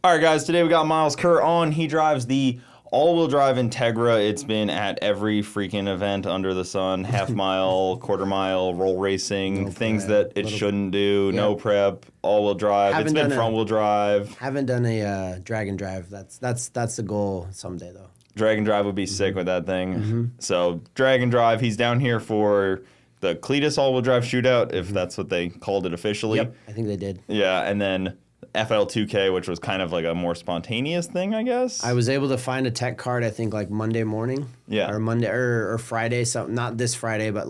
All right, guys, today we got Myles Kerr on. He drives the all-wheel drive Integra. It's been at every freaking event under the sun, half mile, quarter mile, roll racing, No things prep, that it shouldn't do, no prep, all-wheel drive. It's been front-wheel drive. Haven't done a drag and drive. That's the goal someday, though. Drag and drive would be sick with that thing. So drag and drive, he's down here for the Cletus all-wheel drive shootout, if that's what they called it officially. Yep, I think they did. Yeah, and then FL2K, which was kind of like a more spontaneous thing, I guess. I was able to find a tech card, I think, like Monday morning. Yeah. Or Monday or Friday, something. Not this Friday, but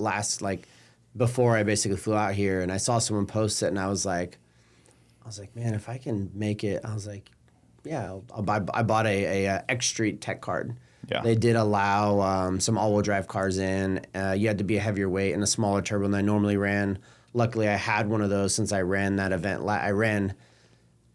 before I basically flew out here, and I saw someone post it, and I was like, man, if I can make it, I was like, yeah, I'll buy. I bought a X Street tech card. Yeah. They did allow some all-wheel drive cars in. You had to be a heavier weight and a smaller turbo than I normally ran. Luckily, I had one of those since I ran that event.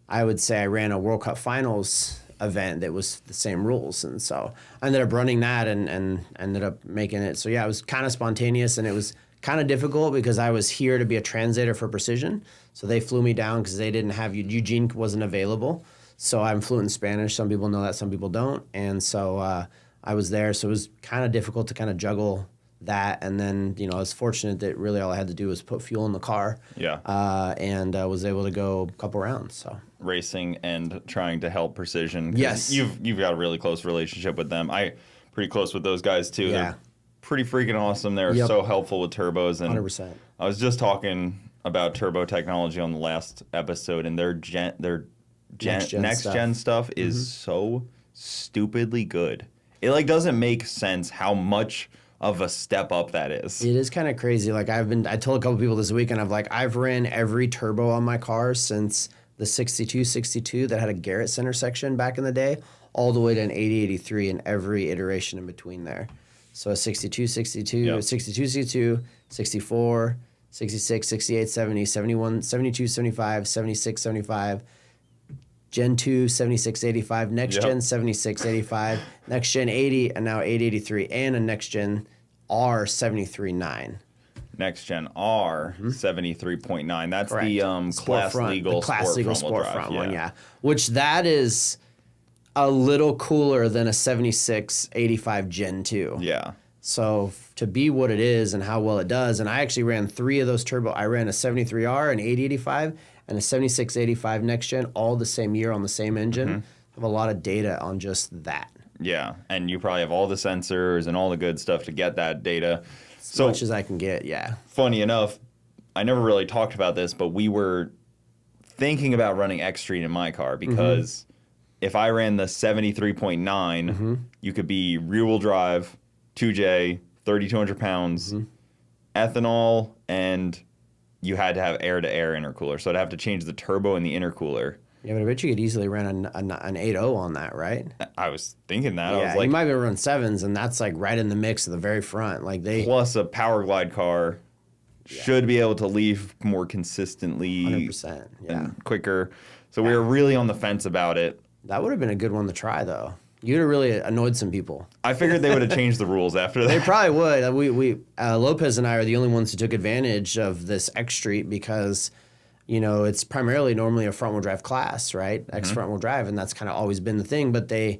I would say I ran a World Cup Finals event that was the same rules. And so I ended up running that and ended up making it. So, yeah, it was kind of spontaneous, and it was kind of difficult because I was here to be a translator for Precision. So they flew me down because they didn't have Eugene wasn't available. So I'm fluent in Spanish. Some people know that, some people don't. And so I was there. So it was kind of difficult to kind of juggle that. And then, I was fortunate that really all I had to do was put fuel in the car. Yeah. And was able to go a couple rounds. So racing and trying to help Precision. Yes. You've got a really close relationship with them. Pretty close with those guys too. Yeah. They're pretty freaking awesome. They're so helpful with turbos. And 100%. I was just talking about turbo technology on the last episode, and their next gen stuff is so stupidly good. It doesn't make sense how much of a step up that is. It is kind of crazy. I told a couple people this weekend, I've ran every turbo on my car since the 62 that had a Garrett center section back in the day, all the way to an 8083 and every iteration in between there. So a 62, 64, 66, 68, 70, 71, 72, 75, 76, 75, Gen 2, 76, 85, next gen 76, 85, next gen 80, and now 883, and a next gen R 73.9. Next gen R 73.9. That's Correct. the class legal sport front one, yeah. Which that is a little cooler than a 76, 85 Gen 2. Yeah. So to be what it is and how well it does, and I actually ran 3 of those turbo. I ran a 73R, an 885, and a 7685 next gen, all the same year on the same engine. I have a lot of data on just that. Yeah, and you probably have all the sensors and all the good stuff to get that data. As much as I can get, yeah. Funny enough, I never really talked about this, but we were thinking about running X Street in my car because if I ran the 73.9, you could be rear-wheel drive, 2J, 3,200 pounds, ethanol, and you had to have air-to-air intercooler. So I'd have to change the turbo in the intercooler. Yeah, but I bet you could easily run an 8.0 on that, right? I was thinking that. Yeah, I was like, you might be able to run 7s, and that's right in the mix of the very front. Plus a power glide car should be able to leave more consistently 100%, and quicker. So we were really on the fence about it. That would have been a good one to try, though. You'd have really annoyed some people. I figured they would have changed the rules after that. They probably would. Lopez and I are the only ones who took advantage of this X Street because, it's primarily normally a front-wheel drive class, right? X front-wheel drive, and that's kind of always been the thing. But they,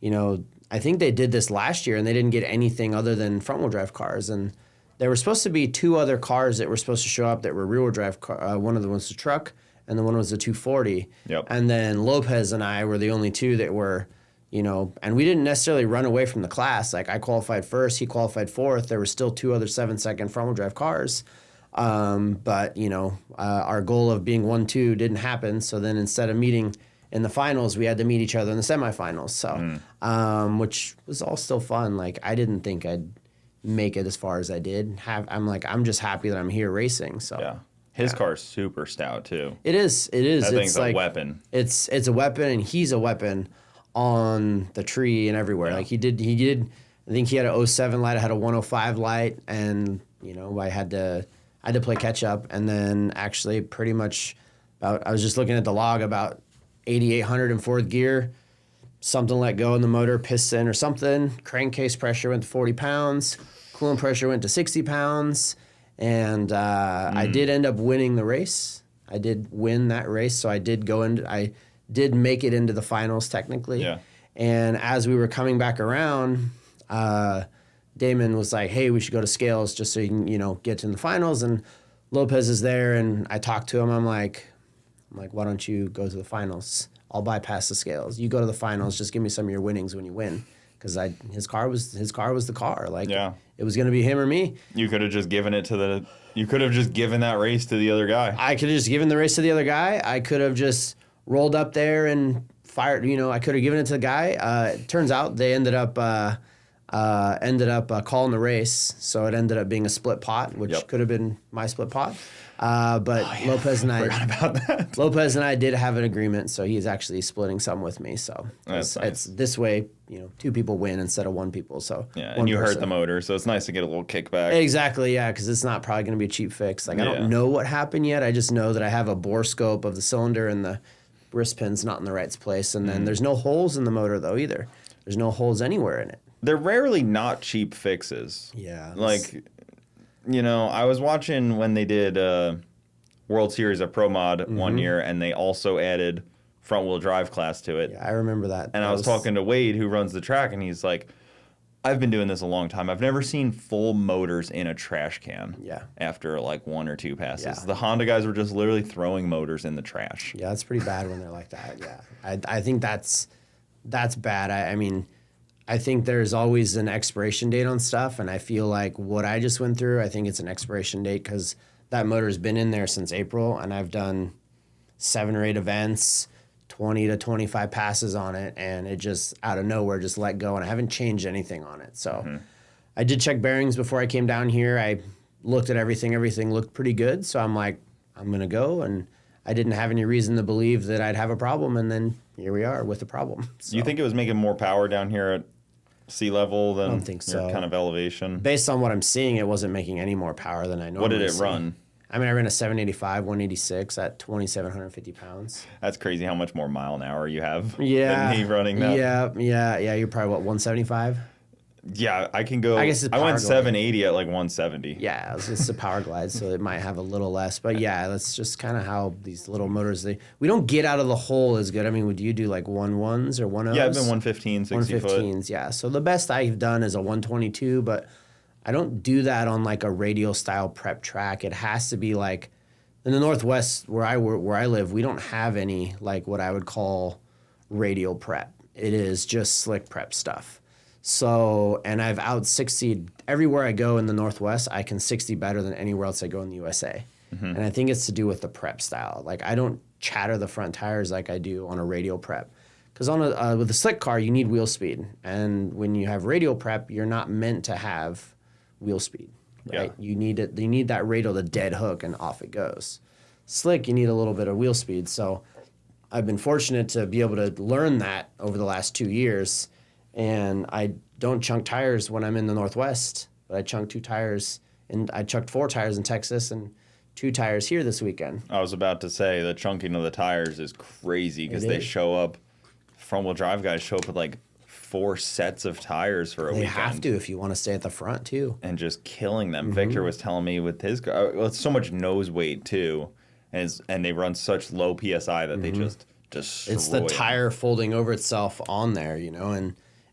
I think they did this last year, and they didn't get anything other than front-wheel drive cars. And there were supposed to be 2 other cars that were supposed to show up that were rear-wheel drive. One of them was a truck, and then one was a 240. Yep. And then Lopez and I were the only 2 that were... and we didn't necessarily run away from the class. I qualified first, he qualified fourth. There were still 2 other 7-second front-wheel drive cars. But our goal of being 1-2 didn't happen. So then instead of meeting in the finals, we had to meet each other in the semifinals. So, which was all still fun. I didn't think I'd make it as far as I did. I'm just happy that I'm here racing. So yeah. His car's super stout too. It is. That thing's a weapon. It's a weapon, and he's a weapon on the tree and everywhere. Yeah. He did. I think he had a 07 light. I had a 105 light, and I had to play catch up. And then actually, pretty much, I was just looking at the log about 8,800 in fourth gear. Something let go in the motor, piston or something. Crankcase pressure went to 40 pounds. Coolant pressure went to 60 pounds. And I did end up winning the race. I did win that race, so I did go into. I did make it into the finals technically. Yeah. And as we were coming back around, Damon was like, hey, we should go to scales just so you can, get in the finals. And Lopez is there, and I talked to him. I'm like, why don't you go to the finals? I'll bypass the scales. You go to the finals. Just give me some of your winnings when you win, because his car was the car. Like, it was going to be him or me. You could have just given it to You could have just given that race to the other guy. I could have just given the race to the other guy. I could have just rolled up there and fired. I could have given it to the guy. It turns out they ended up calling the race, so it ended up being a split pot, which could have been my split pot. But Lopez and I forgot about that. Lopez and I did have an agreement, so he's actually splitting some with me. So it's this way, two people win instead of one people. So and you hurt the motor, so it's nice to get a little kickback. Exactly, yeah, because it's not probably going to be a cheap fix. Like I don't know what happened yet. I just know that I have a bore scope of the cylinder and the wrist pin's not in the right place, and then there's no holes in the motor though either. There's no holes anywhere in it. They're rarely not cheap fixes. Yeah. Like, I was watching when they did World Series of Pro Mod one year, and they also added front-wheel drive class to it. Yeah, I remember that. And I was talking to Wade, who runs the track, and he's like, I've been doing this a long time. I've never seen full motors in a trash can after like one or two passes. Yeah. The Honda guys were just literally throwing motors in the trash. Yeah, that's pretty bad when they're like that. Yeah, I think that's bad. I mean, I think there's always an expiration date on stuff, and I feel like what I just went through, I think it's an expiration date because that motor's been in there since April, and I've done 7 or 8 events, 20 to 25 passes on it, and it just out of nowhere just let go, and I haven't changed anything on it. So I did check bearings before I came down here. I looked at everything. Everything looked pretty good, so I'm like, I'm going to go, and I didn't have any reason to believe that I'd have a problem, and then here we are with the problem. So. You think it was making more power down here at sea level than I don't think so. Your kind of elevation? Based on what I'm seeing, it wasn't making any more power than I normally What did it see. run? I mean, I ran a 785, 186 at 2,750 pounds. That's crazy how much more mile an hour you have than me running that. Yeah. You're probably, 175? Yeah, I can go. I guess it's I went power 780 at like 170. Yeah, it's a power glide, so it might have a little less. But yeah, that's just kind of how these little motors, we don't get out of the hole as good. I mean, would you do like 1.1s or 1.0s? Yeah, I've been 115, 60 foot. 115s, yeah. So the best I've done is a 122, but I don't do that on like a radial style prep track. It has to be like in the Northwest where I live, we don't have any like what I would call radial prep. It is just slick prep stuff. So, and I've out 60'd everywhere I go in the Northwest. I can 60 better than anywhere else I go in the USA. And I think it's to do with the prep style. Like I don't chatter the front tires like I do on a radial prep. Because with a slick car, you need wheel speed. And when you have radial prep, you're not meant to have wheel speed, right? Yeah. You need that radial to dead hook and off it goes. Slick, you need a little bit of wheel speed. So I've been fortunate to be able to learn that over the last 2 years. And I don't chunk tires when I'm in the Northwest, but I chunk 2 tires, and I chucked 4 tires in Texas and 2 tires here this weekend. I was about to say the chunking of the tires is crazy because they show up, front-wheel drive guys show up with like 4 sets of tires for a weekend. They have to if you want to stay at the front too. And just killing them. Victor was telling me with his car, well, it's so much nose weight too, and they run such low PSI that they just destroy It's the them. tire folding over itself on there,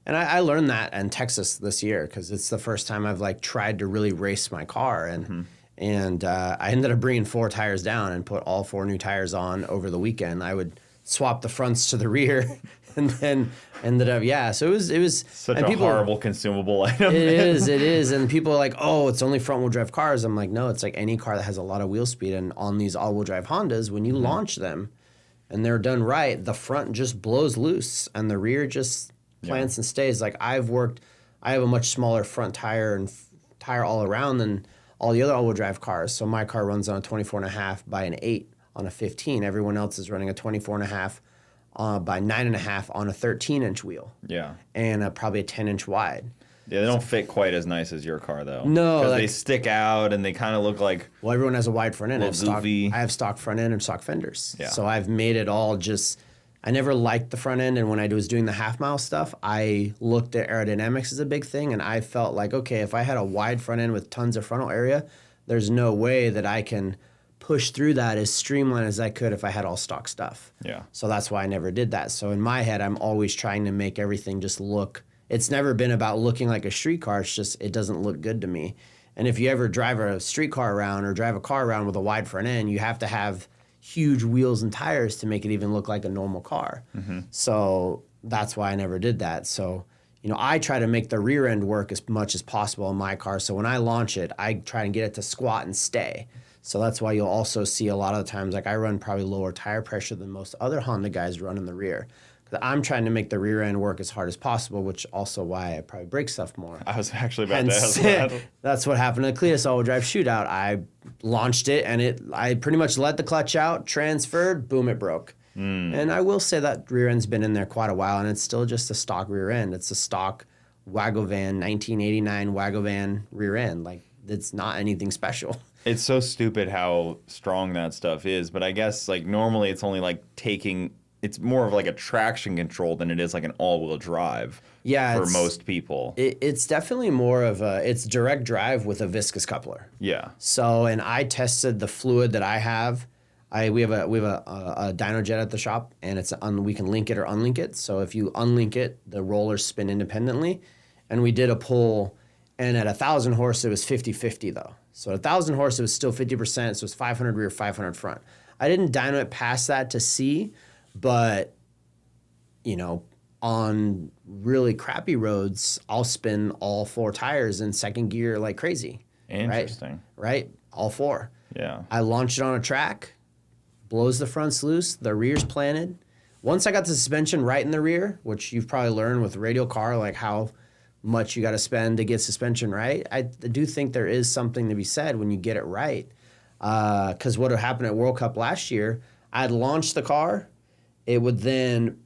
and I learned that in Texas this year because it's the first time I've like tried to really race my car, and I ended up bringing 4 tires down and put all 4 new tires on over the weekend. I would swap the fronts to the rear, and then ended up So it was Such a horrible consumable item. It is, and people are like, oh, it's only front wheel drive cars. I'm like, no, it's like any car that has a lot of wheel speed, and on these all wheel drive Hondas, when you launch them, and they're done right, the front just blows loose, and the rear just plants and stays. Like I have a much smaller front tire and tire all around than all the other all-wheel drive cars. So my car runs on a 24.5 by an 8 on a 15. Everyone else is running a 24.5 by 9.5 on a 13-inch wheel. Yeah. And probably a 10-inch wide. Yeah, they don't fit quite as nice as your car, though. No. Because they stick out and they kind of look like... Well, everyone has a wide front end. I have stock front end and stock fenders. Yeah. So I've made it all just... I never liked the front end, and when I was doing the half-mile stuff, I looked at aerodynamics as a big thing, and I felt like, okay, if I had a wide front end with tons of frontal area, there's no way that I can push through that as streamlined as I could if I had all stock stuff. Yeah. So that's why I never did that. So in my head, I'm always trying to make everything just look. It's never been about looking like a street car. It's just it doesn't look good to me. And if you ever drive a street car around or drive a car around with a wide front end, you have to have huge wheels and tires to make it even look like a normal car. So that's why I never did that. So, you know, I try to make the rear end work as much as possible in my car. So when I launch it, I try and get it to squat and stay. So that's why you'll also see a lot of the times, like I run probably lower tire pressure than most other Honda guys run in the rear. I'm trying to make the rear end work as hard as possible, which also why I probably break stuff more. I was actually about to ask that. That's what happened to the Cletus all-wheel drive Shootout. I launched it, and I pretty much let the clutch out, transferred, boom, it broke. And I will say that rear end's been in there quite a while, and it's still just a stock rear end. It's a stock Wagovan, 1989 Wagovan rear end. Like, it's not anything special. It's so stupid how strong that stuff is, but I guess like normally it's only like it's more of like a traction control than it is like an all-wheel drive for most people. It's definitely more of it's direct drive with a viscous coupler. Yeah. So, and I tested the fluid that I have. We have a dyno jet at the shop, and we can link it or unlink it. So if you unlink it, the rollers spin independently. And we did a pull, and at 1,000 horse, it was 50-50 though. So at 1,000 horse, it was still 50%, so it's 500 rear, 500 front. I didn't dyno it past that to see, but, you know, on really crappy roads, I'll spin all 4 tires in second gear like crazy. Interesting. Right? All 4. Yeah. I launch it on a track, blows the fronts loose, the rear's planted. Once I got the suspension right in the rear, which you've probably learned with a radial car, like how much you got to spend to get suspension right, I do think there is something to be said when you get it right. Because what had happened at World Cup last year, I'd launch the car, it would then,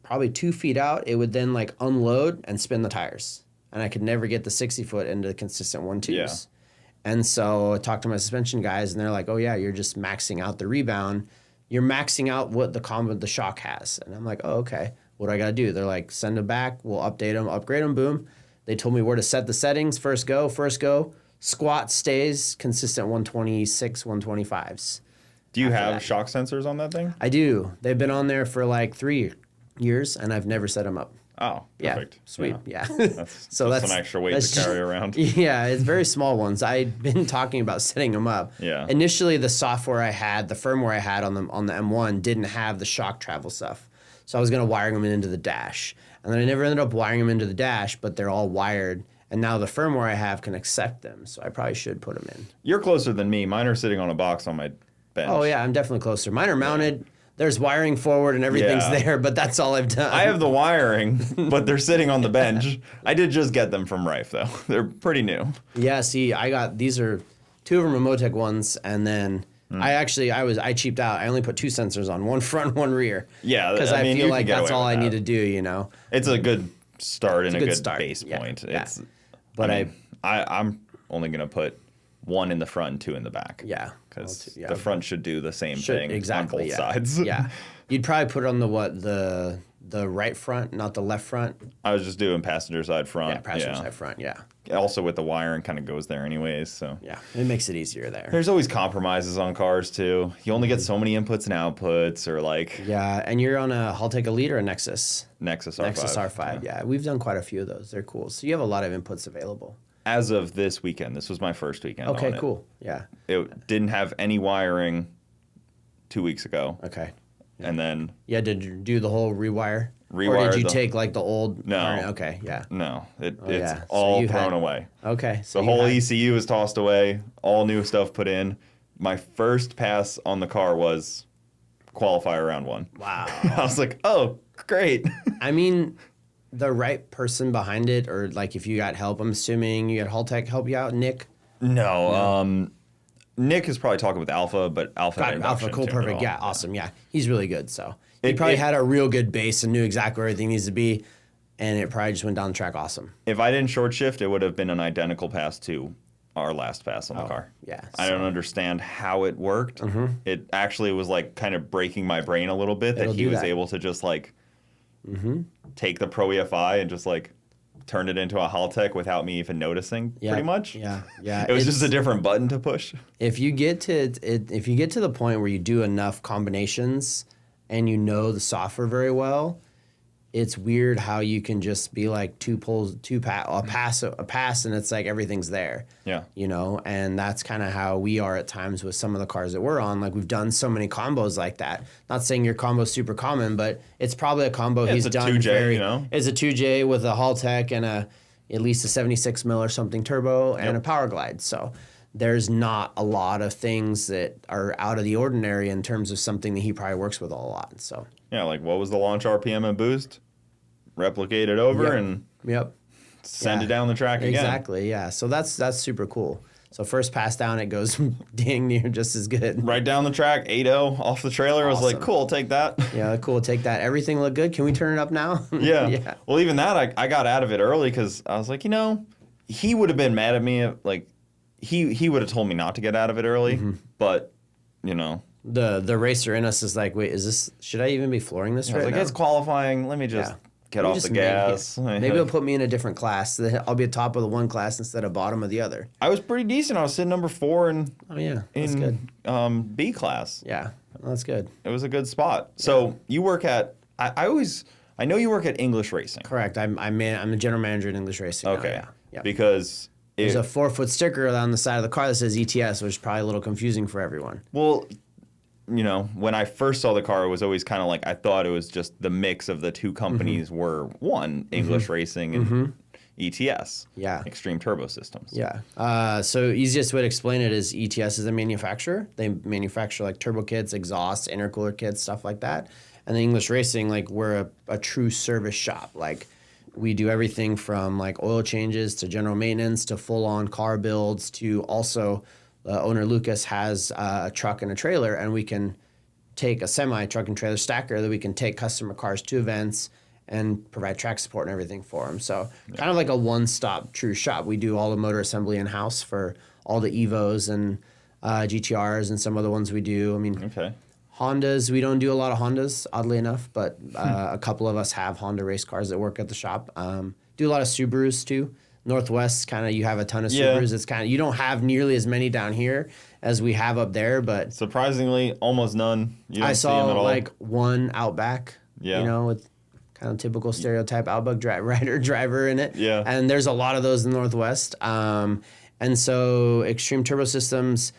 probably 2 feet out, it would then like unload and spin the tires. And I could never get the 60-foot into consistent 1-2s. Yeah. And so I talked to my suspension guys, and they're like, oh, yeah, you're just maxing out the rebound. You're maxing out what the shock has. And I'm like, oh, okay. What do I got to do? They're like, send them back. We'll update them, upgrade them, boom. They told me where to set the settings. First go. Squat stays consistent 126, 125s. Do you have shock sensors on that thing? I do. They've been on there for like 3 years, and I've never set them up. Oh, perfect. Yeah, sweet. Yeah. That's some extra weight to carry around. Yeah, it's very small ones. I've been talking about setting them up. Yeah. Initially, the software I had, the firmware I had on the M1 didn't have the shock travel stuff. So I was going to wire them into the dash. And then I never ended up wiring them into the dash, but they're all wired. And now the firmware I have can accept them. So I probably should put them in. You're closer than me. Mine are sitting on a box on my bench. Oh, yeah, I'm definitely closer. Mine are mounted. There's wiring forward and everything's there, but that's all I've done. I have the wiring, but they're sitting on the bench. I did just get them from Rife, though. They're pretty new. Yeah, see, these are 2 of them are Motec ones, and then I cheaped out. I only put 2 sensors on, one front, one rear. Yeah, because I feel like that's all I need to do, you know. It's a good start and a good start. base point. Yeah. But I'm only going to put 1 in the front and 2 in the back. Yeah. Because the front should do the same thing on both sides. Yeah. You'd probably put it on the right front, not the left front. I was just doing passenger side front. Yeah, passenger side front, yeah. Also with the wiring kind of goes there anyways, so. Yeah, it makes it easier there. There's always compromises on cars too. You only get so many inputs and outputs or like. Yeah, and you're on I'll take a Elite or a Nexus? Nexus R5. Nexus R5, yeah. We've done quite a few of those. They're cool. So you have a lot of inputs available. As of this weekend, this was my first weekend. Okay, on it. cool. Yeah. It didn't have any wiring 2 weeks ago. Okay. Yeah. And then. Yeah, did you do the whole rewire? Rewire. Or did you take like the old? No. Okay, yeah. No, it's all thrown away. Okay. So the whole ECU is tossed away. All new stuff put in. My first pass on the car was qualifier round 1. Wow. I was like, oh, great. I mean, the right person behind it, or like if you got help, I'm assuming you got Haltech help you out, Nick? No. Nick is probably talking with Alpha, but Alpha. Got Alpha, cool, perfect. Yeah, awesome. Yeah, he's really good. So he probably had a real good base and knew exactly where everything needs to be, and it probably just went down the track awesome. If I didn't short shift, it would have been an identical pass to our last pass on the car. Yeah. I don't understand how it worked. It actually was like kind of breaking my brain a little bit that he was able to just like take the Pro EFI and just like turned it into a Haltech without me even noticing, pretty much. Yeah. It was just a different button to push. If you get to the point where you do enough combinations and you know the software very well, it's weird how you can just be like a pass, and it's like everything's there. Yeah. You know, and that's kind of how we are at times with some of the cars that we're on. Like we've done so many combos like that. Not saying your combo's super common, but it's probably a combo he's done. It's a 2J, you know? It's a 2J with a Haltech and at least a 76 mil or something turbo and a Power Glide. So there's not a lot of things that are out of the ordinary in terms of something that he probably works with a lot. So yeah, like what was the launch RPM and boost? Replicate it over and send it down the track again. Exactly, yeah. So that's super cool. So first pass down, it goes dang near just as good. Right down the track, 8.0 off the trailer. Awesome. I was like, cool, take that. Yeah, cool, take that. Everything looked good. Can we turn it up now? Yeah. Well, even that, I got out of it early because I was like, you know, he would have been mad at me. Like, he would have told me not to get out of it early, but, you know. The racer in us is like, wait, should I even be flooring this right now? It's qualifying. Let me just get off the gas. Maybe it'll put me in a different class. I'll be at top of the one class instead of bottom of the other. I was pretty decent. I was sitting number 4 in that's good. B class. Yeah, well, that's good. It was a good spot. So you work at I know you work at English Racing. Correct. I'm the general manager at English Racing. Okay. Now, yeah. Because there's a 4-foot sticker on the side of the car that says ETS, which is probably a little confusing for everyone. Well, you know, when I first saw the car, it was always kind of like I thought it was just the mix of the two companies were one, English Racing and ETS. Yeah. Extreme Turbo Systems. Yeah. So easiest way to explain it is ETS is a manufacturer. They manufacture like turbo kits, exhaust, intercooler kits, stuff like that. And then English Racing, like we're a true service shop. Like we do everything from like oil changes to general maintenance to full-on car builds to also owner Lucas has a truck and a trailer, and we can take a semi-truck and trailer stacker that we can take customer cars to events and provide track support and everything for them. So kind of like a one-stop true shop. We do all the motor assembly in-house for all the Evos and GTRs and some other ones we do. I mean, Hondas, we don't do a lot of Hondas, oddly enough, but a couple of us have Honda race cars that work at the shop. Do a lot of Subarus too. Northwest, kind of, you have a ton of Subarus. It's kind of, you don't have nearly as many down here as we have up there, but surprisingly, almost none. You don't I see them at saw all. like one Outback, you know, with kind of typical stereotype Outback driver in it. Yeah. And there's a lot of those in the Northwest. And so Extreme Turbo Systems,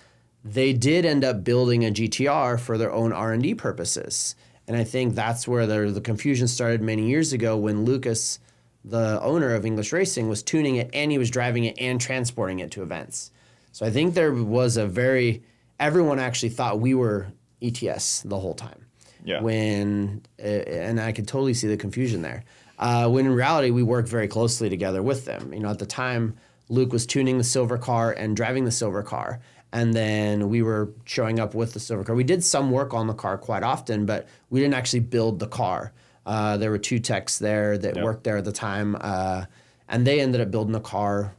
they did end up building a GTR for their own R&D purposes. And I think that's where the confusion started many years ago when Lucas, the owner of English Racing, was tuning it and he was driving it and transporting it to events. So I think there was everyone actually thought we were ETS the whole time. Yeah. And I could totally see the confusion there. When in reality, we work very closely together with them. You know, at the time, Luke was tuning the silver car and driving the silver car. And then we were showing up with the silver car. We did some work on the car quite often, but we didn't actually build the car. There were 2 techs there that worked there at the time, and they ended up building a car.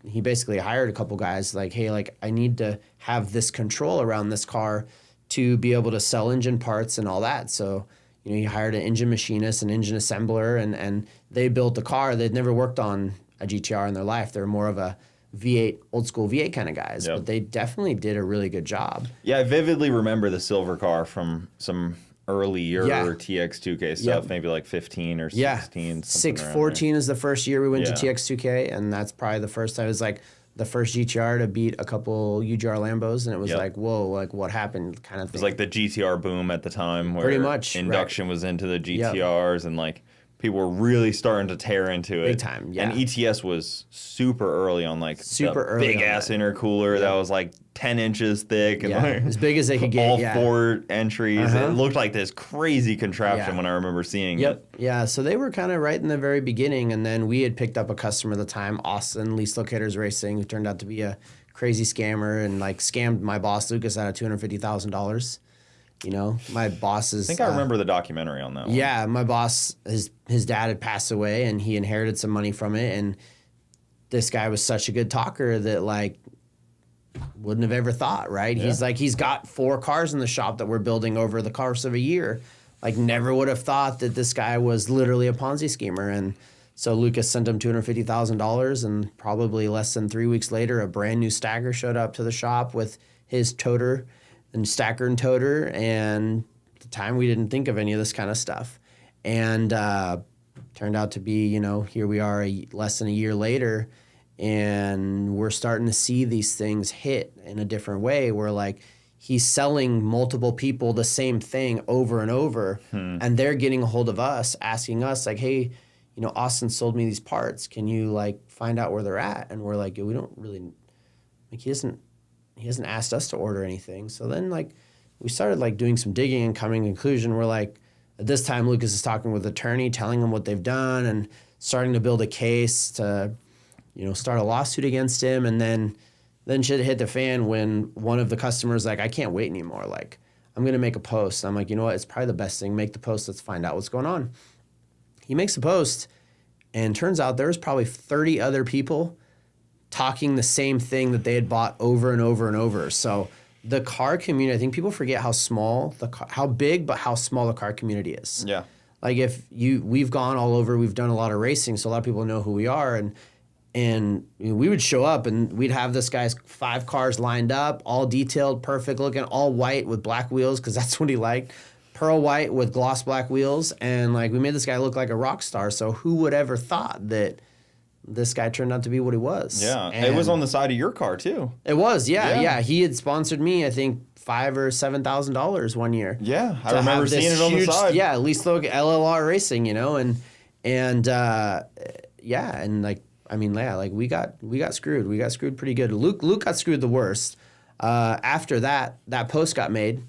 He basically hired a couple guys like, hey, like I need to have this control around this car to be able to sell engine parts and all that. So, you know, he hired an engine machinist, an engine assembler, and they built the car. They'd never worked on a GTR in their life. They're more of a V8, old school V8 kind of guys, but they definitely did a really good job. Yeah, I vividly remember the silver car from some earlier TX2K stuff, maybe like 15 or 16. 614 is the first year we went to TX2K, and that's probably the first time. It was like the first GTR to beat a couple UGR Lambos, and it was like, whoa, like what happened kind of thing. It was like the GTR boom at the time where pretty much induction was into the GTRs and like people were really starting to tear into it. Big time, yeah. And ETS was super early on like big ass intercooler that was like 10 inches thick and like as big as they could get. All 4 entries. It looked like this crazy contraption when I remember seeing it. Yeah, so they were kind of right in the very beginning, and then we had picked up a customer at the time, Austin Lease Locators Racing, who turned out to be a crazy scammer and like scammed my boss Lucas out of $250,000. You know, my boss is... I think I remember the documentary on that one. Yeah, my boss, his dad had passed away, and he inherited some money from it, and this guy was such a good talker that, like, wouldn't have ever thought, right? Yeah. He's like, he's got 4 cars in the shop that we're building over the course of a year. Like, never would have thought that this guy was literally a Ponzi schemer, and So Lucas sent him $250,000, and probably less than 3 weeks later, a brand new stacker showed up to the shop with his toter and stacker and toter. And at the time, we didn't think of any of this kind of stuff. And turned out to be, here we are less than a year later, and we're starting to see these things hit in a different way where like he's selling multiple people the same thing over and over, and they're getting a hold of us, asking us like, hey, Austin sold me these parts. Can you like find out where they're at? And we're like, we don't really, like he hasn't asked us to order anything. So then like we started like doing some digging and coming to a conclusion. We're like, at this time, Lucas is talking with the attorney, telling him what they've done and starting to build a case to, start a lawsuit against him. And then shit hit the fan when one of the customers like, I can't wait anymore. Like, I'm going to make a post. And I'm like, you know what? It's probably the best thing. Make the post. Let's find out what's going on. He makes a post, and turns out there's probably 30 other people talking the same thing that they had bought over and over and over. So the car community, I think people forget how small, how big, but how small the car community is. Yeah. Like we've gone all over, we've done a lot of racing, so a lot of people know who we are. And we would show up and we'd have this guy's 5 cars lined up, all detailed, perfect looking, all white with black wheels, because that's what he liked. Pearl white with gloss black wheels. And like we made this guy look like a rock star. So who would ever thought that this guy turned out to be what he was? Yeah. And it was on the side of your car too. It was, yeah. He had sponsored me, I think, $5,000 or $7,000 one year. Yeah, I remember seeing it on the side. Yeah, least look LLR racing, and we got screwed. We got screwed pretty good. Luke got screwed the worst. After that post got made,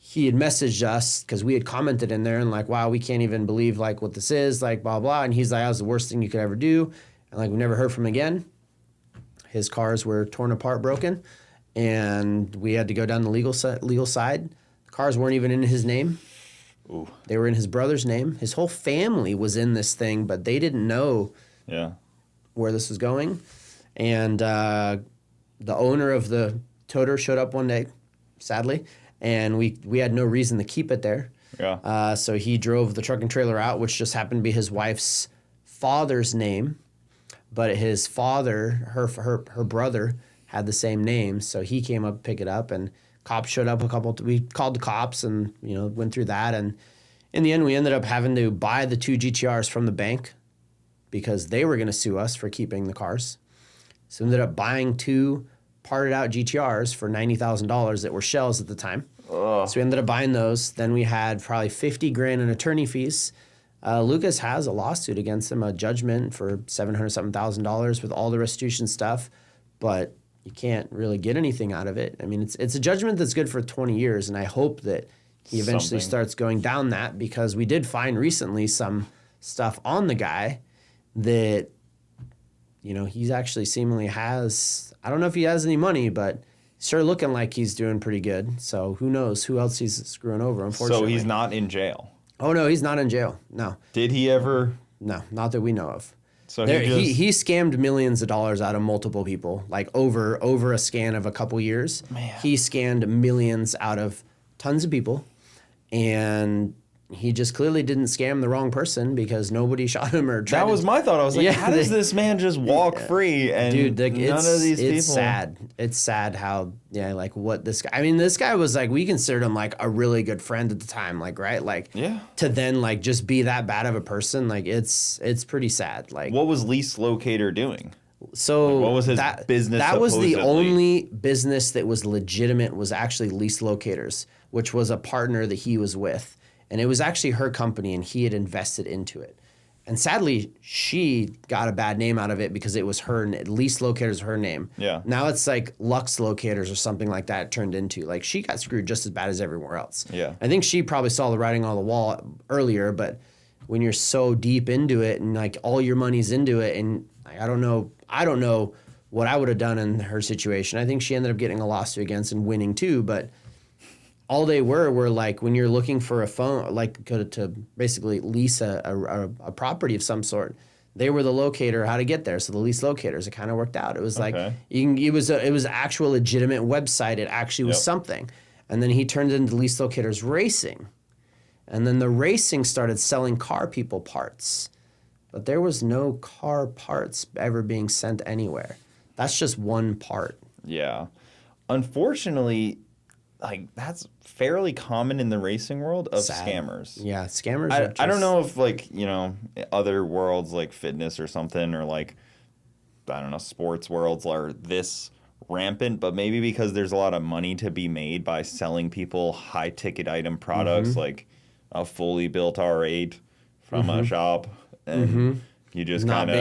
he had messaged us because we had commented in there and like, wow, we can't even believe like what this is, like blah blah. And he's like, that was the worst thing you could ever do. And like we never heard from him again. His cars were torn apart, broken, and we had to go down the legal side. The cars weren't even in his name. Ooh. They were in his brother's name. His whole family was in this thing, but they didn't know where this was going. And the owner of the toter showed up one day, sadly, and we had no reason to keep it there. Yeah. So he drove the truck and trailer out, which just happened to be his wife's father's name. But his father, her brother, had the same name, so he came up to pick it up, and cops showed up we called the cops and went through that, and in the end we ended up having to buy the 2 GTRs from the bank because they were going to sue us for keeping the cars. So we ended up buying 2 parted out GTRs for $90,000 that were shells at the time. Ugh. So we ended up buying those. Then we had probably $50,000 in attorney fees. Lucas has a lawsuit against him, a judgment for $700,000 with all the restitution stuff, but you can't really get anything out of it. I mean, it's a judgment that's good for 20 years, and I hope that he eventually starts going down that, because we did find recently some stuff on the guy that, he's actually seemingly has, I don't know if he has any money, but he's sure looking like he's doing pretty good. So who knows who else he's screwing over, unfortunately. So he's not in jail? Oh, no, he's not in jail. No. Did he ever? No, not that we know of. So he scammed millions of dollars out of multiple people, like over a scan of a couple years. Man. He scanned millions out of tons of people, and he just clearly didn't scam the wrong person because nobody shot him or tried. That was my thought. I was like, how does this man just walk free and none of these people? It's sad. It's sad how, what this guy, I mean, this guy was like, we considered him like a really good friend at the time, like, right? Like, to then like just be that bad of a person, like it's pretty sad. Like, what was Lease Locator doing? So what was his business? That was the only business that was legitimate, was actually Lease Locators, which was a partner that he was with. And it was actually her company, and he had invested into it. And sadly, she got a bad name out of it because it was her, Lease Locators, her name. Yeah. Now it's like Lux Locators or something like that, it turned into. Like, she got screwed just as bad as everywhere else. Yeah. I think she probably saw the writing on the wall earlier, but when you're so deep into it and like all your money's into it, and I don't know what I would have done in her situation. I think she ended up getting a lawsuit against and winning too, but all they were like, when you're looking for a phone, like to basically lease a property of some sort, they were the locator, how to get there. So the Lease Locators, it kind of worked out. It was like, it was actual legitimate website. It actually was something. And then he turned into Lease Locators Racing. And then the racing started selling car people parts. but there was no car parts ever being sent anywhere. That's just one part. Yeah. Unfortunately, like that's fairly common in the racing world of Sad. scammers. Yeah, scammers I, are just... I don't know if like, other worlds like fitness or something or like I don't know, sports worlds are this rampant, but maybe because there's a lot of money to be made by selling people high ticket item products like a fully built R8 from a shop and you just kind of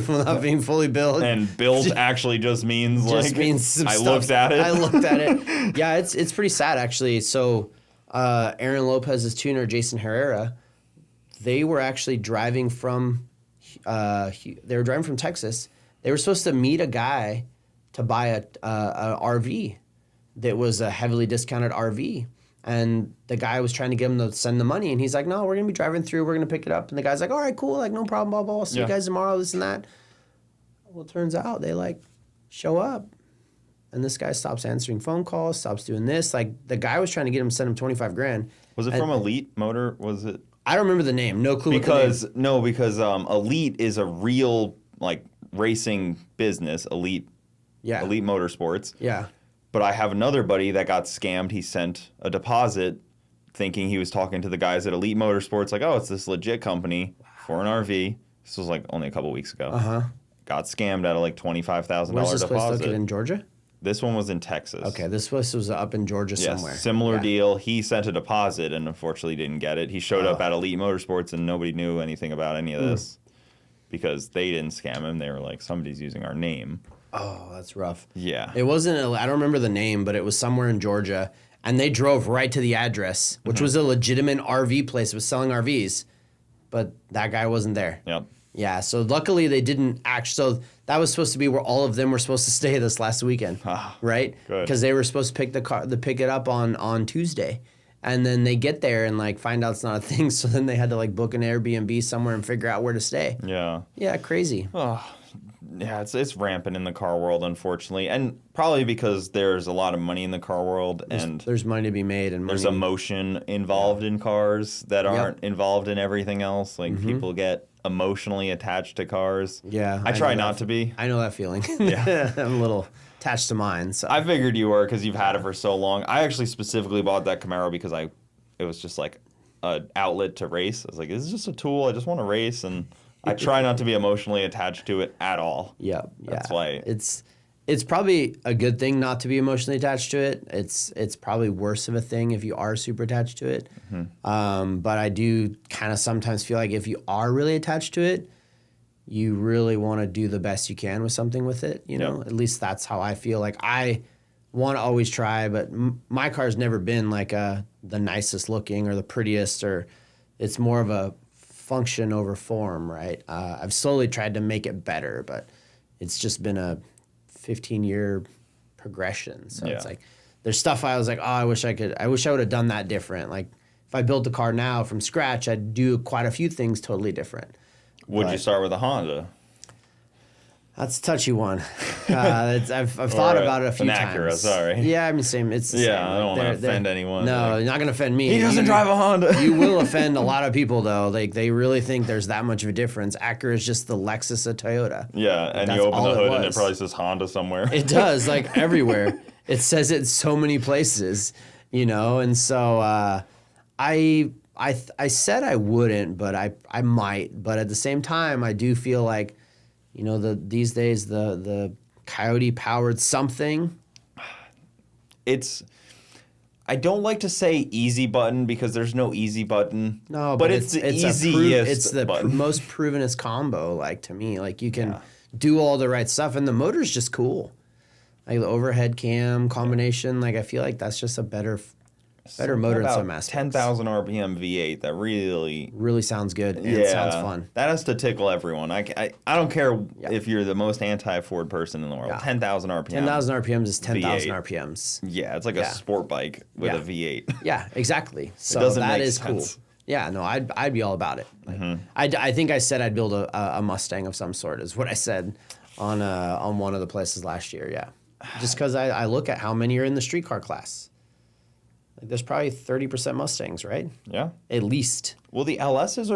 not being fully built. And built actually just means some I stuff. looked at it. I looked at it. Yeah, it's pretty sad actually. So Aaron Lopez's tuner, Jason Herrera, they were actually driving from Texas. They were supposed to meet a guy to buy a RV that was a heavily discounted RV. And the guy was trying to get him to send the money. And he's like, no, we're going to be driving through. We're going to pick it up. And the guy's like, all right, cool. Like, no problem, blah, blah, blah. See you guys tomorrow, this and that. Well, it turns out they, show up. And this guy stops answering phone calls, stops doing this. Like, the guy was trying to get him to send him $25,000. Was it from Elite Motor? Was it? I don't remember the name. No clue because Elite is a real, racing business, Elite Motorsports. Yeah. But I have another buddy that got scammed. He sent a deposit thinking he was talking to the guys at Elite Motorsports, like, oh, it's this legit company for an RV. This was only a couple weeks ago. Got scammed out of $25,000 deposit. Where's this place located, in Georgia? This one was in Texas. Okay, this place was up in Georgia somewhere. Similar deal. He sent a deposit and unfortunately didn't get it. He showed up at Elite Motorsports and nobody knew anything about any of this because they didn't scam him. They were like, somebody's using our name. Oh, that's rough. Yeah. It wasn't, I don't remember the name, but it was somewhere in Georgia. And they drove right to the address, which was a legitimate RV place. It was selling RVs. But that guy wasn't there. Yep. Yeah, so luckily they didn't so that was supposed to be where all of them were supposed to stay this last weekend, right? Good. Because they were supposed to pick it up on Tuesday. And then they get there and find out it's not a thing. So then they had to book an Airbnb somewhere and figure out where to stay. Yeah. Yeah, crazy. Oh. Yeah, it's rampant in the car world, unfortunately, and probably because there's a lot of money in the car world, and there's money to be made, and there's emotion involved in cars that aren't involved in everything else. People get emotionally attached to cars. Yeah, I try not to be. I know that feeling. Yeah, I'm a little attached to mine. So I figured you were because you've had it for so long. I actually specifically bought that Camaro because it was just an outlet to race. I was like, this is just a tool. I just want to race and. I try not to be emotionally attached to it at all. Yeah. That's why it's probably a good thing not to be emotionally attached to it. It's probably worse of a thing if you are super attached to it. But I do kind of sometimes feel like if you are really attached to it, you really want to do the best you can with something with it. You know, at least that's how I feel. I want to always try, but my car's never been the nicest looking or the prettiest, or it's more of a function over form, right? I've slowly tried to make it better, but it's just been a 15-year progression. So it's there's stuff I was like, oh, I wish I would have done that different. If I built a car now from scratch, I'd do quite a few things totally different. Would you start with a Honda? That's a touchy one. I've thought about it a few times. Acura, sorry. Yeah, I mean, same. It's the same. I don't want to offend anyone. No, you're not going to offend me. He doesn't drive a Honda. You will offend a lot of people, though. They really think there's that much of a difference. Acura is just the Lexus of Toyota. Yeah, and you open the hood and it probably says Honda somewhere. It does, everywhere. It says it in so many places, and so I said I wouldn't, but I might. But at the same time, I do feel like, these days the Coyote powered something. I don't like to say easy button because there's no easy button. No, but it's the easiest. It's the most provenest combo. To me, you can do all the right stuff, and the motor's just cool. The overhead cam combination. I feel like that's just a better motor in some aspects. 10,000 RPM V8 that really sounds good and it sounds fun. That has to tickle everyone. I don't care if you're the most anti-Ford person in the world. 10,000 RPM. 10,000 RPMs is 10,000 RPMs. Yeah, it's like a sport bike with a V8. Yeah, exactly. So that is cool. Yeah, no, I'd be all about it. I think I said I'd build a Mustang of some sort is what I said on one of the places last year. Yeah, just because I look at how many are in the street car class. There's probably 30% Mustangs, right? Yeah. At least. Well, the LSs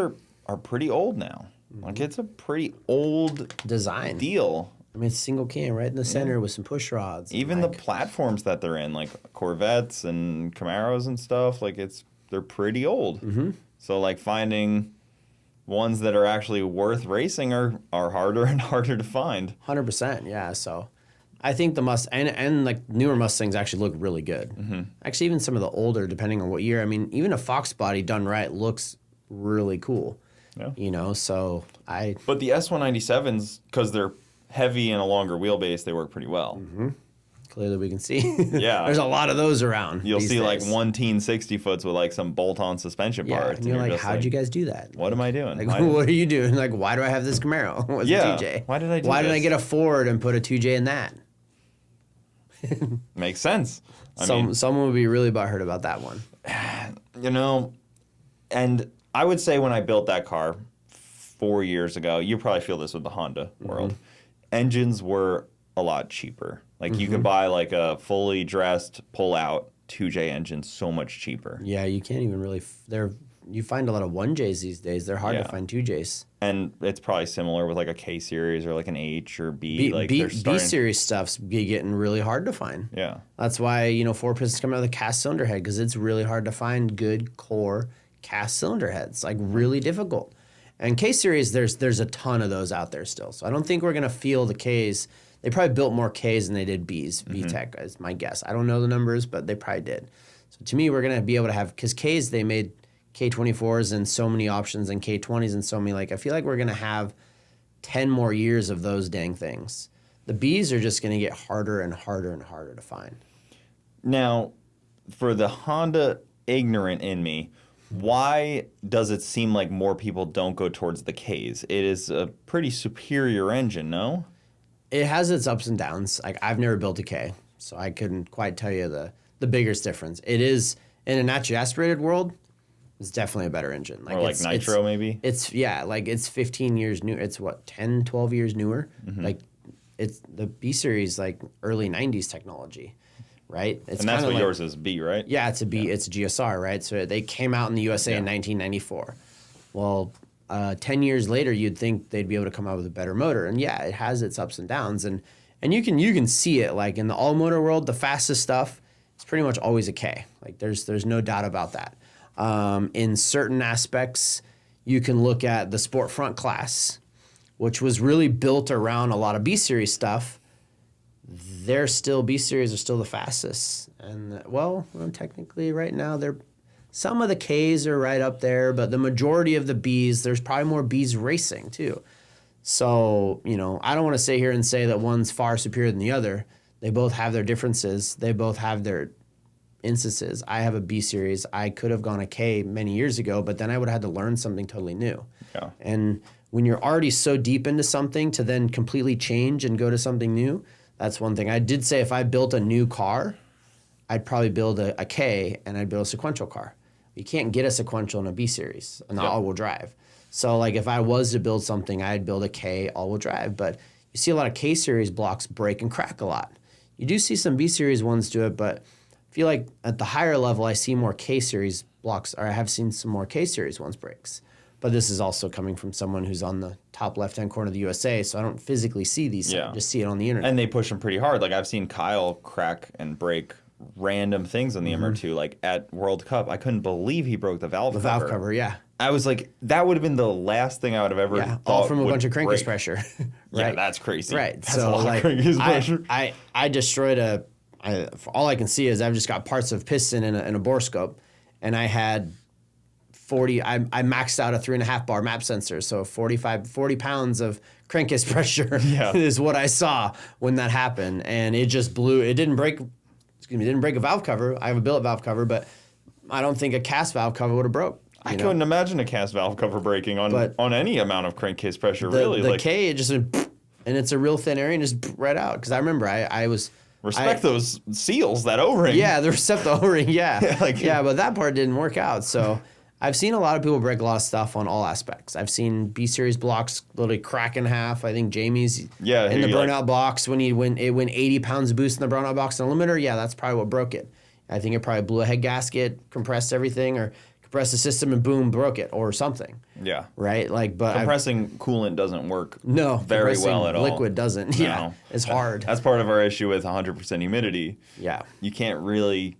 are pretty old now. Like, it's a pretty old design deal. I mean, it's single can right in the center with some push rods. Even the platforms that they're in, like Corvettes and Camaros and stuff, like they're pretty old. So like finding ones that are actually worth racing are harder and harder to find. 100%, yeah. So I think the and like newer Mustangs actually look really good. Actually, even some of the older, depending on what year. I mean, even a Fox body done right looks really cool. Yeah. You know, so But the S197s, because they're heavy and a longer wheelbase, they work pretty well. Clearly we can see. Yeah. There's a lot of those around. You'll see days. like one teen 60 foots with like some bolt-on suspension parts. And you're like, just how'd you guys do that? What am I doing? Like, what are you doing? Like, why do I have this Camaro? What's a 2J? Why did I do Why did I this? get a Ford and put a 2J in that? Makes sense. I mean, Someone would be really butthurt about that one. you know, and I would say when I built that car 4 years ago, you probably feel this with the Honda world. Engines were a lot cheaper. Like you could buy like a fully dressed pull-out 2J engine so much cheaper. Yeah, you can't even really. You find a lot of 1Js these days. They're hard to find 2Js. And it's probably similar with like a K series or like an H or B. B series stuff's getting really hard to find. Yeah. That's why, four pistons come out with a cast cylinder head, because it's really hard to find good core cast cylinder heads. Like really difficult. And K series, there's a ton of those out there still. So I don't think we're gonna feel the Ks. They probably built more Ks than they did Bs. VTEC is my guess. I don't know the numbers, but they probably did. So to me, we're gonna be able to have, because Ks, they made K24s and so many options, and K20s and so many, like I feel like we're gonna have 10 more years of those dang things. The Bs are just gonna get harder and harder and harder to find. Now, for the Honda ignorant in me, why does it seem like more people don't go towards the Ks? It is a pretty superior engine, no? It has its ups and downs. Like I've never built a K, so I couldn't quite tell you the biggest difference. It is, in a naturally aspirated world, it's definitely a better engine. Or like nitro, maybe? It's 15 years new. It's what, 10, 12 years newer? Like it's the B series, like early 90s technology, right? It's and that's what like, yours is, B, right? Yeah, it's a B. It's a GSR, right? So they came out in the USA in 1994. Well, 10 years later, you'd think they'd be able to come out with a better motor. And yeah, it has its ups and downs. And you can see it. Like in the all-motor world, the fastest stuff is pretty much always a K. Like there's no doubt about that. In certain aspects, you can look at the Sport Front class, which was really built around a lot of B-Series stuff. B-Series are still the fastest. And, well, technically right now, some of the Ks are right up there, but the majority of the Bs, there's probably more Bs racing, too. So, I don't want to sit here and say that one's far superior than the other. They both have their differences. They both have their instances. I have a B series. I could have gone a K many years ago, but then I would have had to learn something totally new. Yeah. And when you're already so deep into something, to then completely change and go to something new, that's one thing. I did say if I built a new car, I'd probably build a K and I'd build a sequential car. You can't get a sequential in a B series, an all-wheel drive. So like if I was to build something, I'd build a K all-wheel drive. But you see a lot of K series blocks break and crack a lot. You do see some B series ones do it, but I feel like at the higher level, I see more K series blocks, or I have seen some more K series ones breaks. But this is also coming from someone who's on the top left-hand corner of the USA, so I don't physically see these. I just see it on the internet. And they push them pretty hard. Like I've seen Kyle crack and break random things on the MR2. Like at World Cup, I couldn't believe he broke the valve cover. The valve cover, yeah. I was like, that would have been the last thing I would have ever thought all from a bunch of crankcase break. pressure. Right? Yeah, that's crazy. Right. That's so a lot like, of crankcase pressure. I destroyed all I can see is I've just got parts of piston in a bore scope, and I had 40. I maxed out a 3.5 bar map sensor, so 40 pounds of crankcase pressure is what I saw when that happened, and it just blew. It didn't break. It didn't break a valve cover. I have a billet valve cover, but I don't think a cast valve cover would have broke. I couldn't imagine a cast valve cover breaking on any amount of crankcase pressure. The K, it just went, and it's a real thin area and just right out. Because I remember I was. Respect those seals, that O-ring. Yeah, the O-ring, yeah. But that part didn't work out. So I've seen a lot of people break a lot of stuff on all aspects. I've seen B-Series blocks literally crack in half. I think Jamie's in the burnout box when it went 80 pounds of boost in the burnout box and a limiter. Yeah, that's probably what broke it. I think it probably blew a head gasket, compressed everything, or compressed the system and boom, broke it or something. Yeah. Right? Like, but compressing coolant doesn't work very compressing well at all. Liquid doesn't. No. Yeah. It's hard. That's part of our issue with 100% humidity. Yeah. You can't really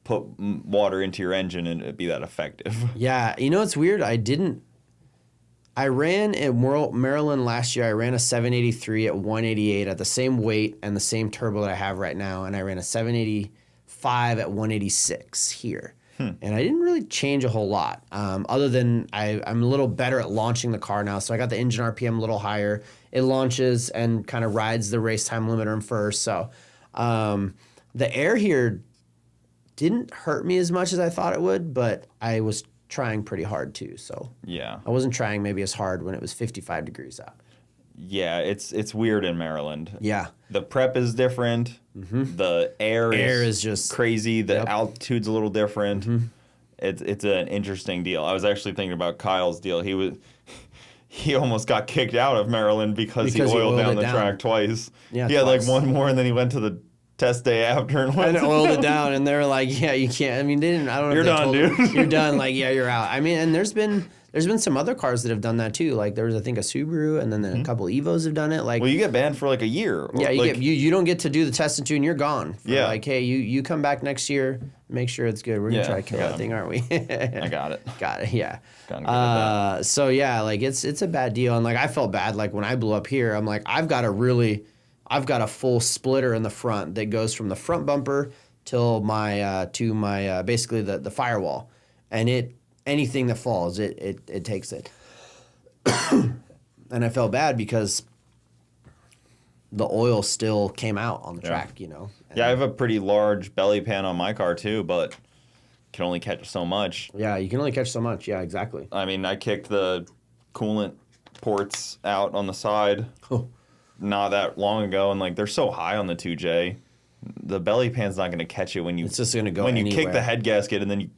put water into your engine and it be that effective. Yeah. You know, it's weird. I ran at Maryland last year. I ran a 783 at 188 at the same weight and the same turbo that I have right now. And I ran a 785 at 186 here. And I didn't really change a whole lot, other than I'm a little better at launching the car now. So I got the engine RPM a little higher. It launches and kind of rides the race time limiter in first. So the air here didn't hurt me as much as I thought it would, but I was trying pretty hard too. So yeah, I wasn't trying maybe as hard when it was 55 degrees out. Yeah, it's weird in Maryland. Yeah. The prep is different. Mm-hmm. The air is just crazy. The altitude's a little different. Mm-hmm. It's an interesting deal. I was actually thinking about Kyle's deal. He almost got kicked out of Maryland because he oiled down the track twice. Yeah, he had like one more, and then he went to the test day after and oiled it down. And they were like, "Yeah, you can't." I mean, they didn't. I don't know. You're if they done, told dude. him, you're done. Like, yeah, you're out. I mean, and there's been some other cars that have done that too. Like there was, I think, a Subaru, and then a couple Evos have done it. Like, well, you get banned for like a year. Yeah, you don't get to do the test until you're gone. Yeah. Like, hey, you come back next year, make sure it's good. We're gonna try to kill that thing, aren't we? I got it. Got it. Yeah. So yeah, like it's a bad deal, and like I felt bad. Like when I blew up here, I'm like, I've got a full splitter in the front that goes from the front bumper till my basically the firewall, and anything that falls, it takes it. And I felt bad because the oil still came out on the track, you know. And I have a pretty large belly pan on my car too, but can only catch so much. Yeah, you can only catch so much. Yeah, exactly. I mean, I kicked the coolant ports out on the side not that long ago, and like they're so high on the 2J, the belly pan's not going to catch it when you. It's just going to go when anywhere. you kick the head gasket and then you.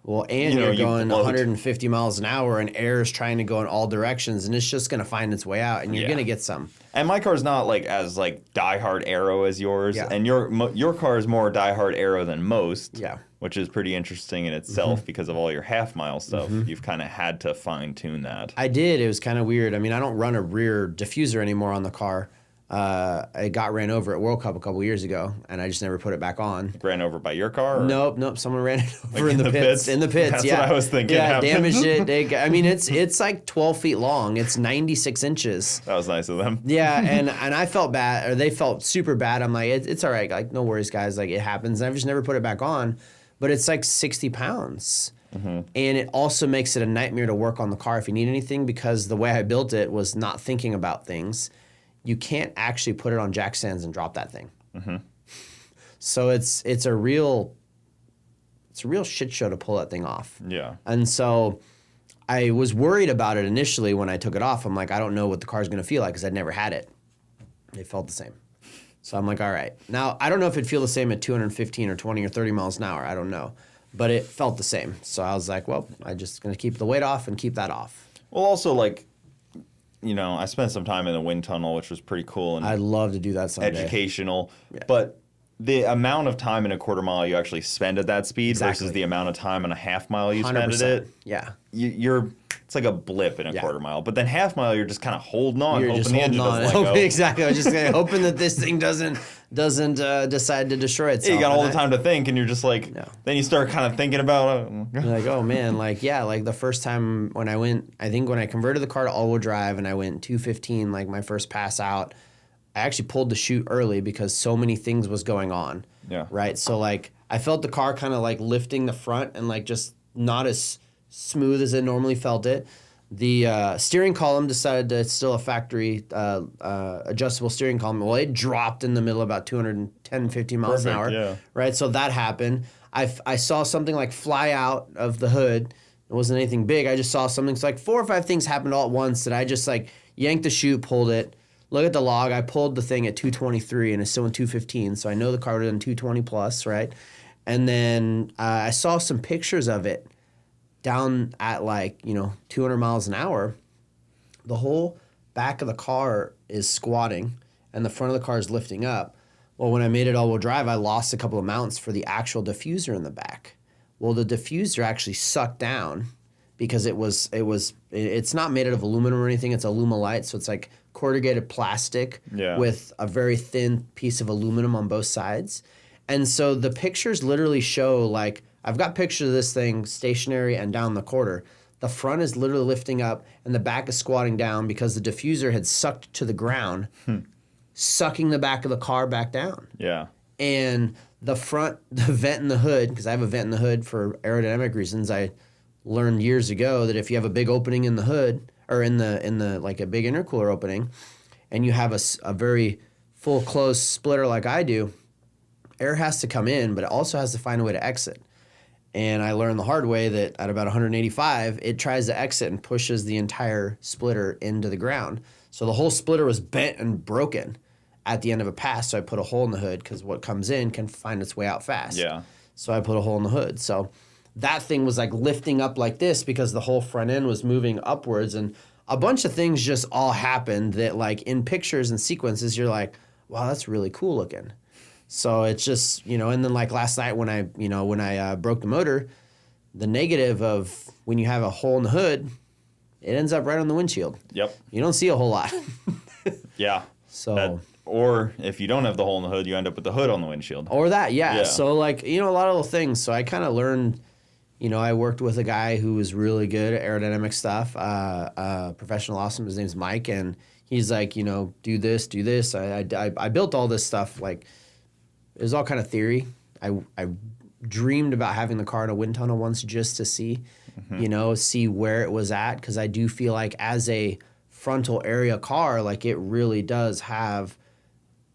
Well, and you're going 150 miles an hour, and air is trying to go in all directions, and it's just going to find its way out, and you're going to get some. And my car's not like as like diehard Aero as yours, and your car is more diehard Aero than most. Yeah, which is pretty interesting in itself because of all your half mile stuff. You've kind of had to fine tune that. I did. It was kind of weird. I mean, I don't run a rear diffuser anymore on the car. I got ran over at World Cup a couple years ago, and I just never put it back on. Ran over by your car? Or? Nope. Someone ran it over like in the pits. In the pits, That's yeah. what I was thinking. Yeah, damaged it. I mean, it's like 12 feet long. It's 96 inches. That was nice of them. Yeah, and I felt bad, or they felt super bad. I'm like, it's all right. Like, no worries, guys. Like, it happens. And I've just never put it back on. But it's like 60 pounds. Mm-hmm. And it also makes it a nightmare to work on the car if you need anything, because the way I built it was not thinking about things. You can't actually put it on jack stands and drop that thing. Mm-hmm. So it's a real shit show to pull that thing off. Yeah. And so I was worried about it initially when I took it off. I'm like, I don't know what the car's going to feel like because I'd never had it. It felt the same. So I'm like, all right. Now, I don't know if it'd feel the same at 215 or 20 or 30 miles an hour. I don't know. But it felt the same. So I was like, well, I'm just going to keep the weight off and keep that off. Well, also, like, you know, I spent some time in the wind tunnel, which was pretty cool. And I'd love to do that someday. Educational. Yeah. But the amount of time in a quarter mile you actually spend at that speed versus the amount of time in a half mile you spend at it. Yeah. It's like a blip in a quarter mile. But then half mile, you're just kind of holding on, hoping the engine doesn't let go. Exactly. I was just saying, hoping that this thing doesn't decide to destroy itself. Yeah, you got all the time to think, and you're just like, then you start kind of thinking about it. You're like, oh man, like the first time when I went, I think when I converted the car to all-wheel drive and I went 215, like my first pass out, I actually pulled the chute early because so many things was going on. Yeah. Right. So like I felt the car kind of like lifting the front and like just not as smooth as it normally felt it. The steering column decided that it's still a factory adjustable steering column. Well, it dropped in the middle about 210, 50 miles an hour. Yeah. Right. So that happened. I saw something like fly out of the hood. It wasn't anything big. I just saw something. So like 4 or 5 things happened all at once that I just like yanked the chute, pulled it. Look at the log. I pulled the thing at 223 and it's still in 215. So I know the car was in 220 plus, right? And then I saw some pictures of it down at 200 miles an hour. The whole back of the car is squatting and the front of the car is lifting up. Well, when I made it all-wheel drive, I lost a couple of mounts for the actual diffuser in the back. Well, the diffuser actually sucked down because it's not made out of aluminum or anything. It's Alumilite, so it's like corrugated plastic with a very thin piece of aluminum on both sides. And so the pictures literally show, like, I've got pictures of this thing stationary and down the quarter. The front is literally lifting up and the back is squatting down because the diffuser had sucked to the ground, sucking the back of the car back down. Yeah. And the front, the vent in the hood, because I have a vent in the hood for aerodynamic reasons, I learned years ago that if you have a big opening in the hood, or in the like a big intercooler opening, and you have a very full closed splitter like I do, air has to come in, but it also has to find a way to exit. And I learned the hard way that at about 185, it tries to exit and pushes the entire splitter into the ground. So the whole splitter was bent and broken at the end of a pass. So I put a hole in the hood because what comes in can find its way out fast. Yeah. So I put a hole in the hood. So that thing was like lifting up like this because the whole front end was moving upwards. And a bunch of things just all happened that, like, in pictures and sequences, you're like, wow, that's really cool looking. So it's just, and then like last night when I broke the motor, the negative of when you have a hole in the hood, it ends up right on the windshield. Yep. You don't see a whole lot. Yeah. So. Or if you don't have the hole in the hood, you end up with the hood on the windshield. Or that, yeah. So like, a lot of little things. So I kind of learned, I worked with a guy who was really good at aerodynamic stuff, professional awesome. His name's Mike. And he's like, do this, do this. I built all this stuff. Like, it was all kind of theory. I dreamed about having the car in a wind tunnel once just to see, see where it was at. Because I do feel like as a frontal area car, like, it really does have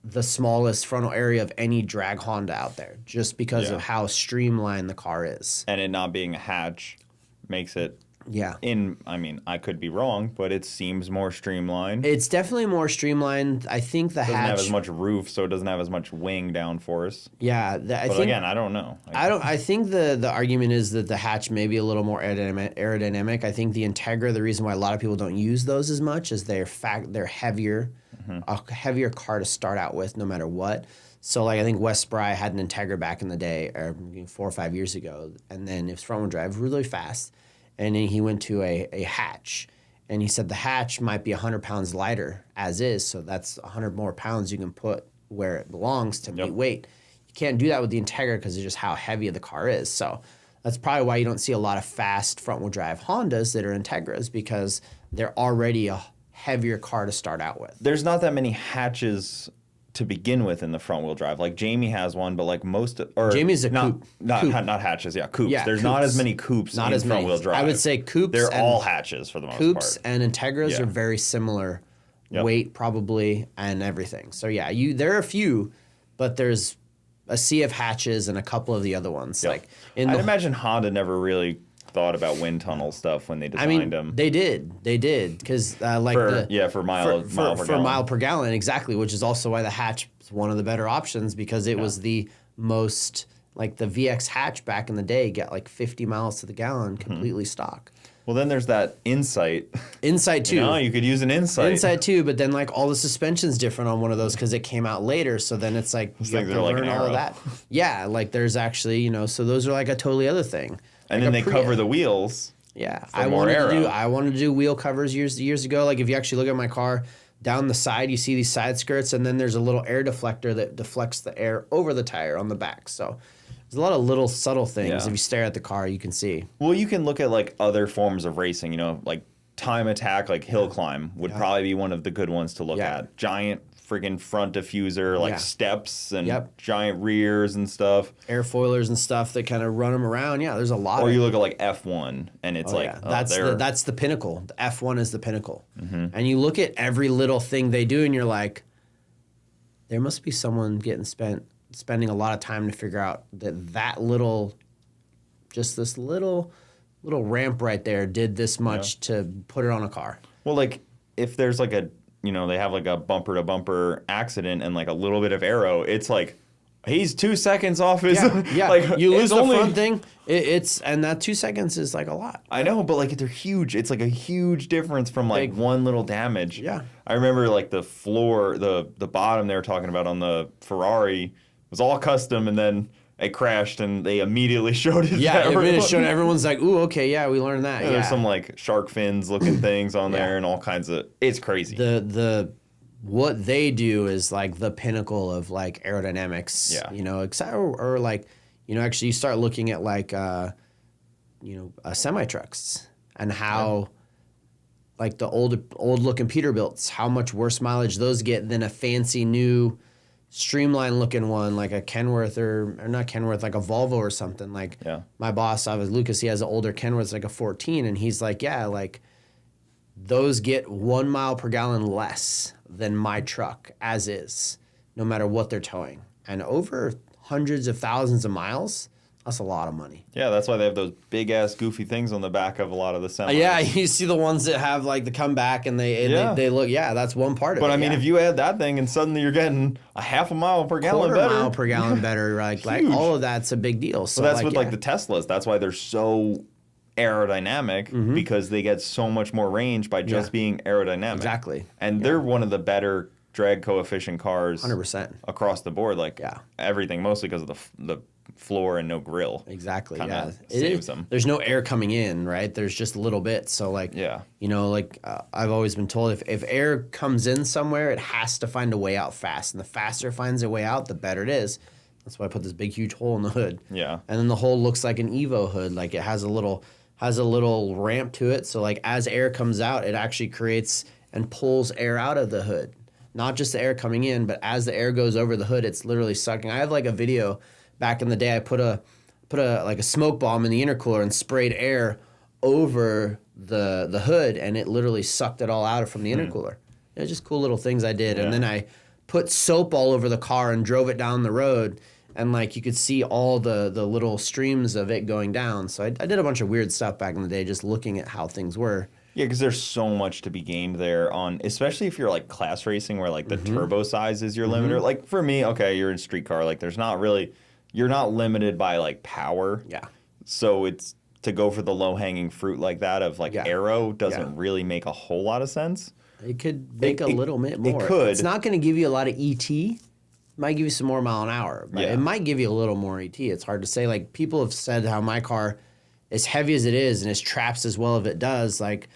the smallest frontal area of any drag Honda out there, just because of how streamlined the car is. And it not being a hatch makes it. Yeah. I could be wrong, but it seems more streamlined. It's definitely more streamlined. I think the hatch doesn't have as much roof, so it doesn't have as much wing downforce. Yeah, again, I don't know. I think the argument is that the hatch may be a little more aerodynamic. I think the Integra, the reason why a lot of people don't use those as much is they're heavier, a heavier car to start out with, no matter what. So, like, I think Wes Spry had an Integra back in the day, or 4 or 5 years ago, and then it was front-wheel drive really fast. And then he went to a hatch, and he said the hatch might be 100 pounds lighter as is, so that's 100 more pounds you can put where it belongs to meet weight. You can't do that with the Integra because of just how heavy the car is. So that's probably why you don't see a lot of fast front-wheel drive Hondas that are Integras, because they're already a heavier car to start out with. There's not that many hatches to begin with in the front wheel drive. Like Jamie has one, but like Jamie's a coupe. Not hatches, coupes. Yeah, There's coupes. not as many coupes in front wheel drive. I would say coupes. They're all hatches for the most part. Coupes and Integras are very similar weight probably and everything. So there are a few, but there's a sea of hatches and a couple of the other ones. Like I'd imagine Honda never really thought about wind tunnel stuff when they designed them. They did because for mile per gallon, exactly, which is also why the hatch is one of the better options, because it was the most, like, the VX hatch back in the day got like 50 miles to the gallon completely stock. Well, then there's that Insight. Insight too. You could use an Insight. Insight too, but then like all the suspension's different on one of those because it came out later. So then it's like you have to learn all of that. Yeah, like there's actually so those are like a totally other thing. And then they cover the wheels. Yeah, I wanted to do wheel covers years ago. Like if you actually look at my car, down the side you see these side skirts, and then there's a little air deflector that deflects the air over the tire on the back. So there's a lot of little subtle things. If you stare at the car, you can see. Well, you can look at like other forms of racing. Like time attack, like hill climb would probably be one of the good ones to look at. Giant friggin' front diffuser, like steps and giant rears and stuff. Airfoilers and stuff that kind of run them around. Yeah, there's a lot. Or you look at like F1 and it's that's the pinnacle. The F1 is the pinnacle. And you look at every little thing they do and you're like, there must be someone spending a lot of time to figure out that little, just this little ramp right there did this much to put it on a car. Well, like if there's like they have like a bumper to bumper accident and like a little bit of Aero, it's like he's 2 seconds off his like you lose the front thing. And that 2 seconds is like a lot. I know, but like they're huge. It's like a huge difference from like one little damage. Yeah. I remember like the floor, the bottom they were talking about on the Ferrari was all custom, and then it crashed and they immediately showed it. Yeah, everyone's like, ooh, okay, yeah, we learned that. Yeah, there's some like shark fins looking things on there and all kinds of. It's crazy. What they do is like the pinnacle of like aerodynamics. Yeah. You know, or like, you know, actually you start looking at like, semi trucks and how. Like the old looking Peterbilts, how much worse mileage those get than a fancy new streamlined looking one like a Kenworth or not Kenworth, like a Volvo or something. Like my boss, Lucas, he has an older Kenworth, like a 14, and he's like, yeah, like those get 1 mile per gallon less than my truck as is, no matter what they're towing. And over hundreds of thousands of miles, that's a lot of money. Yeah, that's why they have those big-ass goofy things on the back of a lot of the semis. Yeah, you see the ones that have, like, the comeback and they look, that's one part of it. But, I mean, if you add that thing and suddenly you're getting a half a mile per gallon better. Quarter mile per gallon better. Like all of that's a big deal. So that's with, like, the Teslas. That's why they're so aerodynamic because they get so much more range by just being aerodynamic. Exactly. And they're one of the better drag coefficient cars 100% across the board. Like, everything, mostly because of the floor and no grill. Exactly. Kinda saves them. There's no air coming in, right? There's just a little bit. So like, you know, like I've always been told if air comes in somewhere, it has to find a way out fast. And the faster it finds a way out, the better it is. That's why I put this big, huge hole in the hood. Yeah. And then the hole looks like an Evo hood. Like it has a little ramp to it. So like as air comes out, it actually creates and pulls air out of the hood. Not just the air coming in, but as the air goes over the hood, it's literally sucking. I have like a video. Back in the day, I put a like a smoke bomb in the intercooler and sprayed air over the hood, and it literally sucked it all out from the intercooler. It was just cool little things I did. And then I put soap all over the car and drove it down the road, and like you could see all the little streams of it going down. So I did a bunch of weird stuff back in the day, just looking at how things were. Yeah, because there's so much to be gained there on, especially if you're like class racing where like the turbo size is your limiter. Like for me, okay, you're in street car, like there's not really. You're not limited by like power. Yeah. So it's to go for the low hanging fruit like that of like Aero doesn't really make a whole lot of sense. It could make a little bit more. It could. It's not going to give you a lot of ET. It might give you some more mile an hour, but it might give you a little more ET. It's hard to say. Like people have said how my car, as heavy as it is and as traps as well as it does, like,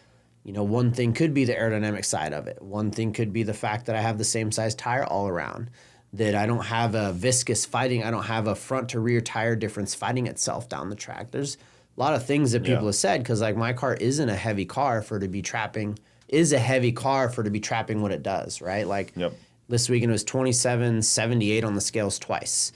you know, one thing could be the aerodynamic side of it. One thing could be the fact that I have the same size tire all around. That I don't have a viscous fighting, I don't have a front to rear tire difference fighting itself down the track. There's a lot of things that people have said because like my car isn't a heavy car for to be trapping, what it does, right? Like this weekend it was 2778 on the scales twice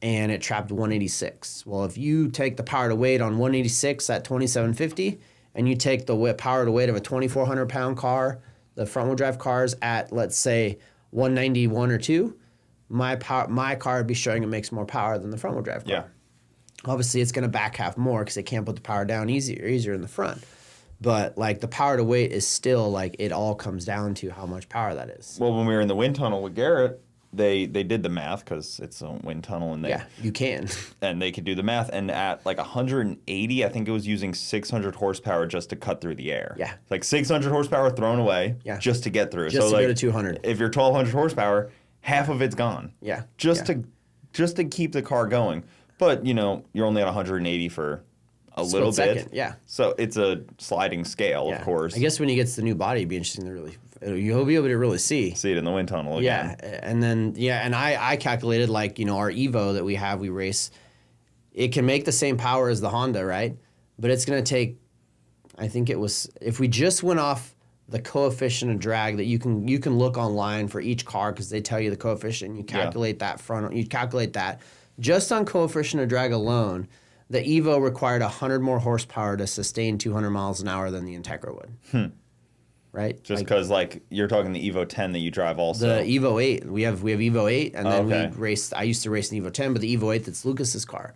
and it trapped 186. Well, if you take the power to weight on 186 at 2750 and you take the power to weight of a 2,400 pound car, the front wheel drive cars at let's say 191 or 2, my car would be showing it makes more power than the front wheel drive car. Yeah. Obviously, it's going to back half more because it can't put the power down easier in the front. But like the power to weight is still like it all comes down to how much power that is. Well, when we were in the wind tunnel with Garrett, they did the math because it's a wind tunnel and you can. And they could do the math. And at like 180, I think it was using 600 horsepower just to cut through the air. Yeah. Like 600 horsepower thrown away just to get through. Just so to like, go to 200. If you're 1,200 horsepower, half of it's gone. Yeah. Just to keep the car going. But, you know, you're only at 180 for a little bit. Yeah. So it's a sliding scale, of course. I guess when he gets the new body, it'd be interesting to really, you'll be able to really see. See it in the wind tunnel again. Yeah. And then, and I calculated like, you know, our Evo that we race, it can make the same power as the Honda, right? But it's going to take, I think it was, if we just went off the coefficient of drag that you can look online for each car because they tell you the coefficient. You calculate you calculate that. Just on coefficient of drag alone, the Evo required 100 more horsepower to sustain 200 miles an hour than the Integra would. Right? Just because, like, you're talking the Evo 10 that you drive also. The Evo 8. We have Evo 8, and then we raced. I used to race an Evo 10, but the Evo 8 that's Lucas's car.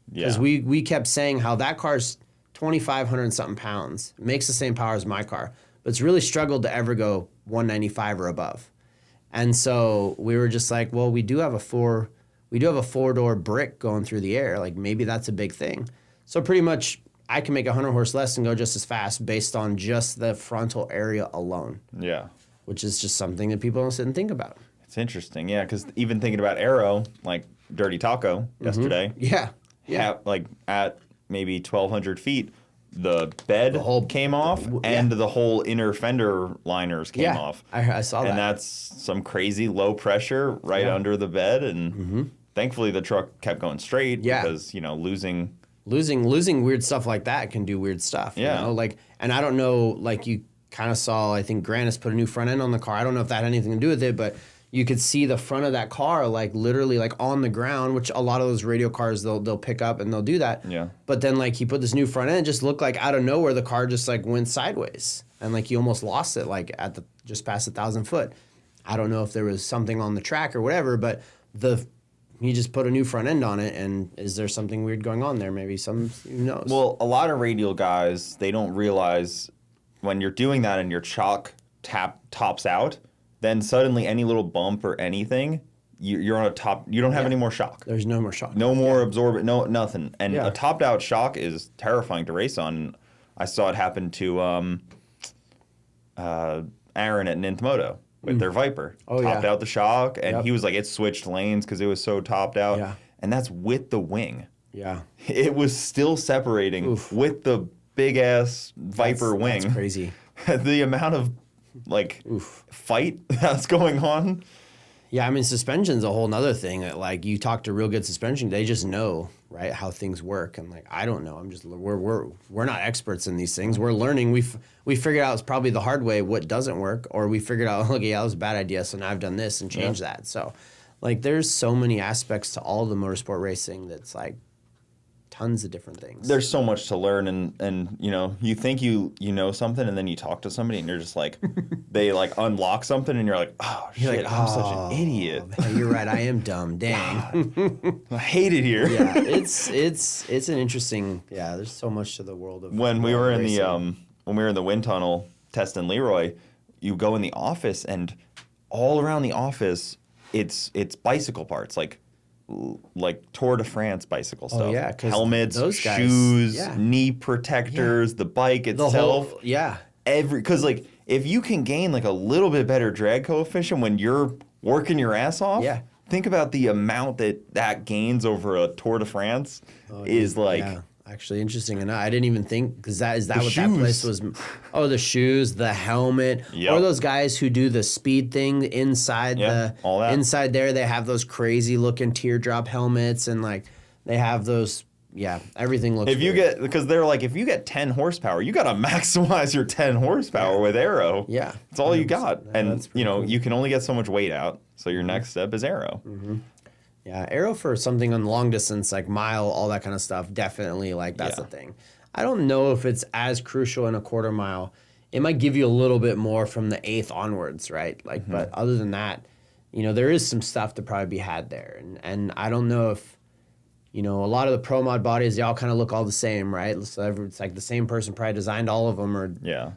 Because we kept saying how that car's 2,500 and something pounds, makes the same power as my car, but it's really struggled to ever go 195 or above. And so we were just like, well, we do have a four-door brick going through the air. Like maybe that's a big thing. So pretty much I can make 100 horse less and go just as fast based on just the frontal area alone. Yeah. Which is just something that people don't sit and think about. It's interesting, yeah, because even thinking about Aero, like Dirty Taco yesterday. Yeah. Yeah. Like at maybe 1,200 feet, the bed came off and the whole inner fender liners came off. I saw that. And that's some crazy low pressure right under the bed. And thankfully the truck kept going straight because, you know, losing weird stuff like that can do weird stuff. Yeah. You know? Like, and I don't know, like you kind of saw, I think Grant has put a new front end on the car. I don't know if that had anything to do with it, but you could see the front of that car, like literally like on the ground, which a lot of those radio cars, they'll pick up and they'll do that. Yeah. But then like he put this new front end, just looked like out of nowhere, the car just like went sideways and like he almost lost it like at the, just past 1,000 foot. I don't know if there was something on the track or whatever, but he just put a new front end on it, and is there something weird going on there? Maybe who knows? Well, a lot of radial guys, they don't realize when you're doing that and your chalk tops out, then suddenly any little bump or anything, you're on a top. You don't have any more shock. There's no more shock. No more absorbent. No nothing. And a topped out shock is terrifying to race on. I saw it happen to Aaron at Ninth Moto with their Viper. Topped out the shock, and he was like, it switched lanes because it was so topped out. Yeah. And that's with the wing. Yeah. It was still separating with the big ass Viper wing. That's crazy. The amount of fight that's going on. Yeah, I mean, suspension's a whole nother thing. Like, you talk to real good suspension, they just know, right, how things work. And like, I don't know. We're not experts in these things. We're learning. We figured out it's probably the hard way what doesn't work, or we figured out, okay, that was a bad idea, so now I've done this and changed that. So, like, there's so many aspects to all the motorsport racing that's like tons of different things. There's so much to learn, and you know, you think you know something, and then you talk to somebody, and you're just like, they like unlock something, and you're like, oh shit, like, I'm such an idiot. Man, you're right, I am dumb. Dang. I hate it here. Yeah, it's an interesting. Yeah, there's so much to the world of. When we were in the wind tunnel testing Leroy, you go in the office, and all around the office, it's bicycle parts like Tour de France bicycle stuff. Oh, yeah, 'cause helmets, those guys, shoes, knee protectors, the bike itself. Because like if you can gain like a little bit better drag coefficient when you're working your ass off, think about the amount that gains over a Tour de France is like. Yeah. Actually, interesting enough, I didn't even think, because that shoes. place was. Oh, the shoes, the helmet, or those guys who do the speed thing inside all that. Inside there. They have those crazy looking teardrop helmets, and like they have those. Yeah, everything looks. Because they're like, if you get 10 horsepower, you got to maximize your 10 horsepower with Aero. Yeah, it's all you got, and you know cool. you can only get so much weight out. So your next step is Aero. Mm-hmm. Yeah, Aero for something on long distance, like mile, all that kind of stuff, definitely, like, that's the thing. I don't know if it's as crucial in a quarter mile. It might give you a little bit more from the 8th onwards, right? Like, but other than that, you know, there is some stuff to probably be had there. And I don't know if, you know, a lot of the pro mod bodies, they all kind of look all the same, right? So it's like the same person probably designed all of them, or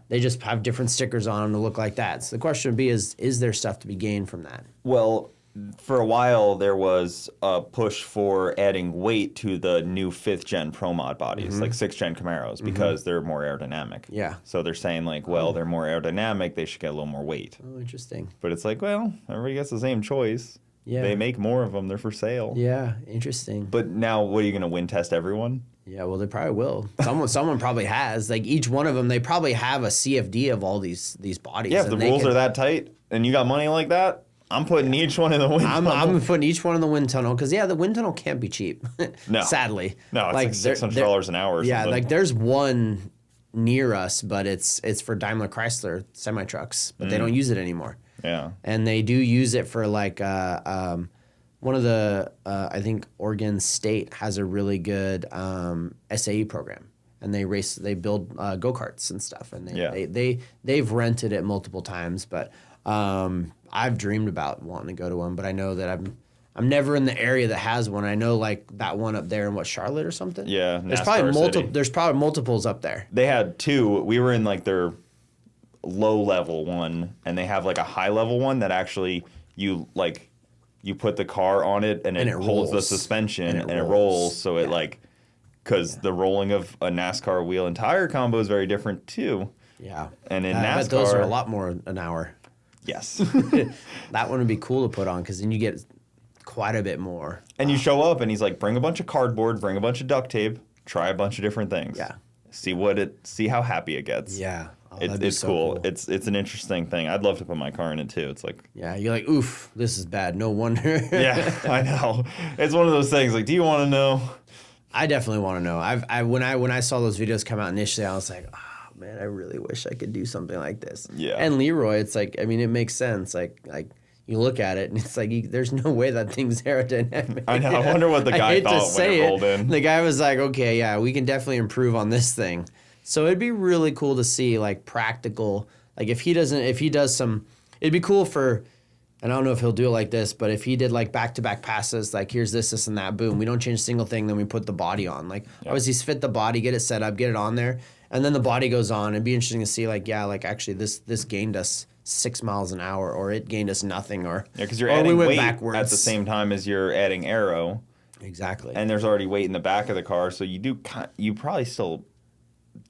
they just have different stickers on them to look like that. So the question would be, is there stuff to be gained from that? Well, for a while, there was a push for adding weight to the new 5th gen Pro Mod bodies, like 6th gen Camaros, because they're more aerodynamic. Yeah. So they're saying, like, well, they're more aerodynamic, they should get a little more weight. Oh, interesting. But it's like, well, everybody gets the same choice. Yeah. They make more of them, they're for sale. Yeah, interesting. But now, what are you going to wind test everyone? Yeah, well, they probably will. Someone probably has. Like, each one of them, they probably have a CFD of all these bodies. Yeah, if the rules are that tight and you got money like that, I'm putting each one in the wind tunnel. I'm putting each one in the wind tunnel, because, the wind tunnel can't be cheap. No. Sadly. No, it's like $600 an hour or something. Like, there's one near us, but it's for Daimler Chrysler semi-trucks, but they don't use it anymore. Yeah. And they do use it for, like, one of the, I think Oregon State has a really good SAE program. And they build go-karts and stuff. And they've rented it multiple times, but I've dreamed about wanting to go to one, but I know that I'm never in the area that has one. I know, like, that one up there in Charlotte or something. Yeah, there's probably multiples up there. They had 2. We were in like their low level one, and they have like a high level one that actually you put the car on it and it holds the suspension and it rolls. So it because the rolling of a NASCAR wheel and tire combo is very different too. Yeah, and in NASCAR, I bet those are a lot more an hour. Yes. That one would be cool to put on, because then you get quite a bit more. And you show up, and he's like, bring a bunch of cardboard, bring a bunch of duct tape, try a bunch of different things. Yeah. See how happy it gets. Yeah. Oh, It's so cool. It's an interesting thing. I'd love to put my car in it too. It's like, yeah, you're like, oof, this is bad. No wonder. yeah, I know. It's one of those things. Like, do you want to know? I definitely want to know. When I saw those videos come out initially, I was like, oh man, I really wish I could do something like this. Yeah. And Leroy, it's like, I mean, it makes sense. Like you look at it and it's like, there's no way that thing's aerodynamic. I know. I wonder what the guy thought when it rolled in. The guy was like, okay, yeah, we can definitely improve on this thing. So it'd be really cool to see like practical, like if he does some, it'd be cool for, and I don't know if he'll do it like this, but if he did like back-to-back passes, like here's this and that, boom, we don't change a single thing, then we put the body on. Like obviously fit the body, get it set up, get it on there, and then the body goes on. It'd be interesting to see like, yeah, like actually this gained us 6 miles an hour, or it gained us nothing, or because you're adding weight backwards at the same time as you're adding aero. Exactly. And there's already weight in the back of the car, so you probably still,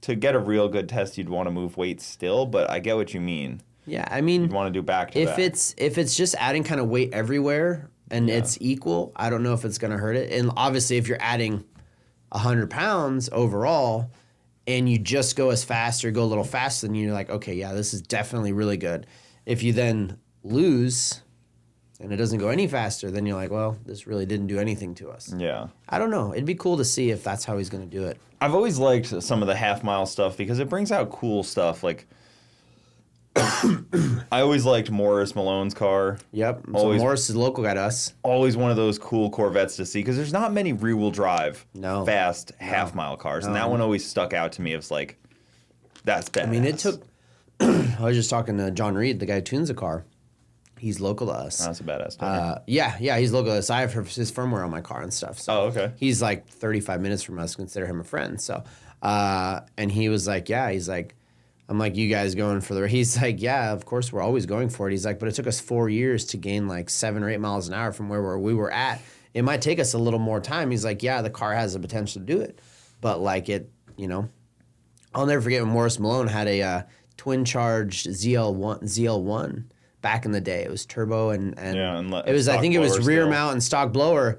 to get a real good test, you'd want to move weight still, but I get what you mean. Yeah, I mean, you'd want to do back to back. If it's just adding kind of weight everywhere and it's equal, I don't know if it's going to hurt it. And obviously, if you're adding 100 pounds overall and you just go as fast or go a little faster, then you're like, okay, yeah, this is definitely really good. If you then lose and it doesn't go any faster, then you're like, well, this really didn't do anything to us. Yeah. I don't know. It'd be cool to see if that's how he's going to do it. I've always liked some of the half-mile stuff because it brings out cool stuff. Like, I always liked Morris Malone's car. Yep. So Morris is a local guy to us. Always one of those cool Corvettes to see because there's not many rear-wheel drive, fast half-mile cars. And that one always stuck out to me. It was like, that's badass. I mean, it took... I was just talking to John Reed, the guy who tunes the car. He's local to us. That's a badass. Yeah, he's local to us. I have his firmware on my car and stuff. So okay. He's like 35 minutes from us. Consider him a friend. So, and he was like, yeah, he's like, I'm like, you guys going for the... He's like, yeah, of course, we're always going for it. He's like, but it took us 4 years to gain like 7 or 8 miles an hour from where we were at. It might take us a little more time. He's like, yeah, the car has the potential to do it. But like it, I'll never forget when Morris Malone had a twin-charged ZL1 back in the day. It was turbo and it was, I think it was rear mount and stock blower.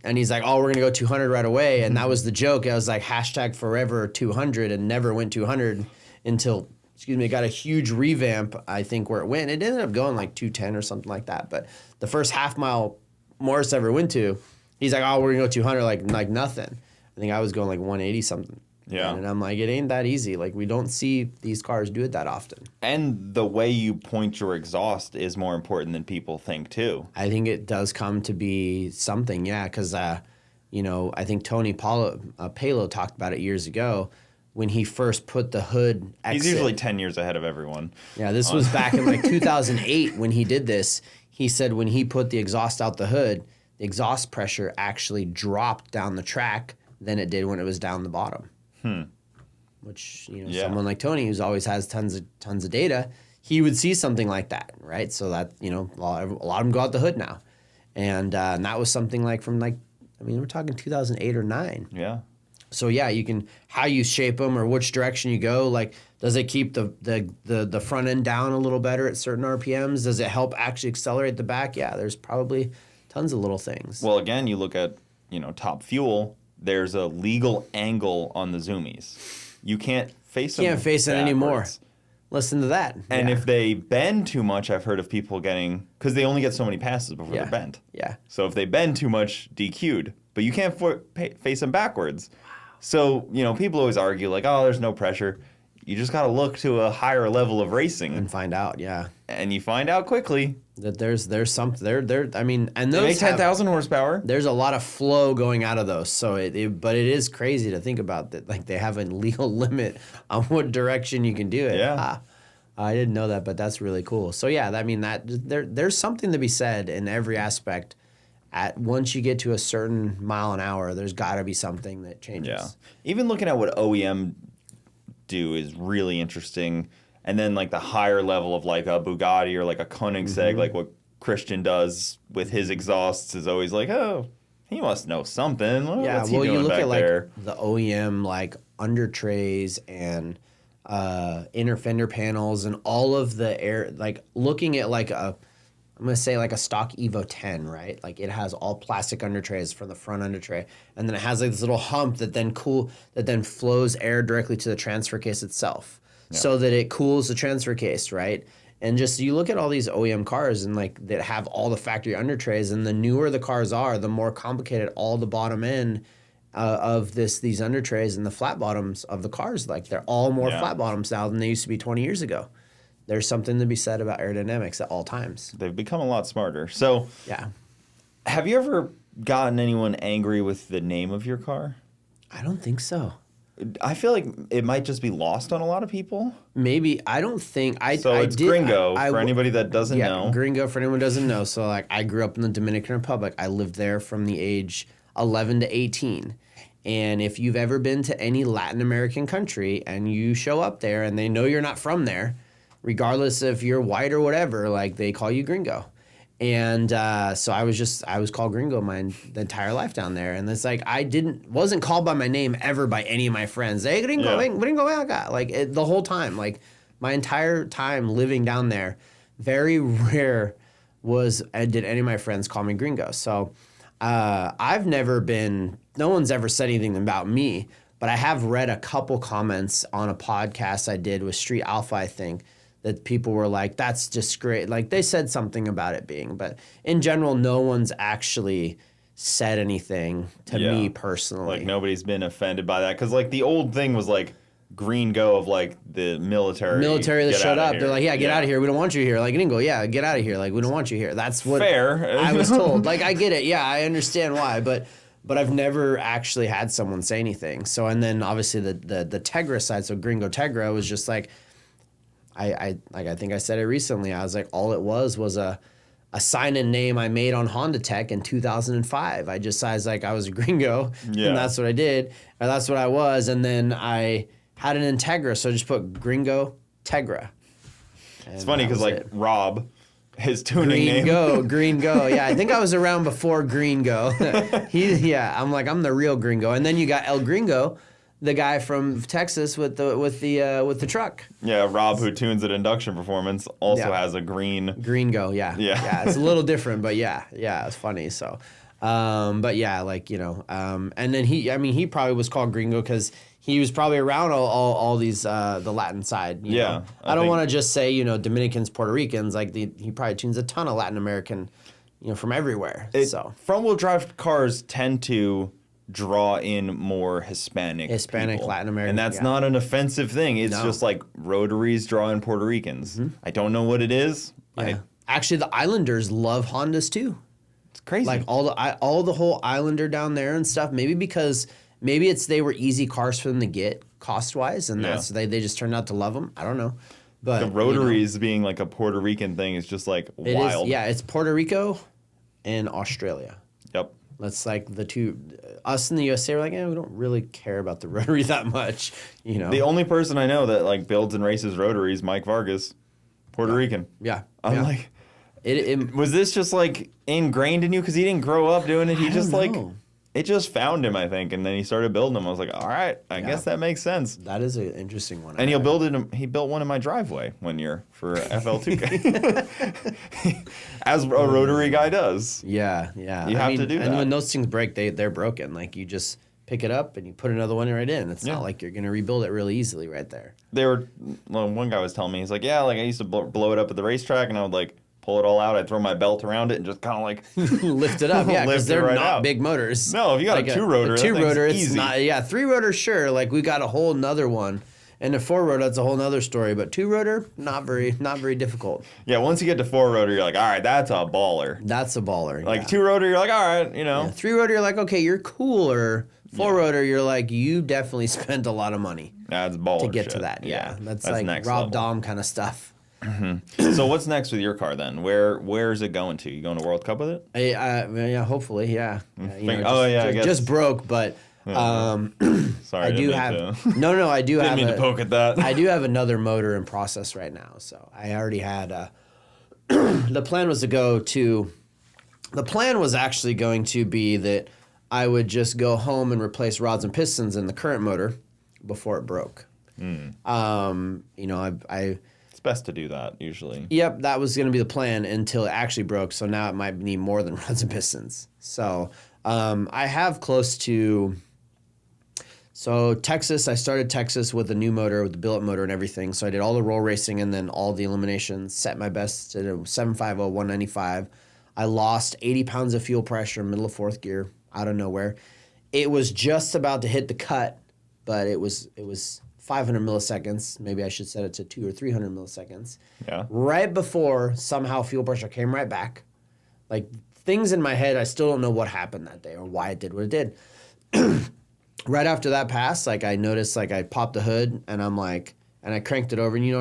And he's like, oh, we're going to go 200 right away. And that was the joke. I was like, hashtag forever 200 and never went 200 until, it got a huge revamp, I think, where it went. It ended up going like 210 or something like that. But the first half mile Morris ever went to, he's like, oh, we're going to go 200 like nothing. I think I was going like 180 something. Yeah. And I'm like, it ain't that easy. Like, we don't see these cars do it that often. And the way you point your exhaust is more important than people think, too. I think it does come to be something, yeah, because, I think Tony Palo talked about it years ago when he first put the hood exit. He's usually 10 years ahead of everyone. Yeah, this was back in like 2008 when he did this. He said when he put the exhaust out the hood, the exhaust pressure actually dropped down the track than it did when it was down the bottom. Which, someone like Tony, who's always has tons of data, he would see something like that, right? So that, a lot of them go out the hood now. And that was something like from we're talking 2008 or 9. Yeah. So yeah, you can, how you shape them or which direction you go, like, does it keep the front end down a little better at certain RPMs? Does it help actually accelerate the back? Yeah, there's probably tons of little things. Well, again, you look at, Top Fuel, there's a legal angle on the zoomies. You can't face them. Can't face it anymore. Listen to that. And if they bend too much, I've heard of people getting, because they only get so many passes before they're bent. Yeah. So if they bend too much, DQ'd. But you can't face them backwards. So, people always argue like, oh, there's no pressure. You just got to look to a higher level of racing. And find out, yeah. And you find out quickly. That there's something there. I mean, and those they make 10,000 horsepower. There's a lot of flow going out of those. So but it is crazy to think about that. Like they have a legal limit on what direction you can do it. Yeah. I didn't know that, but that's really cool. So yeah, I mean there's something to be said in every aspect. Once you get to a certain mile an hour, there's got to be something that changes. Yeah. Even looking at what OEM do is really interesting. And then like the higher level of like a Bugatti or like a Koenigsegg, like what Christian does with his exhausts is always like, oh, he must know something. What's he doing you look back at there? like the OEM like under trays and inner fender panels and all of the air, like looking at like a I'm going to say like a stock Evo 10, right? Like it has all plastic undertrays for the front undertray. And then it has like this little hump that then flows air directly to the transfer case itself so that it cools the transfer case, right? And just you look at all these OEM cars and like that have all the factory undertrays, and the newer the cars are, the more complicated all the bottom end of these undertrays and the flat bottoms of the cars. Like they're all more flat bottoms now than they used to be 20 years ago. There's something to be said about aerodynamics at all times. They've become a lot smarter. So, yeah. Have you ever gotten anyone angry with the name of your car? I don't think so. I feel like it might just be lost on a lot of people. Maybe. I don't think. It's Gringo, for anybody that doesn't know. Gringo, for anyone who doesn't know. So, like, I grew up in the Dominican Republic. I lived there from the age 11 to 18. And if you've ever been to any Latin American country and you show up there and they know you're not from there, regardless if you're white or whatever, like they call you Gringo. And so I was called Gringo the entire life down there. And it's like wasn't called by my name ever by any of my friends. Hey, Gringo, Gringo, acá. Like the whole time, like my entire time living down there, very rare did any of my friends call me Gringo. So I've never been, no one's ever said anything about me, but I have read a couple comments on a podcast I did with Street Alpha, I think, that people were like, that's just great. Like they said something about it being, but in general, no one's actually said anything to me personally. Like nobody's been offended by that. Cause like the old thing was like green go of like the military that showed up. They're like, get out of here. We don't want you here. Like Gringo, get out of here. Like we don't want you here. That's what I was told. Like I get it. Yeah, I understand why, but I've never actually had someone say anything. So, and then obviously the Tegra side, so Gringotegra was just like, I think I said it recently. I was like, all it was a sign-in name I made on Honda Tech in 2005. I was like, I was a Gringo, and that's what I did, or that's what I was. And then I had an Integra, so I just put Gringotegra. It's funny because like Rob, his tuning name. Green Go. Yeah, I think I was around before Green Go. I'm the real Gringo. And then you got El Gringo, the guy from Texas with the truck. Yeah, Rob, who tunes at Induction Performance, also has a Green Go. Yeah, it's a little different, but it's funny. So, but yeah, like and then he probably was called Gringo because he was probably around all these the Latin side. You know? I don't want to just say Dominicans, Puerto Ricans. Like he probably tunes a ton of Latin American, from everywhere. Front wheel drive cars tend to draw in more Hispanic people. Latin American, and that's not an offensive thing. It's just like rotaries draw in Puerto Ricans. Mm-hmm. I don't know what it is. Yeah. Actually, the Islanders love Hondas too. It's crazy. Like all the whole Islander down there and stuff. Maybe because they were easy cars for them to get cost wise, and that's they just turned out to love them. I don't know. But the rotaries being like a Puerto Rican thing is just like wild. It's Puerto Rico and Australia. Yep. That's like the two. Us in the USA, we're like, we don't really care about the rotary that much, The only person I know that like builds and races rotaries, Mike Vargas, Puerto Rican. Yeah. I'm like, was this just like ingrained in you because he didn't grow up doing it? He just like, it just found him, I think, and then he started building them. I was like, all right, I guess that makes sense. That is an interesting one. And he built one in my driveway one year for FL2K, as a rotary guy does. Yeah. You have to do that. And when those things break, they're broken. Like you just pick it up and you put another one right in. It's not like you're gonna rebuild it really easily right there. One guy was telling me, he's like, yeah, like I used to blow it up at the racetrack, and I would like pull it all out. I'd throw my belt around it and just kind of like lift it up. Yeah, because they're not big motors. No, if you got like a 2-rotor, it's easy. Not. Yeah, 3-rotor, sure. Like we got a whole nother one. And a 4-rotor, that's a whole nother story. But 2-rotor, not very difficult. Yeah, once you get to 4-rotor, you're like, all right, that's a baller. That's a baller. Like 2-rotor, you're like, all right, Yeah, 3-rotor, you're like, okay, you're cooler. 4-rotor, you're like, you definitely spent a lot of money. That's baller to get to that. Yeah, that's like next Rob level. Dahm kind of stuff. Mm-hmm. So what's next with your car then? Where is it going to? You going to World Cup with it? Yeah, hopefully, yeah. Just broke, but sorry, I do have no. I do didn't mean to poke at that. I do have another motor in process right now, so I already had. The plan was to go to. The plan was actually going to be that I would just go home and replace rods and pistons in the current motor before it broke. Mm. I best to do that usually. Yep, that was going to be the plan until it actually broke. So now it might need more than rods and pistons. So I have close to. So Texas, I started Texas with a new motor, with the billet motor and everything. So I did all the roll racing and then all the eliminations, set my best at a 750, 195. I lost 80 pounds of fuel pressure in middle of fourth gear out of nowhere. It was just about to hit the cut, but it was 500 milliseconds. Maybe I should set it to 200 or 300 milliseconds. Yeah. Right before somehow fuel pressure came right back. Like things in my head, I still don't know what happened that day or why it did what it did. Right after that pass, like I noticed, like I popped the hood and I'm like, and I cranked it over, and you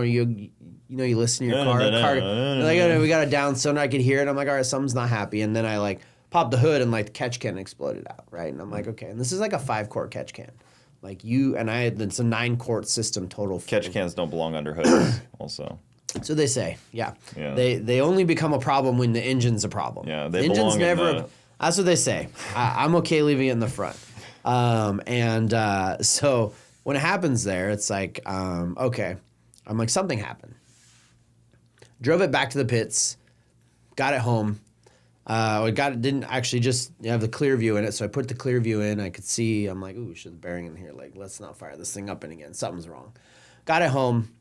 listen to your car, like we got a down cylinder, I could hear it. I'm like, all right, something's not happy, and then I like popped the hood and like the catch can exploded out, right? And I'm like, okay, and this is like a 5-quart catch can, like it's a 9-quart system total. Catch cans don't belong under hoods, also. So they say, yeah. They only become a problem when the engine's a problem. Yeah, they engine's belong never. in the... That's what they say. I'm okay leaving it in the front. So when it happens there, it's like, okay. I'm like, something happened. Drove it back to the pits, got it home. Didn't actually just have the clear view in it. So I put the clear view in. I could see, I'm like, ooh, should the bearing in here. Like, let's not fire this thing up in again. Something's wrong. Got it home.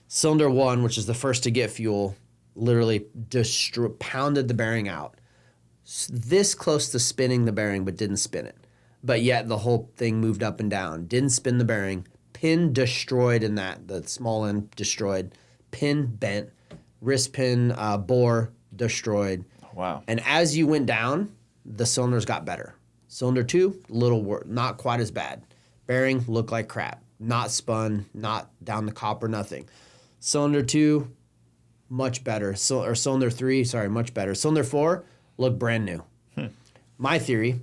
Cylinder 1, which is the first to get fuel, literally pounded the bearing out. This close to spinning the bearing, but didn't spin it. But yet the whole thing moved up and down. Didn't spin the bearing. Pin destroyed in that. The small end destroyed. Pin bent. Wrist pin, bore destroyed. Wow. And as you went down, the cylinders got better. Cylinder 2, not quite as bad. Bearing looked like crap. Not spun, not down the copper, nothing. Cylinder 2, much better. Cylinder 3, much better. Cylinder 4 looked brand new. My theory,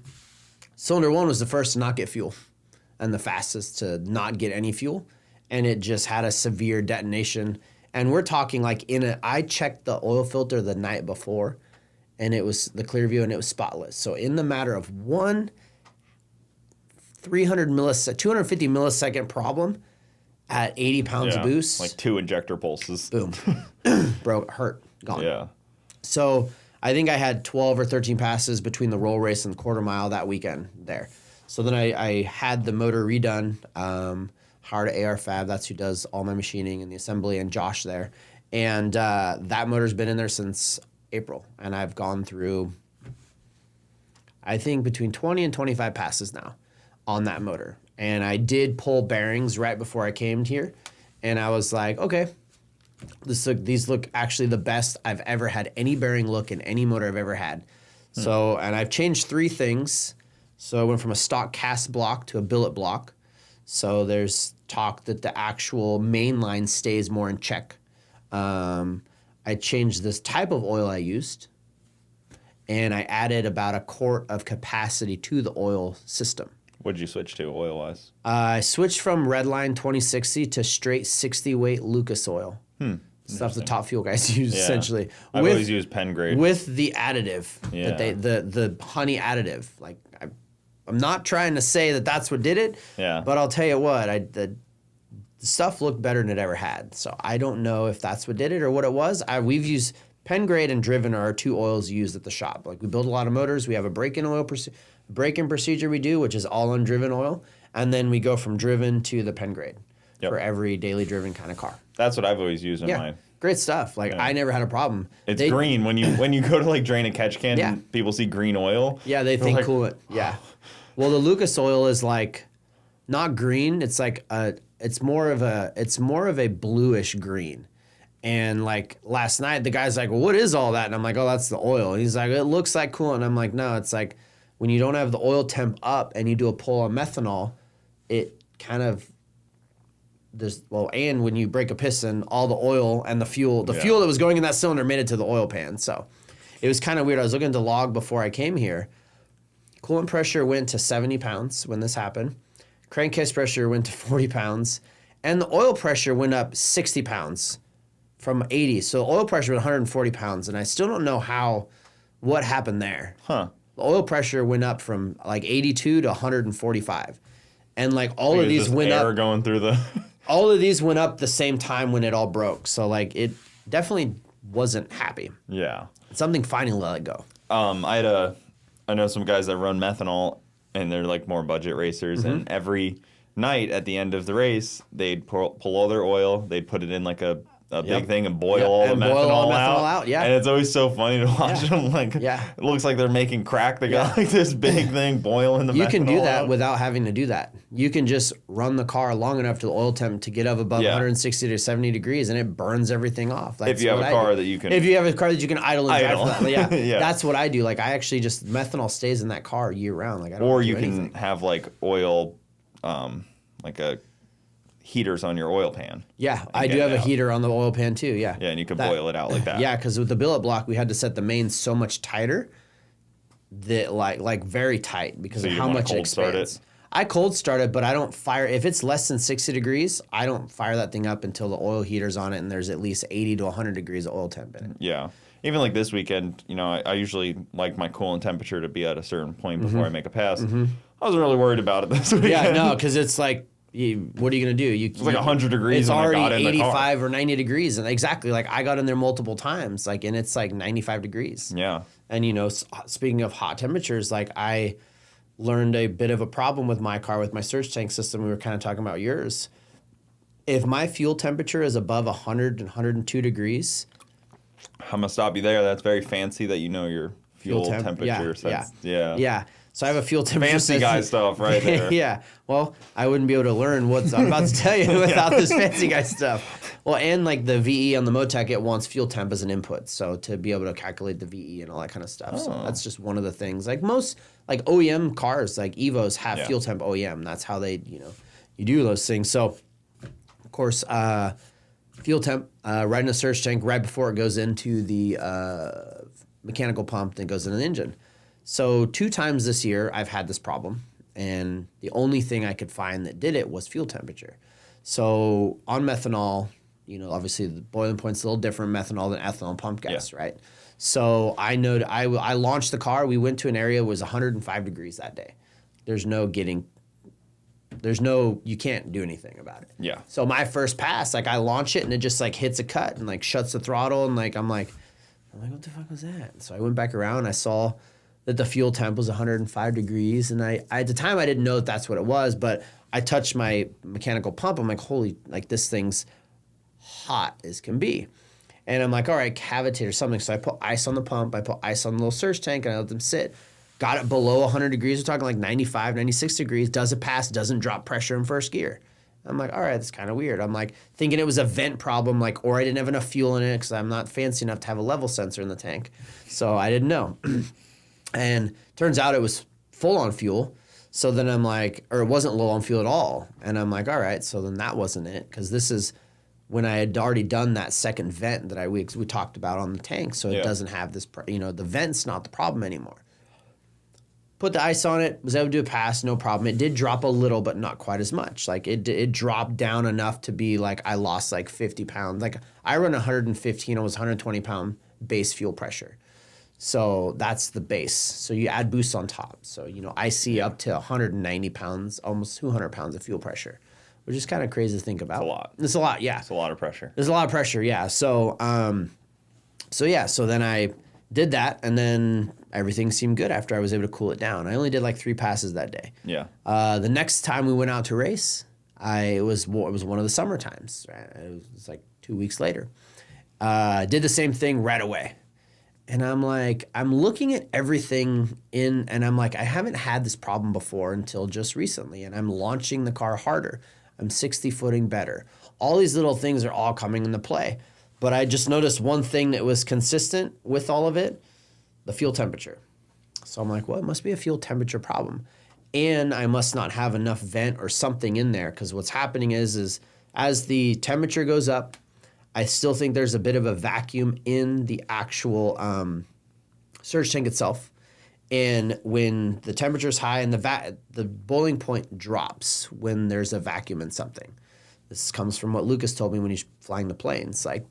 cylinder 1 was the first to not get fuel and the fastest to not get any fuel. And it just had a severe detonation. And we're talking like I checked the oil filter the night before, and it was the clear view and it was spotless. So in the matter of 250 millisecond problem at 80 pounds of boost. Like 2 injector pulses. Boom. Broke, hurt, gone. Yeah. So I think I had 12 or 13 passes between the roll race and the quarter mile that weekend there. So then I had the motor redone. Hired at AR Fab, that's who does all my machining and the assembly, and Josh there. And that motor's been in there since April. And I've gone through, I think, between 20 and 25 passes now on that motor. And I did pull bearings right before I came here. And I was like, okay, these look actually the best I've ever had any bearing look in any motor I've ever had. So, and I've changed 3 things. So I went from a stock cast block to a billet block. So there's talk that the actual main line stays more in check. I changed this type of oil I used, and I added about a quart of capacity to the oil system. What did you switch to oil-wise? I switched from Redline 2060 to straight 60 weight Lucas oil. Stuff the top fuel guys use essentially. I've always used pen grade with the additive that the honey additive. Like I'm not trying to say that that's what did it. Yeah. But I'll tell you what, the stuff looked better than it ever had. So I don't know if that's what did it or what it was. We've used pen grade and driven are our 2 oils used at the shop. Like we build a lot of motors. We have a break-in procedure we do, which is all on driven oil, and then we go from driven to the pen grade for every daily driven kind of car. That's what I've always used in mine. Great stuff. Like I never had a problem. It's green when you go to like drain a catch can and people see green oil. Yeah, they think like, coolant. Yeah. Well, the Lucas oil is like not green. It's like it's more of a bluish green. And like last night, the guy's like, "Well, what is all that?" And I'm like, "Oh, that's the oil." And he's like, "It looks like coolant." And I'm like, "No, it's like when you don't have the oil temp up and you do a pull on methanol, it kind of and when you break a piston, all the oil and the fuel that was going in that cylinder made it to the oil pan. So it was kind of weird. I was looking at the log before I came here. Coolant pressure went to 70 pounds when this happened. Crankcase pressure went to 40 pounds. And the oil pressure went up 60 pounds from 80. So oil pressure went 140 pounds. And I still don't know what happened there. Huh. The oil pressure went up from like 82 to 145. And like all of these went air up. Going through the... all of these went up the same time when it all broke. So like it definitely wasn't happy. Yeah. Something finally let it go. I know some guys that run methanol, and they're like more budget racers, and every night at the end of the race, they'd pull all their oil, they'd put it in like a big thing and boil all the methanol out. Yeah. And it's always so funny to watch them. Like, it looks like they're making crack. They got like this big thing boiling the methanol. You can do that out. without having to do that. You can just run the car long enough to the oil temp to get up above 160 to 70 degrees, and it burns everything off. If you have a car that you can... If you have a car that you can idle and drive for that. Yeah. Yeah. That's what I do. Like, I actually just... Methanol stays in that car year round. Like, I don't Or do you anything. can have like oil... like a heaters on your oil pan. Yeah, I do have a heater on the oil pan too. Yeah. Yeah, and you can boil it out like that. Yeah, because with the billet block, we had to set the mains so much tighter that like very tight because So of you how wanna much it cold start expands. it? I cold start it, but I don't fire. If it's less than 60 degrees, I don't fire that thing up until the oil heater's on it and there's at least 80 to 100 degrees of oil temp in it. Yeah. Even like this weekend, you know, I usually like my coolant temperature to be at a certain point before I make a pass. I wasn't really worried about it this weekend. Yeah, no, because it's like, what are you going to do? It's like 100 degrees It's when I already got in the car. 85 or 90 degrees. And exactly, like I got in there multiple times, like, and it's like 95 degrees. Yeah. And, you know, speaking of hot temperatures, like I learned a bit of a problem with my car with my surge tank system. We were kind of talking about yours. If my fuel temperature is above 100 and 102 degrees. I'm going to stop you there. That's very fancy that you know your fuel temperature. Yeah. So I have a fuel temperature. Fancy guy stuff right there. Yeah. Well, I wouldn't be able to learn what I'm about to tell you without this fancy guy stuff. Well, and like the VE on the Motec, it wants fuel temp as an input. So to be able to calculate the VE and all that kind of stuff. So that's just one of the things. Like most like OEM cars, like Evos have fuel temp OEM. That's how they, you know, you do those things. So of course, fuel temp right in a surge tank right before it goes into the mechanical pump that goes in the engine. So 2 times this year, I've had this problem, and the only thing I could find that did it was fuel temperature. So on methanol, you know, obviously the boiling point's a little different methanol than ethanol pump gas, right? So I know I launched the car. We went to an area that was 105 degrees that day. You can't do anything about it. Yeah. So my first pass, like I launch it and it just like hits a cut and like shuts the throttle and like I'm like, what the fuck was that? So I went back around and I saw that the fuel temp was 105 degrees. And I at the time I didn't know that that's what it was, but I touched my mechanical pump. I'm like, holy, like this thing's hot as can be. And I'm like, all right, cavitate or something. So I put ice on the pump. I put ice on the little surge tank and I let them sit. Got it below 100 degrees. We're talking like 95, 96 degrees. Does it pass? Doesn't drop pressure in first gear. I'm like, all right, that's kind of weird. I'm like thinking it was a vent problem, like, or I didn't have enough fuel in it because I'm not fancy enough to have a level sensor in the tank. So I didn't know. And turns out it was full on fuel. So then I'm like, or it wasn't low on fuel at all. And I'm like, all right, so then that wasn't it. Because this is when I had already done that second vent that we talked about on the tank. So it doesn't have this, the vent's not the problem anymore. Put the ice on it, was able to do a pass, no problem. It did drop a little, but not quite as much. Like it dropped down enough to be like I lost like 50 pounds. Like I run 115, almost 120 pound base fuel pressure. So that's the base. So you add boosts on top. So, I see up to 190 pounds, almost 200 pounds of fuel pressure, which is kind of crazy to think about. It's a lot. It's a lot, yeah. It's a lot of pressure. There's a lot of pressure, yeah. So then I did that, and then everything seemed good after I was able to cool it down. I only did like 3 passes that day. Yeah. The next time we went out to race, it was one of the summer times. Right? It was like 2 weeks later. Did the same thing right away. And I'm like, I'm looking at everything and I'm like, I haven't had this problem before until just recently. And I'm launching the car harder. I'm 60 footing better. All these little things are all coming into play. But I just noticed one thing that was consistent with all of it, the fuel temperature. So I'm like, well, it must be a fuel temperature problem. And I must not have enough vent or something in there, because what's happening is as the temperature goes up, I still think there's a bit of a vacuum in the actual surge tank itself. And when the temperature is high and the boiling point drops when there's a vacuum in something. This comes from what Lucas told me when he's flying the planes. Like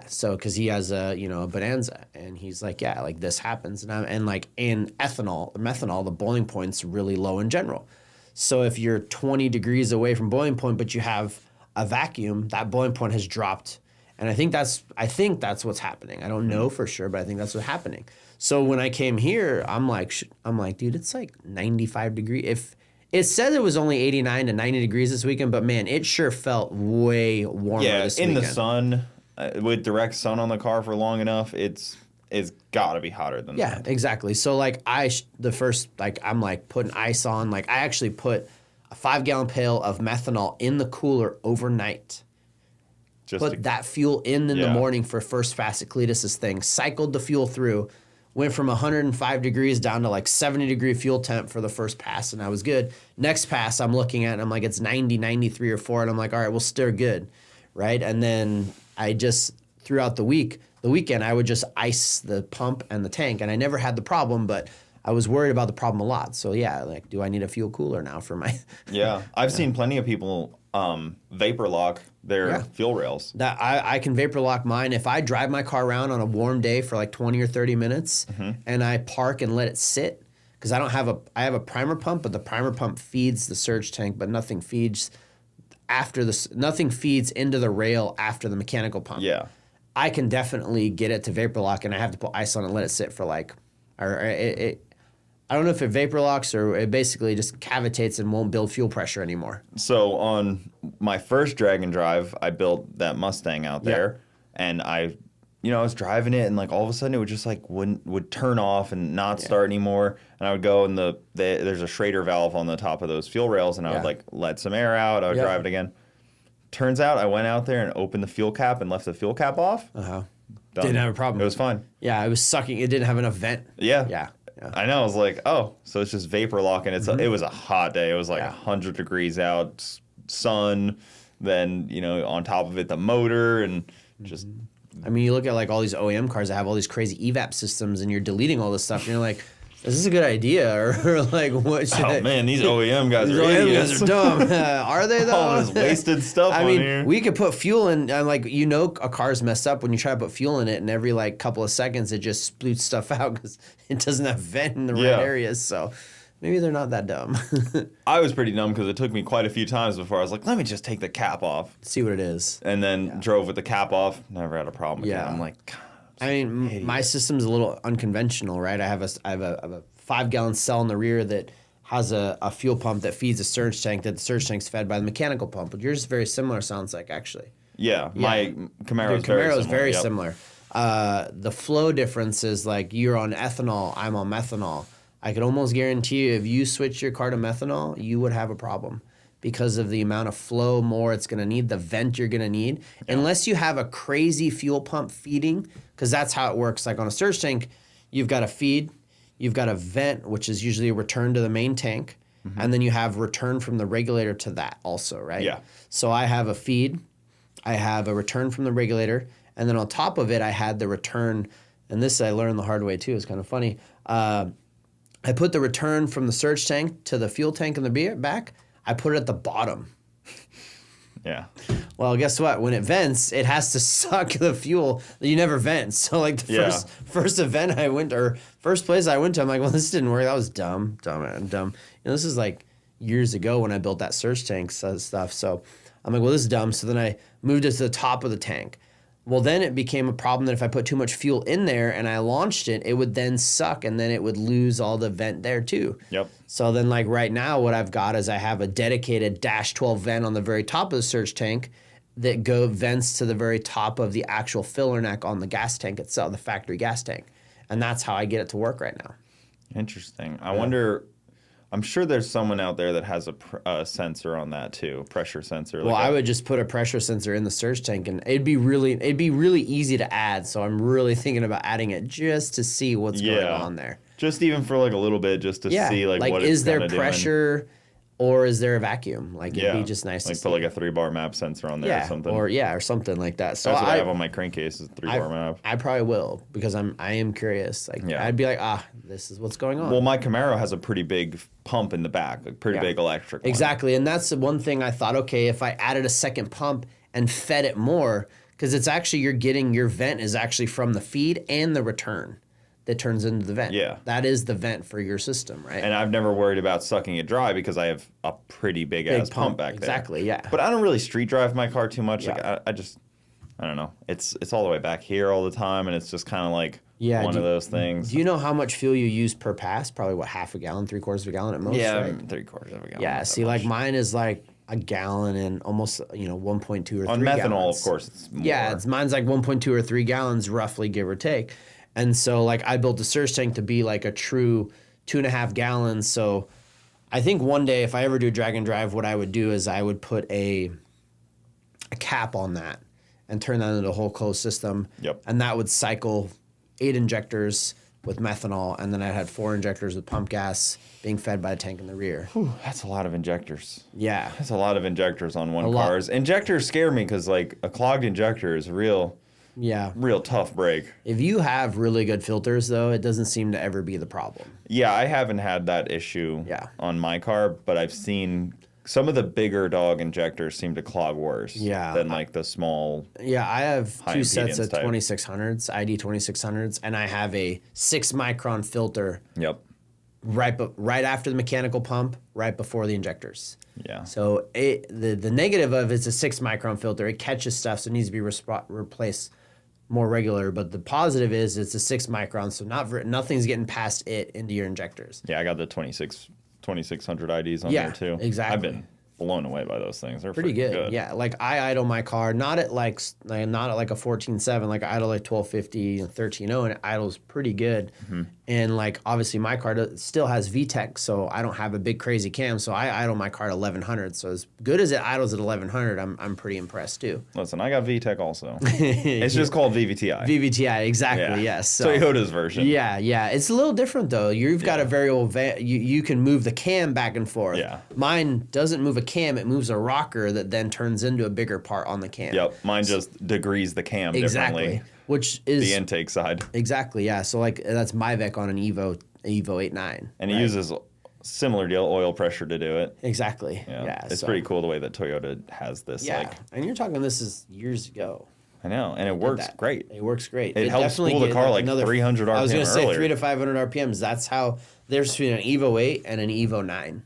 so because he has a Bonanza, and he's like, yeah, like this happens. And like in methanol, the boiling point's really low in general. So if you're 20 degrees away from boiling point, but you have a vacuum, that boiling point has dropped. And I think that's what's happening. I don't know for sure, but I think that's what's happening. So when I came here, I'm like, dude, it's like 95 degrees. If it said it was only 89 to 90 degrees this weekend, but man, it sure felt way warmer this weekend. Yeah, in the sun, with direct sun on the car for long enough, it's got to be hotter than that. Yeah, exactly. So like I'm like putting ice on. Like I actually put a 5-gallon pail of methanol in the cooler overnight. Put that fuel in the morning for first pass at Cletus's thing. Cycled the fuel through. Went from 105 degrees down to like 70-degree fuel temp for the first pass, and I was good. Next pass, I'm looking at, and I'm like, it's 90, 93 or 4, and I'm like, all right, we'll still good, right? And then I just, throughout the weekend, I would just ice the pump and the tank, and I never had the problem, but I was worried about the problem a lot. So yeah, like, do I need a fuel cooler now for my... Yeah, I've seen plenty of people vapor lock their fuel rails. That I can vapor lock mine. If I drive my car around on a warm day for like 20 or 30 minutes and I park and let it sit, because I have a primer pump, but the primer pump feeds the surge tank, but nothing feeds into the rail after the mechanical pump. Yeah. I can definitely get it to vapor lock, and I have to put ice on it and let it sit for like, I don't know if it vapor locks or it basically just cavitates and won't build fuel pressure anymore. So on my first drag and drive, I built that Mustang out there, and I was driving it, and like all of a sudden it would just like would turn off and not start anymore. And I would go and there's a Schrader valve on the top of those fuel rails, and I would like let some air out. I would drive it again. Turns out I went out there and opened the fuel cap and left the fuel cap off. Didn't have a problem. It was fine. Yeah, it was sucking. It didn't have enough vent. Yeah. I know. I was like, oh, so it's just vapor locking. It was a hot day. It was like 100 degrees out, sun. Then on top of it, the motor and just. I mean, you look at like all these OEM cars that have all these crazy evap systems, and you're deleting all this stuff, and you're like, is this a good idea, or like what? Should man, these OEM guys are idiots. Guys are dumb. Are they though? All this wasted stuff. I mean, here. we could put fuel in, and like a car's messed up when you try to put fuel in it, and every like couple of seconds it just sploots stuff out because it doesn't have vent in the right areas. So maybe they're not that dumb. I was pretty dumb because it took me quite a few times before I was like, let me just take the cap off, see what it is, and then drove with the cap off. Never had a problem again. I'm like, God, I mean, my system's a little unconventional, right? I have a 5-gallon cell in the rear that has a fuel pump that feeds a surge tank, that the surge tank's fed by the mechanical pump. But yours is very similar, sounds like, actually. Yeah. My Camaro is very similar. The flow difference is like you're on ethanol, I'm on methanol. I could almost guarantee you if you switch your car to methanol, you would have a problem because of the amount of flow more it's going to need, the vent you're going to need. Yeah. Unless you have a crazy fuel pump feeding, because that's how it works. Like on a surge tank, you've got a feed, you've got a vent, which is usually a return to the main tank, and then you have return from the regulator to that also, right? Yeah. So I have a feed, I have a return from the regulator, and then on top of it, I had the return, and this I learned the hard way too, it's kind of funny. I put the return from the surge tank to the fuel tank in the back, I put it at the bottom. Yeah. Well, guess what? When it vents, it has to suck the fuel. You never vent. So like the first event I went, or first place I went to, I'm like, well, this didn't work. That was dumb. This is like years ago when I built that surge tank stuff. So I'm like, well, this is dumb. So then I moved it to the top of the tank. Well, then it became a problem that if I put too much fuel in there and I launched it, it would then suck and then it would lose all the vent there too. Yep. So then like right now what I've got is I have a dedicated -12 vent on the very top of the surge tank that vents to the very top of the actual filler neck on the gas tank itself, the factory gas tank. And that's how I get it to work right now. Interesting. I wonder... I'm sure there's someone out there that has a sensor on that too, pressure sensor. Well, I would just put a pressure sensor in the surge tank, and it'd be really easy to add. So I'm really thinking about adding it just to see what's going on there. Just even for like a little bit, just to see like what it's is there pressure, or is there a vacuum? Like it'd be just nice to see. Put like a 3-bar map sensor on there or something. Or something like that. So that's what I have on my crankcase is a 3-bar map. I probably will because I am curious. Like I'd be like, this is what's going on. Well, my Camaro has a pretty big pump in the back, a pretty big electric one. Exactly, and that's the one thing I thought. Okay, if I added a second pump and fed it more, because it's actually you're getting your vent is actually from the feed and the return. that turns into the vent. Yeah. That is the vent for your system, right? And I've never worried about sucking it dry because I have a pretty big ass pump back there. Exactly, yeah. But I don't really street drive my car too much. Yeah. Like I don't know. It's all the way back here all the time, and it's just kind of like one of those things. Do you know how much fuel you use per pass? Probably what, half a gallon, 3/4 of a gallon at most? Yeah, right? 3/4 of a gallon. Yeah. See, like mine is like a gallon and almost 1.2 or 3 on methanol, gallons. of course, it's more. Yeah, mine's like 1.2 or 3 gallons, roughly, give or take. And so, like, I built the surge tank to be like a true 2.5 gallons. So, I think one day, if I ever do drag and drive, what I would do is I would put a cap on that and turn that into a whole closed system. Yep. And that would cycle 8 injectors with methanol, and then I had 4 injectors with pump gas being fed by a tank in the rear. Whew, that's a lot of injectors. Yeah. That's a lot of injectors on one car. Injectors scare me because, like, a clogged injector is a real tough break. If you have really good filters, though, it doesn't seem to ever be the problem. Yeah, I haven't had that issue on my car, but I've seen some of the bigger dog injectors seem to clog worse than like the small. Yeah, I have 2 sets of type. 2600s, ID 2600s, and I have a 6 micron filter. Yep. Right after the mechanical pump, right before the injectors. Yeah. So the negative of it's a 6 micron filter. It catches stuff, so it needs to be replaced more regular. But the positive is it's a 6 micron, so nothing's getting past it into your injectors. Yeah, I got the 2600 IDs on there too. Exactly. I've been blown away by those things. They're pretty good. Yeah, like I idle my car not at like a 14.7, like I idle like 1250 and 13.0, and it idles pretty good. Mm-hmm. And like obviously my car still has VTEC, so I don't have a big crazy cam, so I idle my car at 1100. So as good as it idles at 1100, I'm pretty impressed too. Listen, I got VTEC also. It's just called VVTi. VVTi, exactly. Yes. So, Toyota's version. Yeah. It's a little different though. You've got a very old van. You can move the cam back and forth. Yeah. Mine doesn't move a cam. It moves a rocker that then turns into a bigger part on the cam. Yep. Mine just degrees the cam differently. Which is the intake side. Exactly. Yeah. So like that's Myvec on an Evo 8.9. And it uses similar deal, oil pressure to do it. Exactly. Yeah. It's pretty cool the way that Toyota has this. Yeah. And you're talking this is years ago. I know, and it works great. It works great. It helps cool the car like 300 RPM. I was going to say earlier. 300 to 500 RPMs. That's how there's between an Evo 8 and an Evo 9.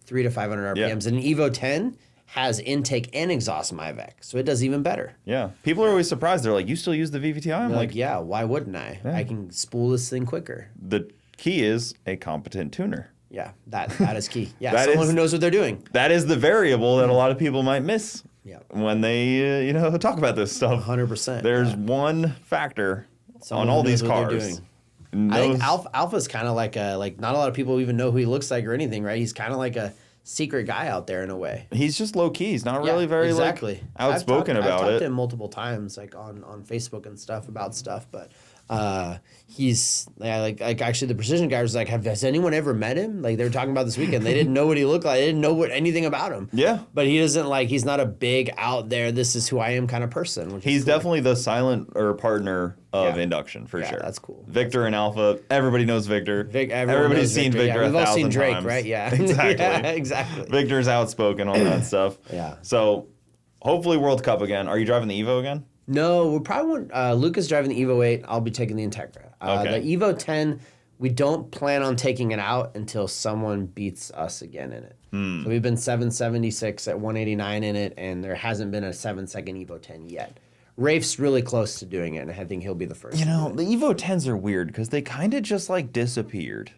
300 to 500 RPMs. Yeah. And an Evo 10 has intake and exhaust Myvec, so it does even better. Yeah. People are always surprised. They're like, you still use the VVTi? I'm like, yeah, why wouldn't I? Yeah. I can spool this thing quicker. The key is a competent tuner. Yeah, that is key. Yeah, someone who knows what they're doing. That is the variable that a lot of people might miss. Yeah. When they talk about this stuff. 100%. There's one factor on all these cars. I think Alpha's kind of like not a lot of people even know who he looks like or anything, right? He's kind of like a secret guy out there in a way. He's just low key. He's not really very outspoken about it. I've talked to him multiple times, like on Facebook and stuff about stuff, but he's like actually the precision guy was like, has anyone ever met him? Like they were talking about this weekend. They didn't know what he looked like. They didn't know anything about him. Yeah. But he doesn't he's not a big out there, this is who I am kind of person. He's definitely the silent partner of induction for sure. That's cool. Victor and Alpha. Everybody knows Victor. Everybody's seen Victor. We've all seen Drake, times. right? Yeah. Exactly. Yeah, exactly. Victor's outspoken on that stuff. Yeah. So hopefully World Cup again. Are you driving the Evo again? No, we probably won't. Luke is driving the Evo 8. I'll be taking the Integra. Okay. The Evo 10, we don't plan on taking it out until someone beats us again in it. So we've been 776 at 189 in it, and there hasn't been a 7-second Evo 10 yet. Rafe's really close to doing it, and I think he'll be the first. The Evo 10s are weird because they kind of just disappeared.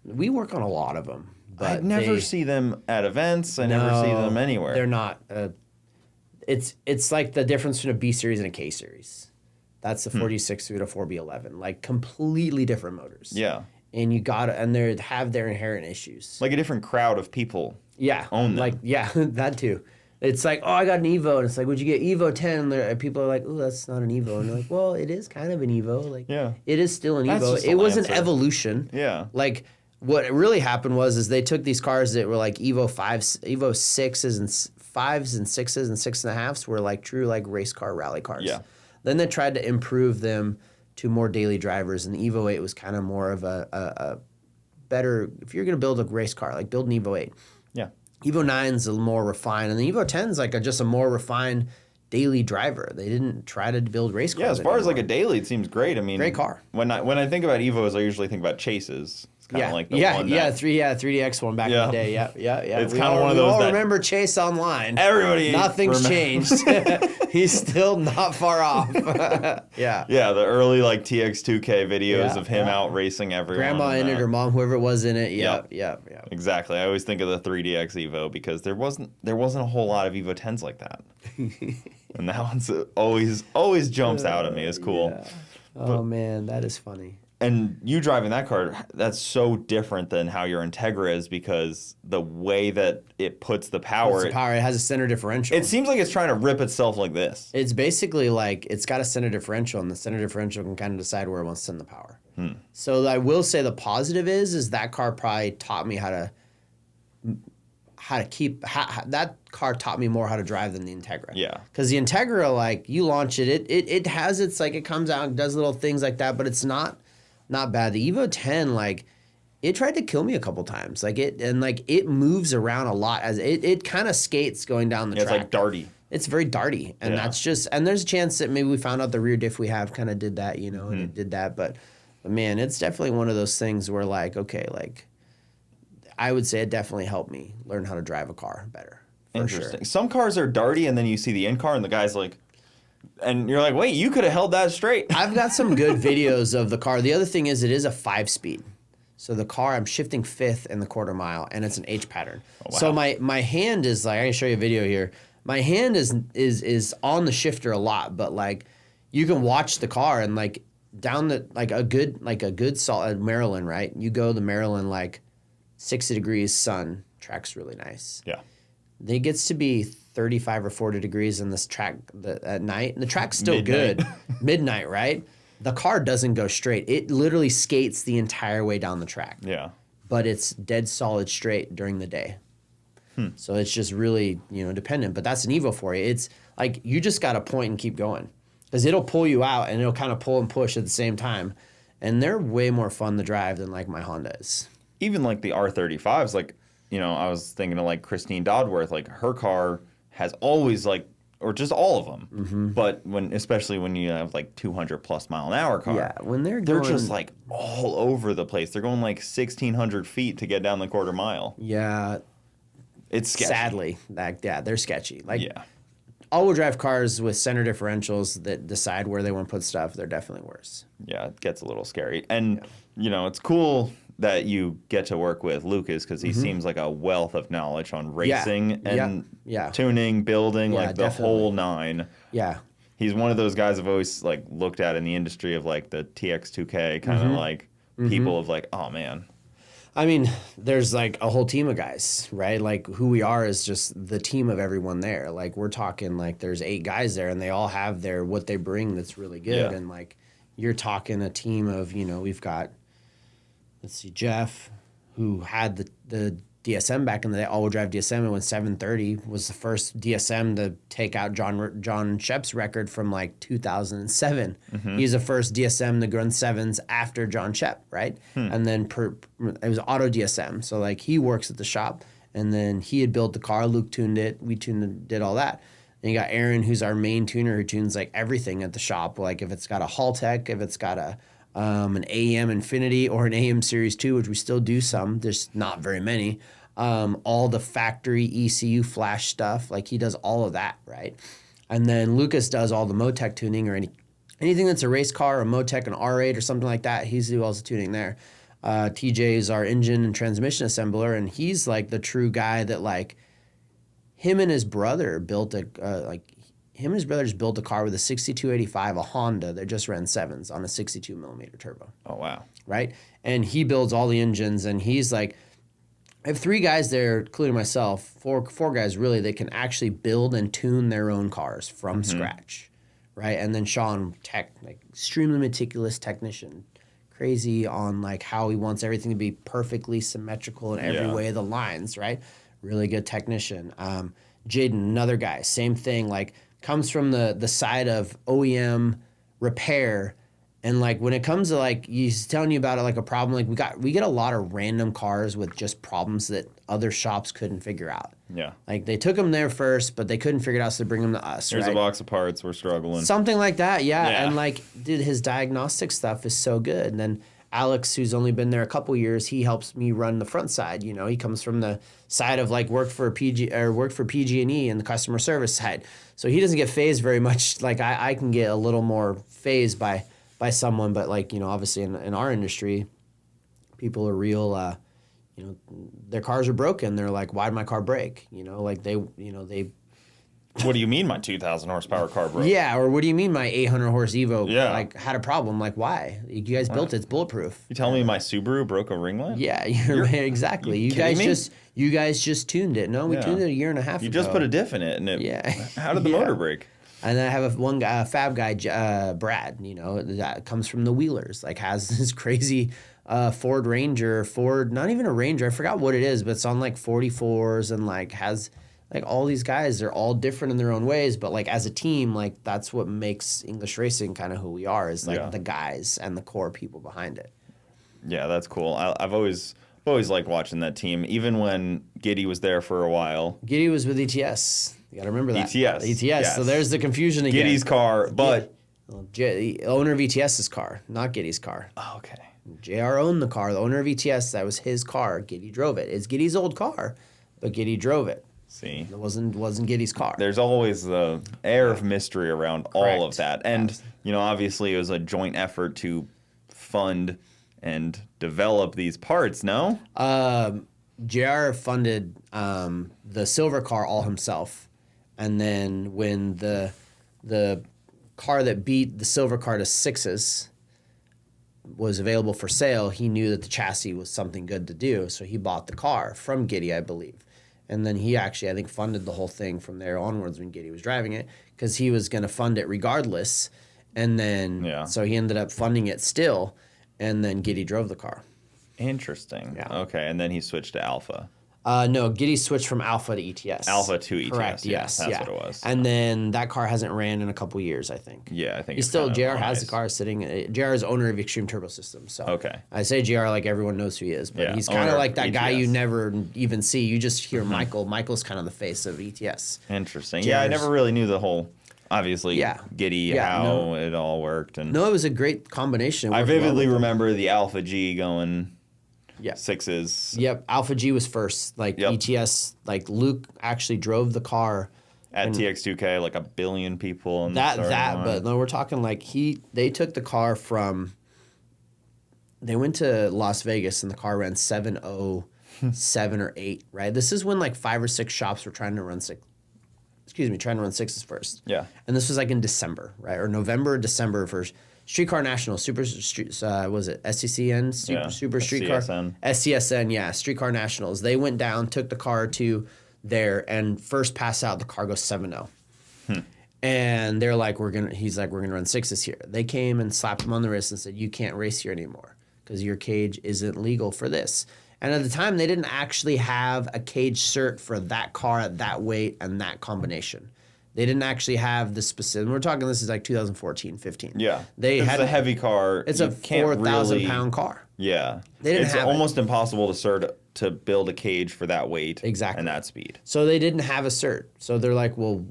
We work on a lot of them. But I never see them at events. I never see them anywhere. They're not. It's like the difference between a B series and a K series. That's the 46 through to 4B11. Like completely different motors. Yeah. And they have their inherent issues. Like a different crowd of people. Yeah. Own them. That too. It's like, oh, I got an Evo. And it's like, would you get Evo 10? And people are like, oh, that's not an Evo. And they're like, well, it is kind of an Evo. Like, yeah. It is still an That's Evo. It was an evolution. Yeah. Like, what really happened was they took these cars that were like Evo 5s, Evo 6s and 5s and 6s and 6.5s were like true race car rally cars. Yeah. Then they tried to improve them to more daily drivers, and the Evo 8 was kind of more of a better, if you're going to build a race car, build an Evo 8. Yeah. Evo 9's a little more refined, and the Evo 10's just a more refined daily driver. They didn't try to build race cars. Yeah, as far as anymore. like a daily, it seems great. I mean, Great car. When I think about Evos, I usually think about chases. It's kind of like the one that, 3DX one back in the day. Yeah. It's kind of one of those. We all that remember Chase online. Everybody. Nothing's changed. He's still not far off. Yeah. Yeah, the early like TX2K videos of him out racing everyone. Grandma in it or mom, whoever was in it. Yeah. Exactly. I always think of the 3DX Evo because there wasn't a whole lot of Evo 10s like that. And that one's always jumps out at me. It's cool. Yeah. Oh man, that is funny. And you driving that car, that's so different than how your Integra is because the way that it puts the power. It has a center differential. It seems like it's trying to rip itself like this. It's basically like it's got a center differential, and the center differential can kind of decide where it wants to send the power. So I will say the positive is that car probably taught me that car taught me more how to drive than the Integra. Yeah. Because the Integra, like you launch it has its like it comes out and does little things like that, but it's not bad. The Evo 10, like it tried to kill me a couple times. It moves around a lot as it kind of skates going down the track. It's like darty. It's very darty, and that's just. And there's a chance that maybe we found out the rear diff we have kind of did that, and it did that. But man, it's definitely one of those things where like, okay, like I would say it definitely helped me learn how to drive a car better. Interesting. Sure. Some cars are darty, and then you see the in car, and the guy's like. And you're like, wait, you could have held that straight. I've got some good videos of the car. The other thing is it is a 5-speed. So the car, I'm shifting 5th in the quarter mile, and it's an H pattern. Oh, wow. So my hand is like, I can show you a video here. My hand is on the shifter a lot, but like you can watch the car and like down the like a good solid Maryland, right? You go to Maryland like 60 degrees sun, track's really nice. Yeah. Then it gets to be 35 or 40 degrees in this track at night, and the track's still good. Midnight, right? The car doesn't go straight. It literally skates the entire way down the track. Yeah. But it's dead solid straight during the day. So it's just really, dependent. But that's an Evo for you. It's like you just got to point and keep going because it'll pull you out and it'll kind of pull and push at the same time. And they're way more fun to drive than like my Honda is. Even like the R35s, like, I was thinking of like Christine Dodworth, like her car has always like, or just all of them. But especially when you have like 200 plus mile an hour car. Yeah, when they're just like all over the place. They're going like 1,600 feet to get down the quarter mile. Yeah. It's sketchy. Sadly, they're sketchy. All-wheel drive cars with center differentials that decide where they want to put stuff, they're definitely worse. Yeah, it gets a little scary. And, it's cool that you get to work with Lucas because he seems like a wealth of knowledge on racing and tuning, building, like the whole nine. Yeah. He's one of those guys I've always like looked at in the industry of like the TX2K kind of like people of like, oh man. I mean, there's like a whole team of guys, right? Like who we are is just the team of everyone there. Like we're talking like there's 8 guys there and they all have what they bring that's really good. Yeah. And like you're talking a team of, we've got, let's see, Jeff, who had the DSM back in the day, all-wheel drive DSM, and when 730 was the first DSM to take out John Shep's record from like 2007. He's the first DSM to run 7s after John Shep, right? And then it was auto DSM, so like he works at the shop, and then he had built the car, Luke tuned it, we tuned it, did all that. And you got Aaron, who's our main tuner, who tunes like everything at the shop, like if it's got a Haltech, if it's got an AM Infinity or an AM Series 2, which we still do some, there's not very many. All the factory ECU flash stuff, like he does all of that, right? And then Lucas does all the Motec tuning or anything that's a race car, a Motec, an R8 or something like that. He's doing all the tuning there. TJ is our engine and transmission assembler, and he's like the true guy that like him and his brother built him and his brother just built a car with a 6285, a Honda that just ran 7s on a 62 millimeter turbo. Oh, wow. Right? And he builds all the engines, and he's like, I have 3 guys there, including myself, four guys really, that can actually build and tune their own cars from scratch, right? And then Sean, extremely meticulous technician, crazy on like how he wants everything to be perfectly symmetrical in every way of the lines, right? Really good technician. Jaden, another guy, same thing, like comes from the side of OEM repair. And like when it comes to like he's telling you about it like a problem, like we get a lot of random cars with just problems that other shops couldn't figure out. Yeah. Like they took them there first, but they couldn't figure it out, so they bring them to us. Here's a box of parts. We're struggling. Something like that, yeah. Yeah. And like, dude, his diagnostic stuff is so good. And then Alex, who's only been there a couple years, he helps me run the front side. You know, he comes from the side of like worked for PG&E and the customer service side. So he doesn't get phased very much. Like I can get a little more phased by someone, but like, you know, obviously in our industry, people are real. You know, their cars are broken. They're like, why'd my car break? You know, like they. What do you mean my 2,000 horsepower car broke? Yeah, or what do you mean my 800 horse Evo Yeah. had a problem? Like, why? You guys built it. It's bulletproof. You telling me my Subaru broke a ringlet? Yeah, exactly. You guys just tuned it. No, we tuned it a year and a half ago. You just put a diff in it, and it. Yeah. How did the motor break? And then I have one guy, a fab guy, Brad. You know, that comes from the Wheelers. Like, has this crazy Ford Ranger, not even a Ranger. I forgot what it is, but it's on like 44s and like has. Like all these guys, they're all different in their own ways, but like as a team, like that's what makes English racing kind of who we are, is like the guys and the core people behind it. Yeah, that's cool. I've always liked watching that team, even when Giddy was there for a while. Giddy was with ETS. You got to remember that. ETS. Yes. So there's the confusion again. Giddy's car, but the owner of ETS's car, not Giddy's car. Oh, okay. JR owned the car. The owner of ETS, that was his car. Giddy drove it. It's Giddy's old car, but Giddy drove it. See, it wasn't Giddy's car. There's always the air of mystery around all of that, and you know, obviously, it was a joint effort to fund and develop these parts. No, JR funded the silver car all himself, and then when the car that beat the silver car to sixes was available for sale, he knew that the chassis was something good to do, so he bought the car from Giddy, I believe. And then he actually, I think, funded the whole thing from there onwards when Giddy was driving it, because he was going to fund it regardless. And then, so he ended up funding it still, and then Giddy drove the car. Interesting. Yeah. Okay, and then he switched to Alpha. No, Giddy switched from Alpha to ETS. Alpha to ETS. Correct, yes. That's what it was. And then that car hasn't ran in a couple years, I think. Yeah, I think He's still, JR has the car sitting, JR is owner of Extreme Turbo Systems. So okay. I say JR like everyone knows who he is, but he's kind of like that guy you never even see. You just hear Michael. Michael's kind of the face of ETS. Interesting. Yeah, I never really knew the whole, obviously, Giddy, how it all worked. And no, it was a great combination. I vividly remember the Alpha G going... Yeah. Sixes. Yep. Alpha G was first. Like ETS, like Luke actually drove the car. At TX2K, like 1 billion people. In but no, we're talking like they took the car from, they went to Las Vegas and the car ran 707 or 8, right? This is when like 5 or 6 shops were trying to run sixes first. Yeah. And this was like in December, right? Or November, December first. Streetcar National, was it SCCN? Super Streetcar? SCSN, yeah. Streetcar Nationals. They went down, took the car to there, and first pass out, the car goes 7-0. And they're like, he's like, we're gonna run sixes here. They came and slapped him on the wrist and said, you can't race here anymore because your cage isn't legal for this. And at the time, they didn't actually have a cage cert for that car at that weight and that combination. They didn't actually have the specific. We're talking, this is like 2014, 15. Yeah. They had a heavy car. It's a 4,000-pound car. Yeah. They didn't it's have almost impossible to build a cage for that weight and that speed. So they didn't have a cert. So they're like, well,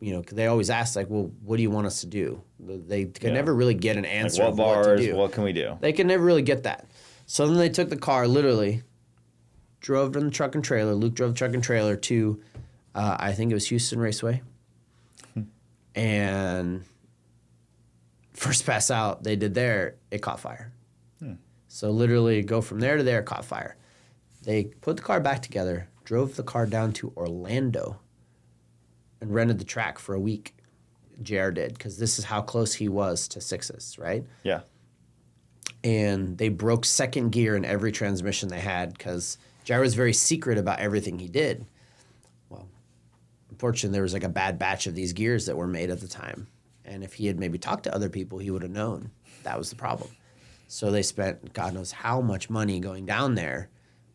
you know, they always ask, like, well, what do you want us to do? They could never really get an answer. Like what bars, what to do. What can we do? They could never really get that. So then they took the car, literally, drove in the truck and trailer. Luke drove the truck and trailer to, I think it was Houston Raceway. And first pass out they did there, it caught fire. So literally go from there to there, caught fire. They put the car back together, drove the car down to Orlando, and rented the track for a week. JR did, because this is how close he was to sixes, right? Yeah. And they broke second gear in every transmission they had because JR was very secret about everything he did. Unfortunately, there was like a bad batch of these gears that were made at the time. And if he had maybe talked to other people, he would have known that was the problem. So they spent God knows how much money going down there,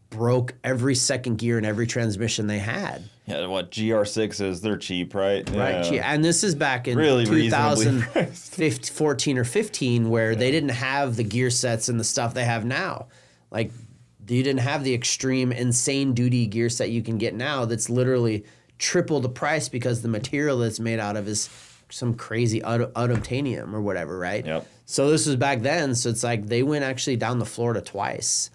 broke every second gear in every transmission they had. Yeah, what, GR6s, they're cheap, right? Right, cheap. And this is back in really 2014 or 15 where they didn't have the gear sets and the stuff they have now. Like You didn't have the extreme, insane duty gear set you can get now that's literally triple the price because the material that's made out of is some crazy unobtainium or whatever, right? Yep. So this was back then. So it's like they went actually down to Florida twice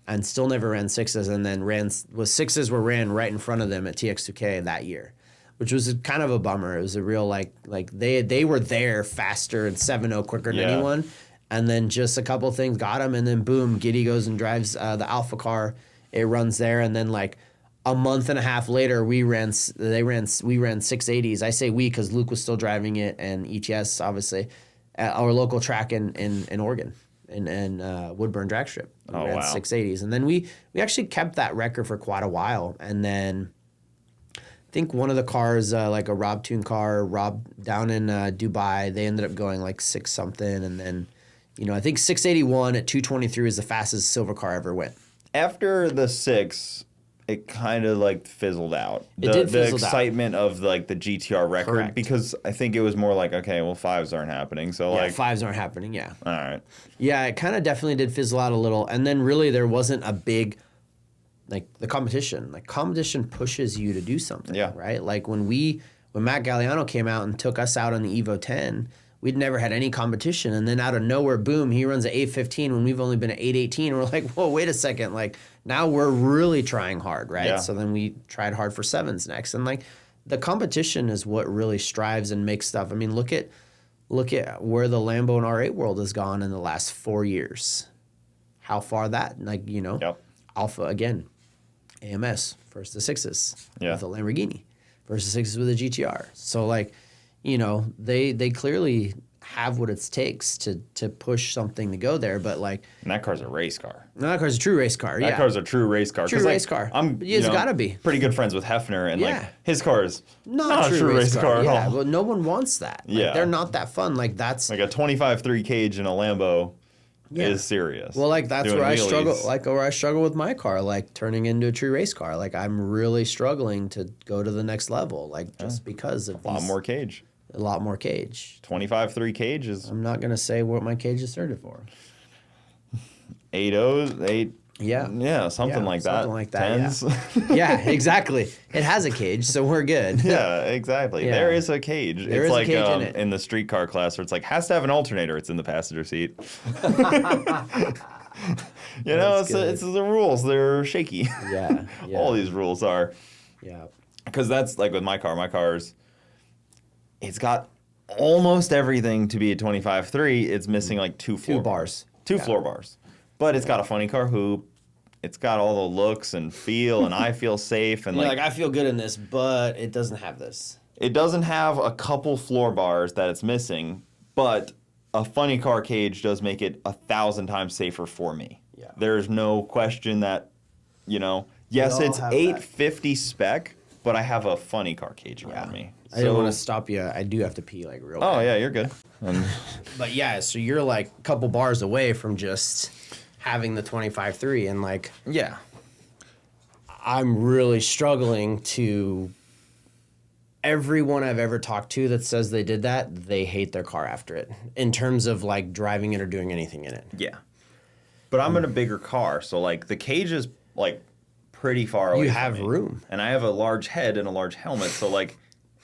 and still never ran sixes, and then sixes were ran right in front of them at TX2K that year, which was kind of a bummer. It was a real like they were there faster and 7.0 quicker than anyone. And then just a couple things got him, and then boom, Giddy goes and drives the Alpha car. It runs there, and then like a month and a half later, we ran 680s. I say we because Luke was still driving it, and ETS obviously at our local track in Oregon, in Woodburn Drag Strip. We ran 680s, and then we actually kept that record for quite a while, and then I think one of the cars, like a Rob Toon car, down in Dubai, they ended up going like 6 something, and then. I think 681 at 223 is the fastest silver car ever went. After the 6, it kind of like fizzled out. The excitement of like the GTR record. Correct. Because I think it was more like, okay, well, 5s aren't happening. So like 5s aren't happening, yeah. All right. Yeah, it kind of definitely did fizzle out a little. And then really there wasn't a big, like the competition. Like competition pushes you to do something, right? Like when Matt Galliano came out and took us out on the Evo 10, we'd never had any competition, and then out of nowhere, boom, he runs an 815 when we've only been at 818. We're like, whoa, wait a second. Like, now we're really trying hard, right? Yeah. So then we tried hard for 7s next. And, like, the competition is what really strives and makes stuff. I mean, look at where the Lambo and R8 world has gone in the last 4 years. How far that, like, Alpha, again, AMS, first to 6s with a Lamborghini, first to 6s with a GTR. So, like, they clearly have what it takes to push something to go there, but like... And that car's a race car. That car's a true race car, That car's a true race car. True race car. It's gotta be. Pretty good friends with Hefner, and like his car is not a true race car at all. Yeah, well, no one wants that. Like, they're not that fun. Like, that's... Like a 25.3 cage in a Lambo is serious. Well, like, that's where I struggle. Like, where I struggle with my car, like, turning into a true race car. Like, I'm really struggling to go to the next level, like, just because of a lot more cage. A lot more cage. 25.3 cage is... I'm not going to say what my cage is certified for. 8 Yeah, something like that. Something like that. 10s. Yeah, exactly. It has a cage, so we're good. Yeah, exactly. Yeah. There is a cage. There is like a cage in the streetcar class where it's like has to have an alternator. It's in the passenger seat. It's the rules. They're shaky. Yeah. All these rules are. Yeah. Because that's like with my car. My car's. It's got almost everything to be a 25.3. It's missing like 2 floor bars. 2 floor bars. But it's got a funny car hoop. It's got all the looks and feel, and I feel safe. And like I feel good in this, but it doesn't have this. It doesn't have a couple floor bars that it's missing, but a funny car cage does make it 1,000 times safer for me. Yeah. There's no question that, yes, it's 850 spec, but I have a funny car cage around me. I didn't want to stop you. I do have to pee like real bad. Oh, yeah, you're good. But yeah, so you're like a couple bars away from just having the 25.3 and like... Yeah. I'm really struggling to... Everyone I've ever talked to that says they did that, they hate their car after it. In terms of like driving it or doing anything in it. Yeah. But I'm in a bigger car, so like the cage is like pretty far away. You have room. And I have a large head and a large helmet, so like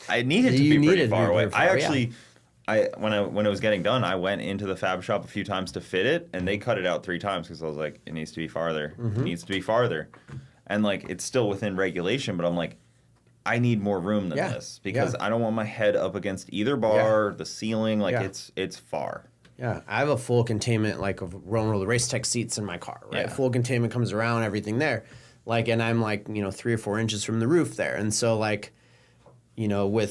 I needed to be pretty far away. I actually when it was getting done, I went into the fab shop a few times to fit it, and they cut it out 3 times because I was like, it needs to be farther. It needs to be farther. And like it's still within regulation, but I'm like, I need more room than this because I don't want my head up against either bar, the ceiling. Like it's far. Yeah, I have a full containment like of Roll Race Tech seats in my car, right? Yeah. Full containment comes around, everything there. Like, and I'm like, 3 or 4 inches from the roof there. And so like, we converted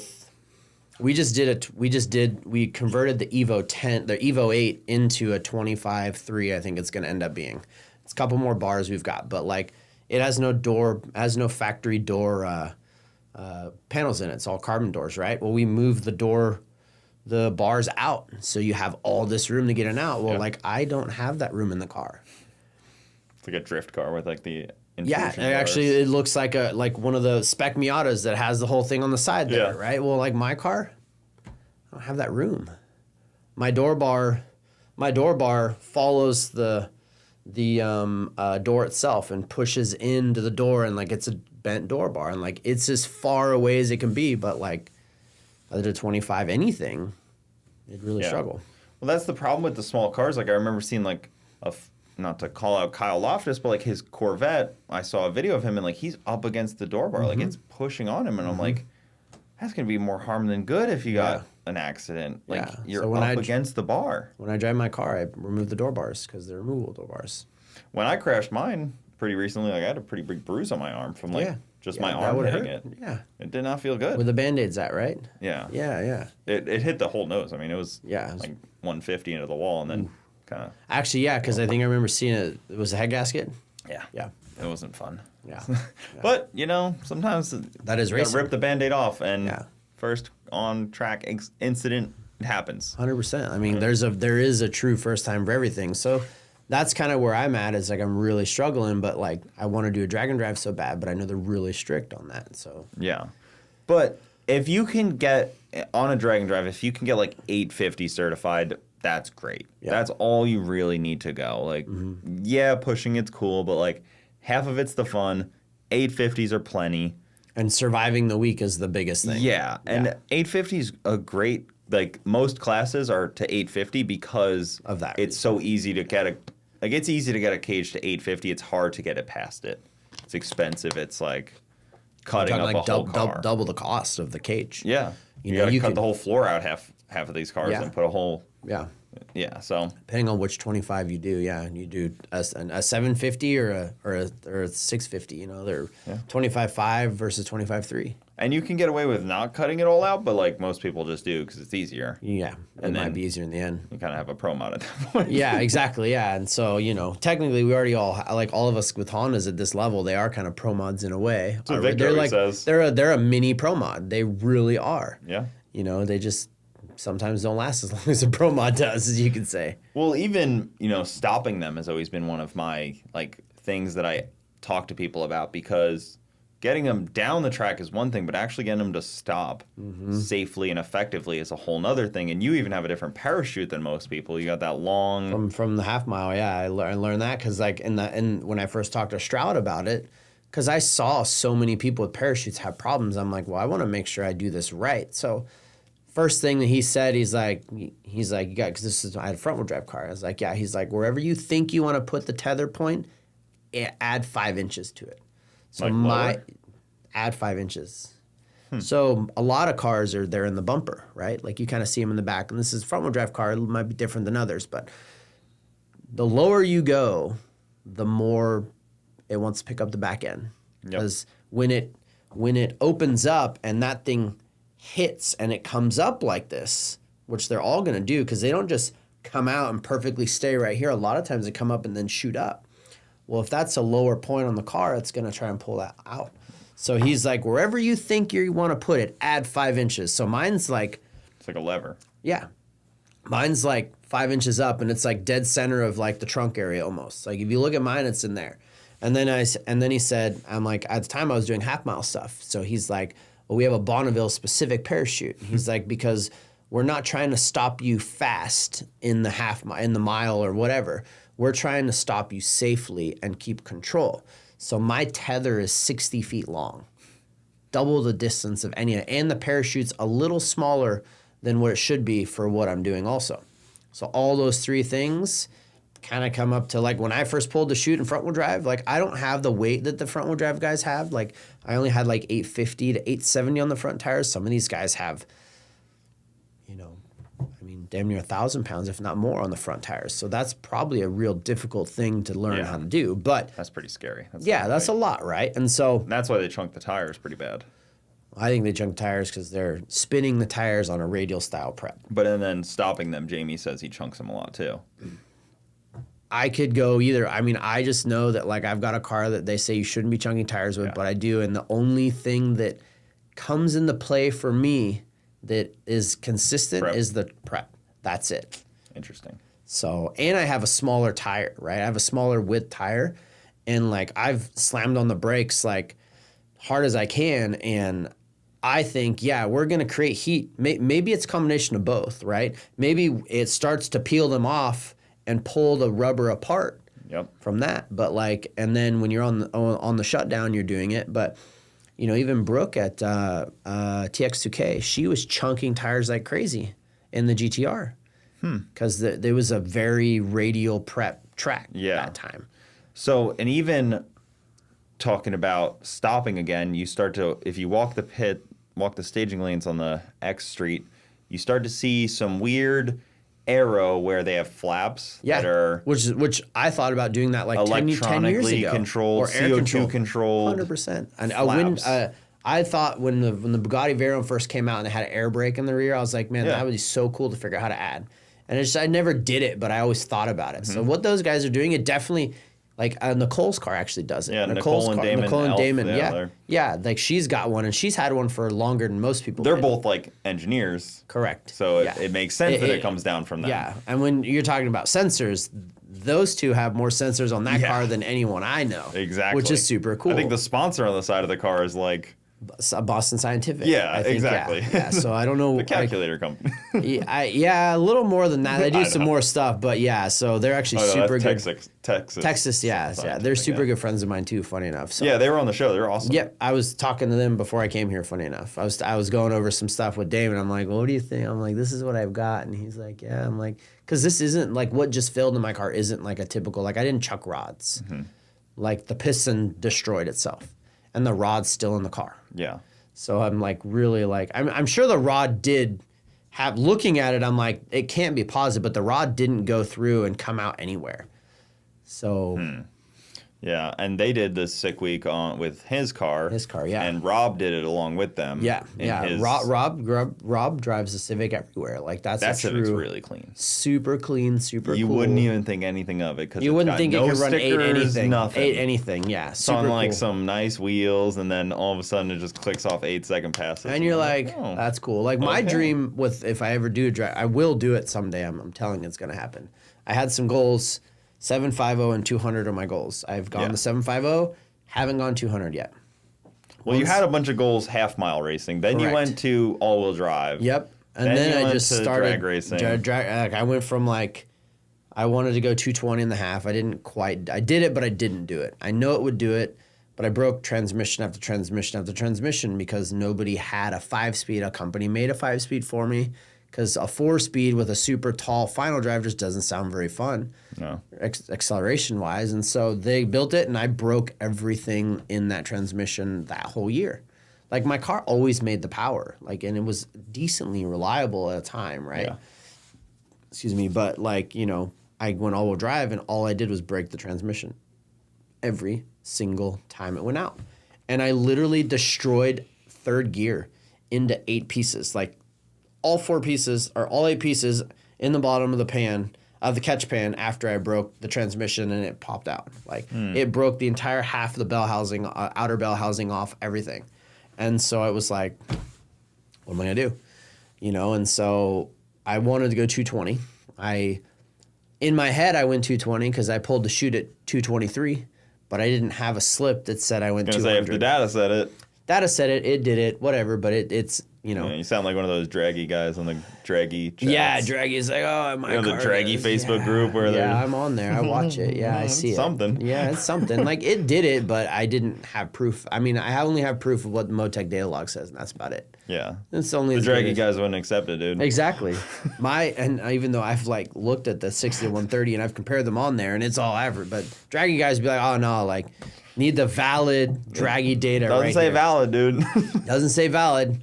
the Evo 10, the Evo 8 into a 25.3, I think it's going to end up being. It's a couple more bars we've got, but like it has no factory door panels in it. It's all carbon doors, right? Well, we moved the bars out, so you have all this room to get in and out. Well, like I don't have that room in the car. It's like a drift car with like the actually it looks like one of the spec Miatas that has the whole thing on the side there, right? Well, like my car, I don't have that room. My door bar follows the door itself and pushes into the door, and like it's a bent door bar, and like it's as far away as it can be, but like other 25 anything, it'd really struggle. Well, that's the problem with the small cars. Like I remember seeing like not to call out Kyle Loftus, but like his Corvette, I saw a video of him and like he's up against the door bar, like it's pushing on him, and I'm like, that's gonna be more harm than good if you got an accident. Like you're so up against the bar. When I drive my car, I remove the door bars because they're removable door bars. When I crashed mine pretty recently, like I had a pretty big bruise on my arm from like just my arm hitting it. Yeah, it did not feel good. Where the Band-Aids at, right? Yeah. Yeah. It hit the whole nose. I mean, it was like 150 into the wall, and then kind of. Actually, yeah, because I think I remember seeing it. It was a head gasket. Yeah. It wasn't fun. Yeah. But you know, sometimes that is racing. Rip the Band-Aid off, and first on track incident, it happens. 100%. I mean, there is a true first time for everything. So that's kind of where I'm at. Is like I'm really struggling, but like I want to do a drag and drive so bad, but I know they're really strict on that. So but if you can get on a drag and drive, if you can get like 850 certified, that's great. That's all you really need to go. Like, pushing it's cool, but like half of it's the fun. 850s are plenty. And surviving the week is the biggest thing. Yeah, and 850 is a great, like most classes are to 850 because of that. It's so easy to get it's easy to get a cage to 850. It's hard to get it past it. It's expensive. It's like cutting up a whole car. Double the cost of the cage. Yeah, you got to cut the whole floor out half of these cars and put a whole. Yeah, so depending on which 25 you do, you do a 750 or a 650. You know, they're 25.5 versus 25.3. And you can get away with not cutting it all out, but like most people just do because it's easier. Yeah, it might be easier in the end. You kind of have a pro mod at that point. Yeah, exactly. Yeah, and so you know, technically, we already all all of us with Hondas at this level, they are kind of pro mods in a way. That's what Victor always says. They're a mini pro mod. They really are. Yeah. You know, they just sometimes don't last as long as a pro mod does, as you could say. Well, even, you know, stopping them has always been one of my, like, things that I talk to people about, because getting them down the track is one thing, but actually getting them to stop safely and effectively is a whole nother thing. And you even have a different parachute than most people. You got that long... From the half mile, I learned that because, like, when I first talked to Stroud about it, because I saw so many people with parachutes have problems, I'm like, well, I want to make sure I do this right. So... First thing that he said, he's like, you got, because I had a front wheel drive car. I was like, he's like, wherever you think you want to put the tether point, add 5 inches to it. So add 5 inches. So a lot of cars they're in the bumper, right? Like you kind of see them in the back, and this is front wheel drive car. It might be different than others, but the lower you go, the more it wants to pick up the back end. Because when it opens up and that thing hits and it comes up like this, which they're all going to do because they don't just come out and perfectly stay right here. A lot of times they come up and then shoot up. Well, if that's a lower point on the car, it's going to try and pull that out. So he's like, wherever you think you want to put it, add 5 inches. So mine's like... It's like a lever. Yeah. Mine's like 5 inches up, and it's like dead center of like the trunk area almost. Like if you look at mine, it's in there. And then he said, I'm like, at the time I was doing half mile stuff. So he's like, well, we have a Bonneville specific parachute. He's like, because we're not trying to stop you fast in the mile or whatever. We're trying to stop you safely and keep control. So my tether is 60 feet long, double the distance of any, and the parachute's a little smaller than what it should be for what I'm doing also. So all those three things kind of come up to, like, when I first pulled the chute in front wheel drive, like, I don't have the weight that the front wheel drive guys have. Like, I only had like 850 to 870 on the front tires. Some of these guys have, you know, I mean, damn near 1,000 pounds, if not more, on the front tires. So that's probably a real difficult thing to learn how to do. But that's pretty scary. That's a lot, right? And so that's why they chunk the tires pretty bad. I think they chunk tires because they're spinning the tires on a radial style prep. But and then stopping them, Jamie says he chunks them a lot too. I could go either. I mean, I just know that, like, I've got a car that they say you shouldn't be chunking tires with, but I do. And the only thing that comes into play for me that is consistent is the prep. That's it. Interesting. So, and I have a smaller tire, right? I have a smaller width tire. And, like, I've slammed on the brakes, like, hard as I can. And I think, we're going to create heat. Maybe it's a combination of both, right? Maybe it starts to peel them off and pull the rubber apart. Yep. from that. But like, and then when you're on the shutdown, you're doing it. But you know, even Brooke at TX2K, she was chunking tires like crazy in the GTR because there was a very radial prep track that time. So, and even talking about stopping again, you start to, if you walk the staging lanes on the X Street, you start to see some weird Aero where they have flaps that are which I thought about doing that like 10 years ago. Controlled, or air CO2 controlled. 100%. And I thought when the Bugatti Veyron first came out and it had an air brake in the rear, I was like, man, that would be so cool to figure out how to add. And I never did it, but I always thought about it. So what those guys are doing, it definitely, like Nicole's car actually does it. Yeah, Nicole and Damon. Yeah, like she's got one, and she's had one for longer than most people. They're both like engineers. Correct. So it makes sense that it comes down from that. Yeah, and when you're talking about sensors, those two have more sensors on that car than anyone I know. Exactly. Which is super cool. I think the sponsor on the side of the car is like... Boston Scientific. Yeah, I think, exactly. Yeah, so I don't know. The calculator company. Yeah, a little more than that. They do some more stuff, but yeah, so they're actually super good. Texas. Yeah. They're super good friends of mine too, funny enough. So. Yeah, they were on the show. They were awesome. Yep, I was talking to them before I came here, funny enough. I was going over some stuff with Dave, and I'm like, well, what do you think? I'm like, this is what I've got. And he's like, yeah. I'm like, because this isn't, like, what just filled in my car isn't like a typical, like, I didn't chuck rods. Like, the piston destroyed itself, and the rod's still in the car. Yeah. So I'm like really like I'm sure the rod did have, looking at it, I'm like, it can't be positive, but the rod didn't go through and come out anywhere. So yeah, and they did the sick week with his car. Yeah. And Rob did it along with them. Yeah. Rob drives the Civic everywhere. Like that Civic's really clean. Super clean, super cool. You wouldn't even think anything of it because you wouldn't think it could run stickers, 8 anything. Yeah. It's on like some nice wheels, and then all of a sudden it just clicks off 8-second passes. And you're like, oh, that's cool. Like my dream with, if I ever do a drive, I will do it someday. I'm telling you, it's gonna happen. I had some goals. 750 and 200 are my goals. I've gone to 750, haven't gone 200 yet. Well, you had a bunch of goals half-mile racing. Then you went to all-wheel drive. Yep. And then I just started drag racing. I went from like, I wanted to go 220 and a half. I did it, but I didn't do it. I know it would do it, but I broke transmission after transmission after transmission because nobody had a 5-speed. A company made a 5-speed for me. Because a 4-speed with a super tall final drive just doesn't sound very fun, acceleration-wise. And so they built it, and I broke everything in that transmission that whole year. Like, my car always made the power, like, and it was decently reliable at a time, right? Yeah. Excuse me, but, like, you know, I went all-wheel drive, and all I did was break the transmission every single time it went out. And I literally destroyed third gear into 8 pieces, like, all 4 pieces or all 8 pieces in the bottom of the pan, of the catch pan, after I broke the transmission and it popped out. Like it broke the entire half of the bell housing, outer bell housing off, everything. And so I was like, what am I gonna do? You know, and so I wanted to go 220. In my head, I went 220 because I pulled the chute at 223, but I didn't have a slip that said I went 200. Say, if the data said it. Data said it did it, whatever, but it's, you know. Yeah, you sound like one of those draggy guys on the draggy chats. Yeah, draggy's like, oh, my car. The draggy Facebook group where they're... Yeah, I'm on there. I watch it. Yeah, I see something. it. Yeah, it's something. Like, it did it, but I didn't have proof. I mean, I only have proof of what the Motec data log says, and that's about it. Yeah. It's only the draggy guys wouldn't accept it, dude. Exactly. And even though I've, like, looked at the 60 to 130 and I've compared them on there, and it's all average, but draggy guys be like, oh, no, like... Need the valid draggy data Doesn't say here. valid, dude. Doesn't say valid.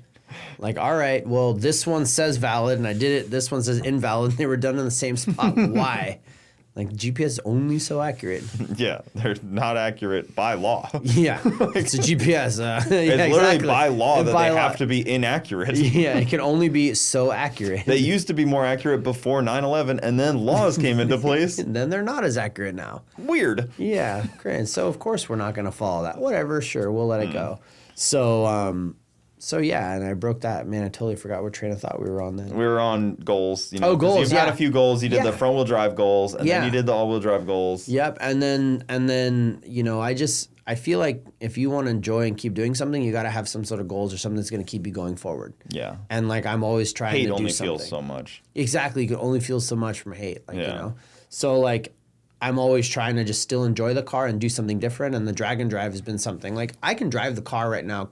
Like, all right, well, this one says valid, and I did it. This one says invalid, and they were done in the same spot. Why? Like, GPS is only so accurate. Yeah, they're not accurate by law. Yeah, it's a GPS. It's literally by law that they have to be inaccurate. Yeah, it can only be so accurate. They used to be more accurate before 9/11, and then laws came into place. And then they're not as accurate now. Weird. Yeah, great. So, of course, we're not going to follow that. Whatever, sure, we'll let it go. So yeah, and I broke that. Man, I totally forgot what train of thought we were on then. We were on goals. You know, goals, you've had a few goals. You did the front wheel drive goals, and then you did the all wheel drive goals. Yep, and then you know, I feel like if you want to enjoy and keep doing something, you got to have some sort of goals or something that's going to keep you going forward. Yeah. And like I'm always trying to do something. Hate only feels so much. Exactly, you can only feel so much from hate. Like you know, so like I'm always trying to just still enjoy the car and do something different. And the drag and drive has been something like I can drive the car right now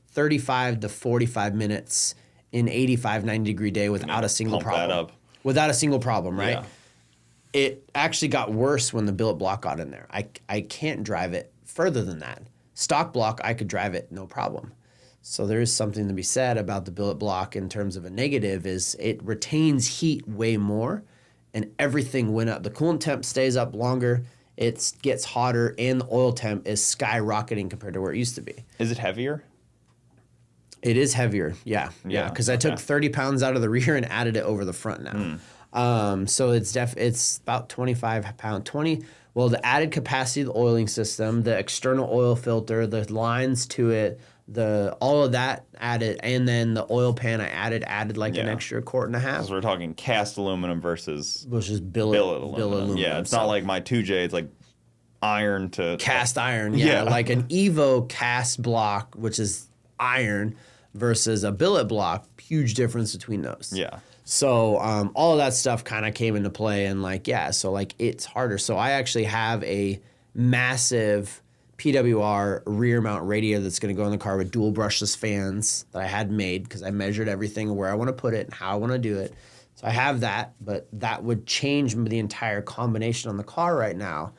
35 to 45 minutes in 85, 90 degree day without a single problem. That up. Without a single problem, right? Yeah. It actually got worse when the billet block got in there. I can't drive it further than that. Stock block, I could drive it, no problem. So there is something to be said about the billet block in terms of a negative is it retains heat way more and everything went up. The coolant temp stays up longer, it gets hotter, and the oil temp is skyrocketing compared to where it used to be. Is it heavier? It is heavier, yeah. Because I took 30 pounds out of the rear and added it over the front now. So it's about 25 pounds. Well, the added capacity of the oiling system, the external oil filter, the lines to it, all of that added, and then the oil pan I added like an extra quart and a half. Because we're talking cast aluminum versus billet aluminum. Yeah, it's not like my 2J. It's like iron to cast iron. Yeah, like an Evo cast block, which is iron, versus a billet block. Huge difference between those. Yeah. So all of that stuff kind of came into play, and so it's harder. So I actually have a massive PWR rear mount radiator that's going to go in the car with dual brushless fans that I had made because I measured everything where I want to put it and how I want to do it. So I have that, but that would change the entire combination on the car right now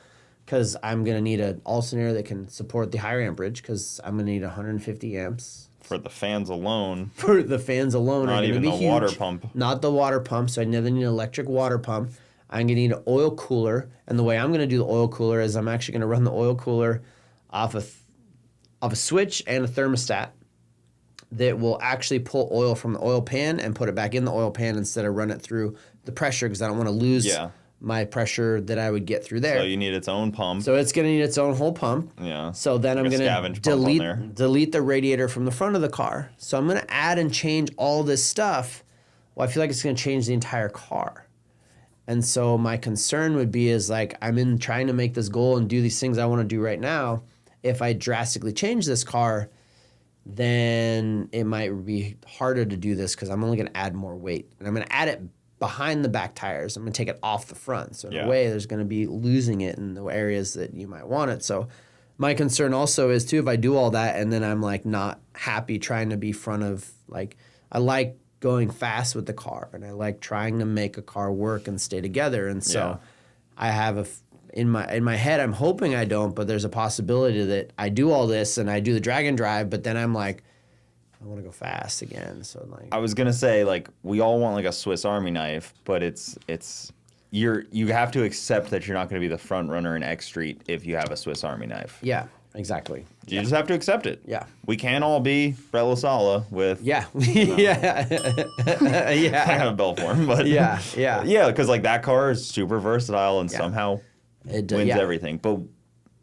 because I'm going to need an alternator that can support the higher amperage because I'm going to need 150 amps. For the fans alone. For the fans alone not are going to be huge. Not even the water pump. Not the water pump, so I never need an electric water pump. I'm going to need an oil cooler, and the way I'm going to do the oil cooler is I'm actually going to run the oil cooler off a switch and a thermostat that will actually pull oil from the oil pan and put it back in the oil pan instead of run it through the pressure because I don't want to lose my pressure that I would get through there. So you need its own pump. So it's going to need its own whole pump. Yeah. So then I'm going to delete the radiator from the front of the car. So I'm going to add and change all this stuff. Well, I feel like it's going to change the entire car. And so my concern would be is like I'm in trying to make this goal and do these things I want to do right now. If I drastically change this car, then it might be harder to do this because I'm only going to add more weight. And I'm going to add it behind the back tires. I'm going to take it off the front. So in a way, there's going to be losing it in the areas that you might want it. So my concern also is, too, if I do all that and then I'm, like, not happy trying to be front of, like, I like going fast with the car and I like trying to make a car work and stay together. And so I have in my head, I'm hoping I don't, but there's a possibility that I do all this and I do the drag and drive, but then I'm like, I want to go fast again. So like, I was gonna say like we all want like a Swiss Army knife, but you have to accept that you're not going to be the front runner in X Street if you have a Swiss Army knife. Yeah, exactly. You just have to accept it. Yeah. We can all be Brett LaSala with yeah. I have a bell for him, but yeah, because like that car is super versatile and somehow it wins everything. But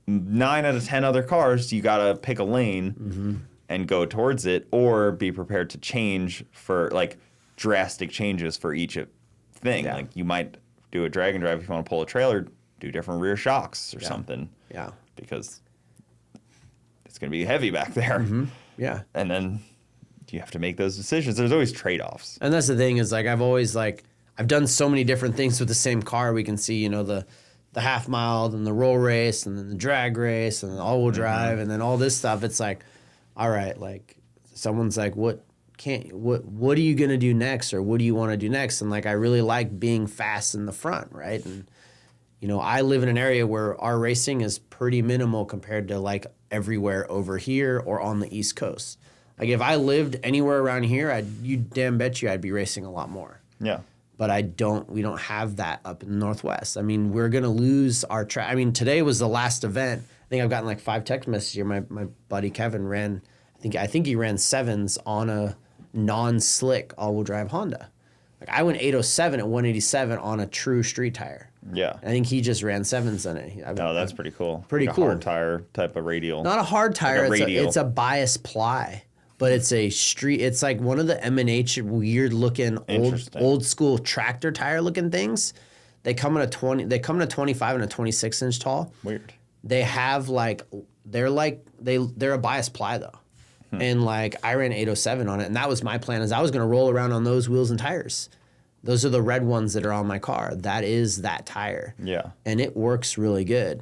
9 out of 10 other cars, you gotta pick a lane and go towards it, or be prepared to change for like drastic changes for each thing. Yeah. Like you might do a drag and drive if you want to pull a trailer, do different rear shocks or something. Yeah. Because it's going to be heavy back there. Mm-hmm. Yeah. And then you have to make those decisions. There's always trade-offs. And that's the thing is like I've done so many different things with the same car. We can see, you know, the half mile and the roll race and then the drag race and the all-wheel drive and then all this stuff. It's like, all right, like someone's like, what are you going to do next, or what do you want to do next? And like I really like being fast in the front, right? And you know, I live in an area where our racing is pretty minimal compared to like everywhere over here or on the East Coast. Like if I lived anywhere around here, you damn bet you I'd be racing a lot more. Yeah. But we don't have that up in the Northwest. I mean, we're going to lose our track. I mean, today was the last event. I think I've gotten like 5 text messages here. My buddy Kevin ran, I think he ran 7s on a non-slick all-wheel drive Honda. Like I went 807 at 187 on a true street tire. Yeah. I think he just ran 7s on it. That's pretty cool. Pretty like cool. A hard tire type of radial. Not a hard tire. Like it's a bias ply. But it's a street. It's like one of the M&H weird looking old school tractor tire looking things. They come in a 20. They come in a 25 and a 26 inch tall. Weird. They have they're a bias ply though, and like I ran 807 on it, and that was my plan. Is I was gonna roll around on those wheels and tires, Those are the red ones that are on my car. That is that tire. Yeah. And it works really good.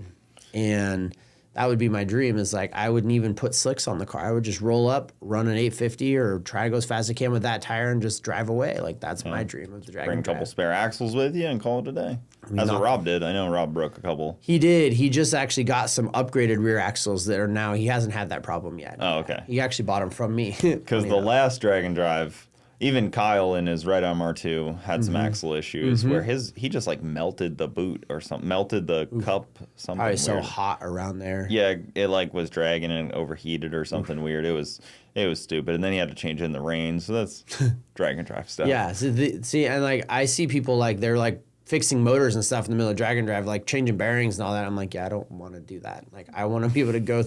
And that would be my dream is like I wouldn't even put slicks on the car. I would just roll up, run an 850 or try to go as fast as I can with that tire and just drive away. Like that's my dream of the Dragon Bring a couple spare axles with you and call it a day. That's what Rob did. I know Rob broke a couple. He did. He just actually got some upgraded rear axles that are now, he hasn't had that problem yet. Oh, okay. He actually bought them from me. Because the last Dragon Drive, even Kyle in his Red MR2 had some axle issues where he just like melted the boot or something, melted the cup, something Probably weird. so hot around there. Yeah, it like was dragging and overheated or something weird. It was stupid, and then he had to change in the reins. So that's Dragon Drive stuff. Yeah. See, and like I see people like they're like fixing motors and stuff in the middle of Dragon Drive, like changing bearings and all that. I'm like, yeah, I don't want to do that. Like I want to be able to go.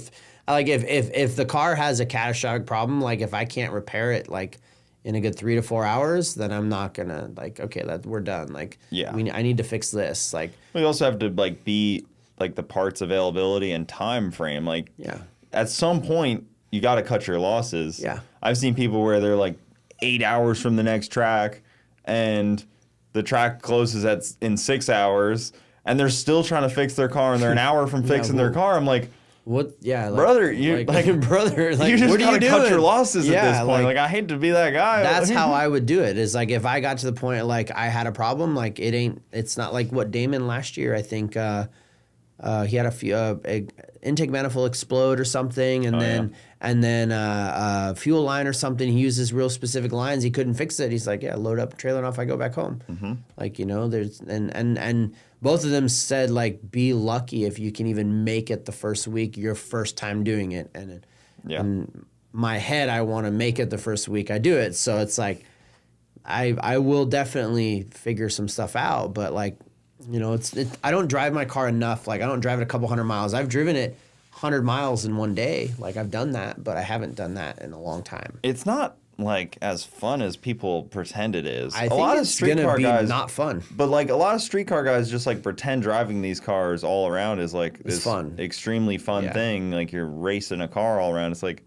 Like if the car has a catastrophic problem, like if I can't repair it, like in a good 3 to 4 hours, then I'm not gonna like, okay, we're done. Like, yeah, I need to fix this. Like, we also have to like be like the parts availability and time frame. Like, yeah, at some point you got to cut your losses. Yeah, I've seen people where they're like 8 hours from the next track, and the track closes in 6 hours, and they're still trying to fix their car, and they're an hour from fixing their car. I'm like, what? Yeah, like, brother, you brother, like, you just what are you gotta doing? cut your losses at this point. Like I hate to be that guy. That's how I would do it. Is like if I got to the point like I had a problem, like it's not like what Damon last year. I think he had a few intake manifold explode or something, and then fuel line or something. He uses real specific lines. He couldn't fix it. He's like, yeah, load up, trailer, and off I go back home. Like there's and both of them said like be lucky if you can even make it the first week, your first time doing it. And in my head, I want to make it the first week I do it. So it's like I will definitely figure some stuff out, but like. I don't drive my car enough. Like I don't drive it a couple 100 miles. I've driven it 100 miles in one day. Like I've done that, but I haven't done that in a long time. It's not like as fun as people pretend it is. I think it's gonna be not fun. But like a lot of streetcar guys just like pretend driving these cars all around is like this fun. Extremely fun thing. Like you're racing a car all around. It's like,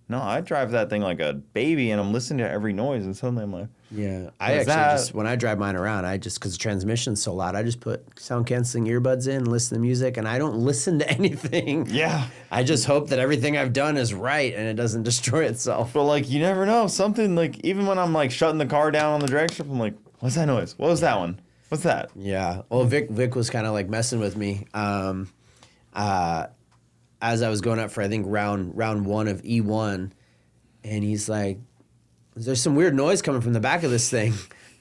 no, I drive that thing like a baby, and I'm listening to every noise, and suddenly I'm like, yeah. I actually just when I drive mine around, because the transmission's so loud, I just put sound canceling earbuds in, listen to music, and I don't listen to anything. Yeah. I just hope that everything I've done is right and it doesn't destroy itself. But like you never know. Something like even when I'm like shutting the car down on the drag strip, I'm like, what's that noise? What was that one? What's that? Yeah. Well, Vic was kind of like messing with me. As I was going up for I think round one of E1, and he's like, "There's some weird noise coming from the back of this thing."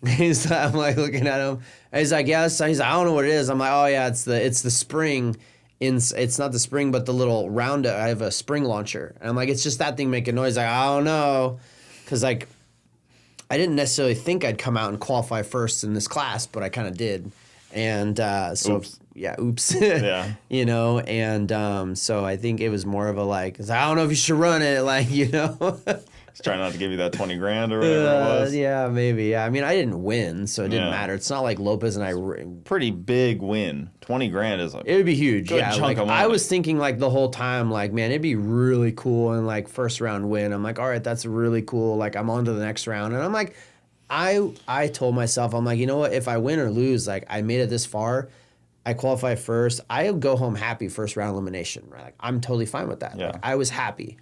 I'm like looking at him. And he's like, "Yeah." He's like, "I don't know what it is." I'm like, "Oh yeah, it's the spring. It's not the spring, but the little round. I have a spring launcher." And I'm like, "It's just that thing making noise." Like, I don't know, because like I didn't necessarily think I'd come out and qualify first in this class, but I kind of did. And so oops. Yeah, oops. Yeah. And so I think it was more of a like, I don't know if you should run it, like, Just trying not to give you that 20 grand or whatever it was. Yeah, maybe. Yeah. I mean, I didn't win, so it didn't matter. It's not like Lopez and I. Pretty big win. 20 grand is it would be huge. Good yeah. chunk Like, of money. I was thinking like the whole time, like, man, it'd be really cool and like first round win. I'm like, all right, that's really cool. Like, I'm on to the next round, and I'm like, I told myself, I'm like, you know what? If I win or lose, like I made it this far. I qualify first. I'll go home happy first round elimination. Right? Like, I'm totally fine with that. Yeah. Like, I was happy.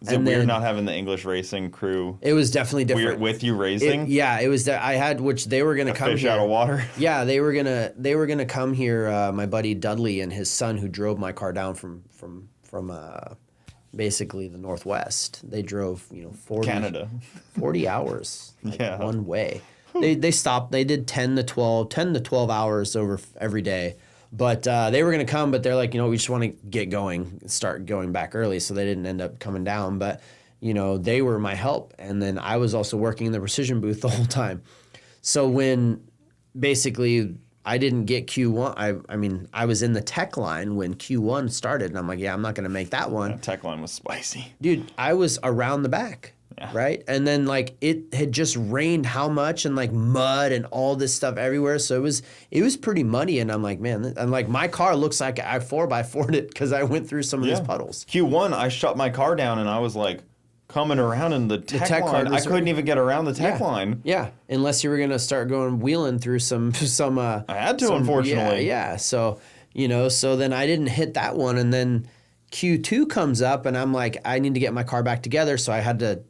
Is it weird not having the English racing crew? It was definitely different. With you racing? It was that I had, which they were gonna come fish here. Out of water. Yeah, they were gonna come here. My buddy Dudley and his son, who drove my car down from basically the Northwest. They drove 40 hours one way. They stopped. They did 10 to 12 hours over every day. But they were going to come, but they're like, we just want to get going, start going back early. So they didn't end up coming down. But, they were my help. And then I was also working in the precision booth the whole time. So when basically I didn't get Q1, I mean, I was in the tech line when Q1 started. And I'm like, yeah, I'm not going to make that one. That tech line was spicy. Dude, I was around the back. Yeah. Right. And then like it had just rained how much and like mud and all this stuff everywhere. So it was pretty muddy. And I'm like, man, and like my car looks like I 4x4'd it because I went through some of these puddles. Q1, I shut my car down and I was like, coming around in the tech line. I couldn't even get around the tech line. Yeah, unless you were gonna start going wheeling through some. I had to, unfortunately. Yeah. So so then I didn't hit that one, and then Q2 comes up, and I'm like, I need to get my car back together, so I had to,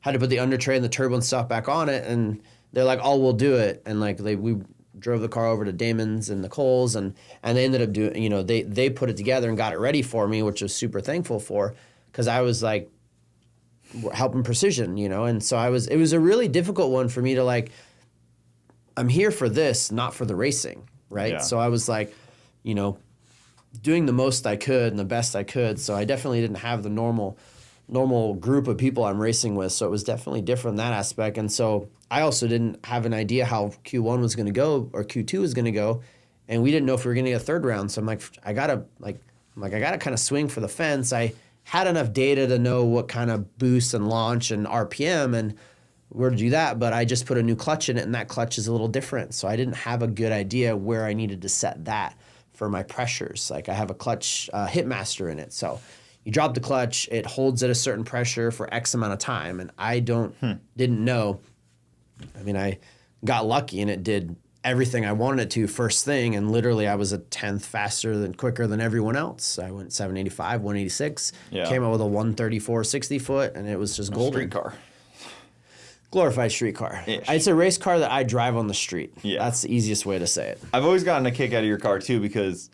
put the under tray and the turbo and stuff back on it, and they're like, oh, we'll do it, and like we drove the car over to Damon's and Nicole's, and they ended up doing, they put it together and got it ready for me, which I was super thankful for, because I was like helping Precision, and so it was a really difficult one for me to like, I'm here for this, not for the racing, right? Yeah. So I was like, doing the most I could and the best I could. So I definitely didn't have the normal group of people I'm racing with. So it was definitely different in that aspect. And so I also didn't have an idea how Q1 was going to go or Q2 was going to go. And we didn't know if we were going to get a third round. So I'm like, I got to kind of swing for the fence. I had enough data to know what kind of boost and launch and RPM and where to do that. But I just put a new clutch in it, and that clutch is a little different. So I didn't have a good idea where I needed to set that for my pressures. Like I have a clutch Hitmaster in it. So you drop the clutch, it holds at a certain pressure for X amount of time. And I didn't know. I mean, I got lucky and it did everything I wanted it to first thing. And literally I was a 10th quicker than everyone else. I went 785, 186, came out with a 134, 60 foot, and it was just golden. Street car. Glorified street car. Ish. It's a race car that I drive on the street. Yeah. That's the easiest way to say it. I've always gotten a kick out of your car, too, because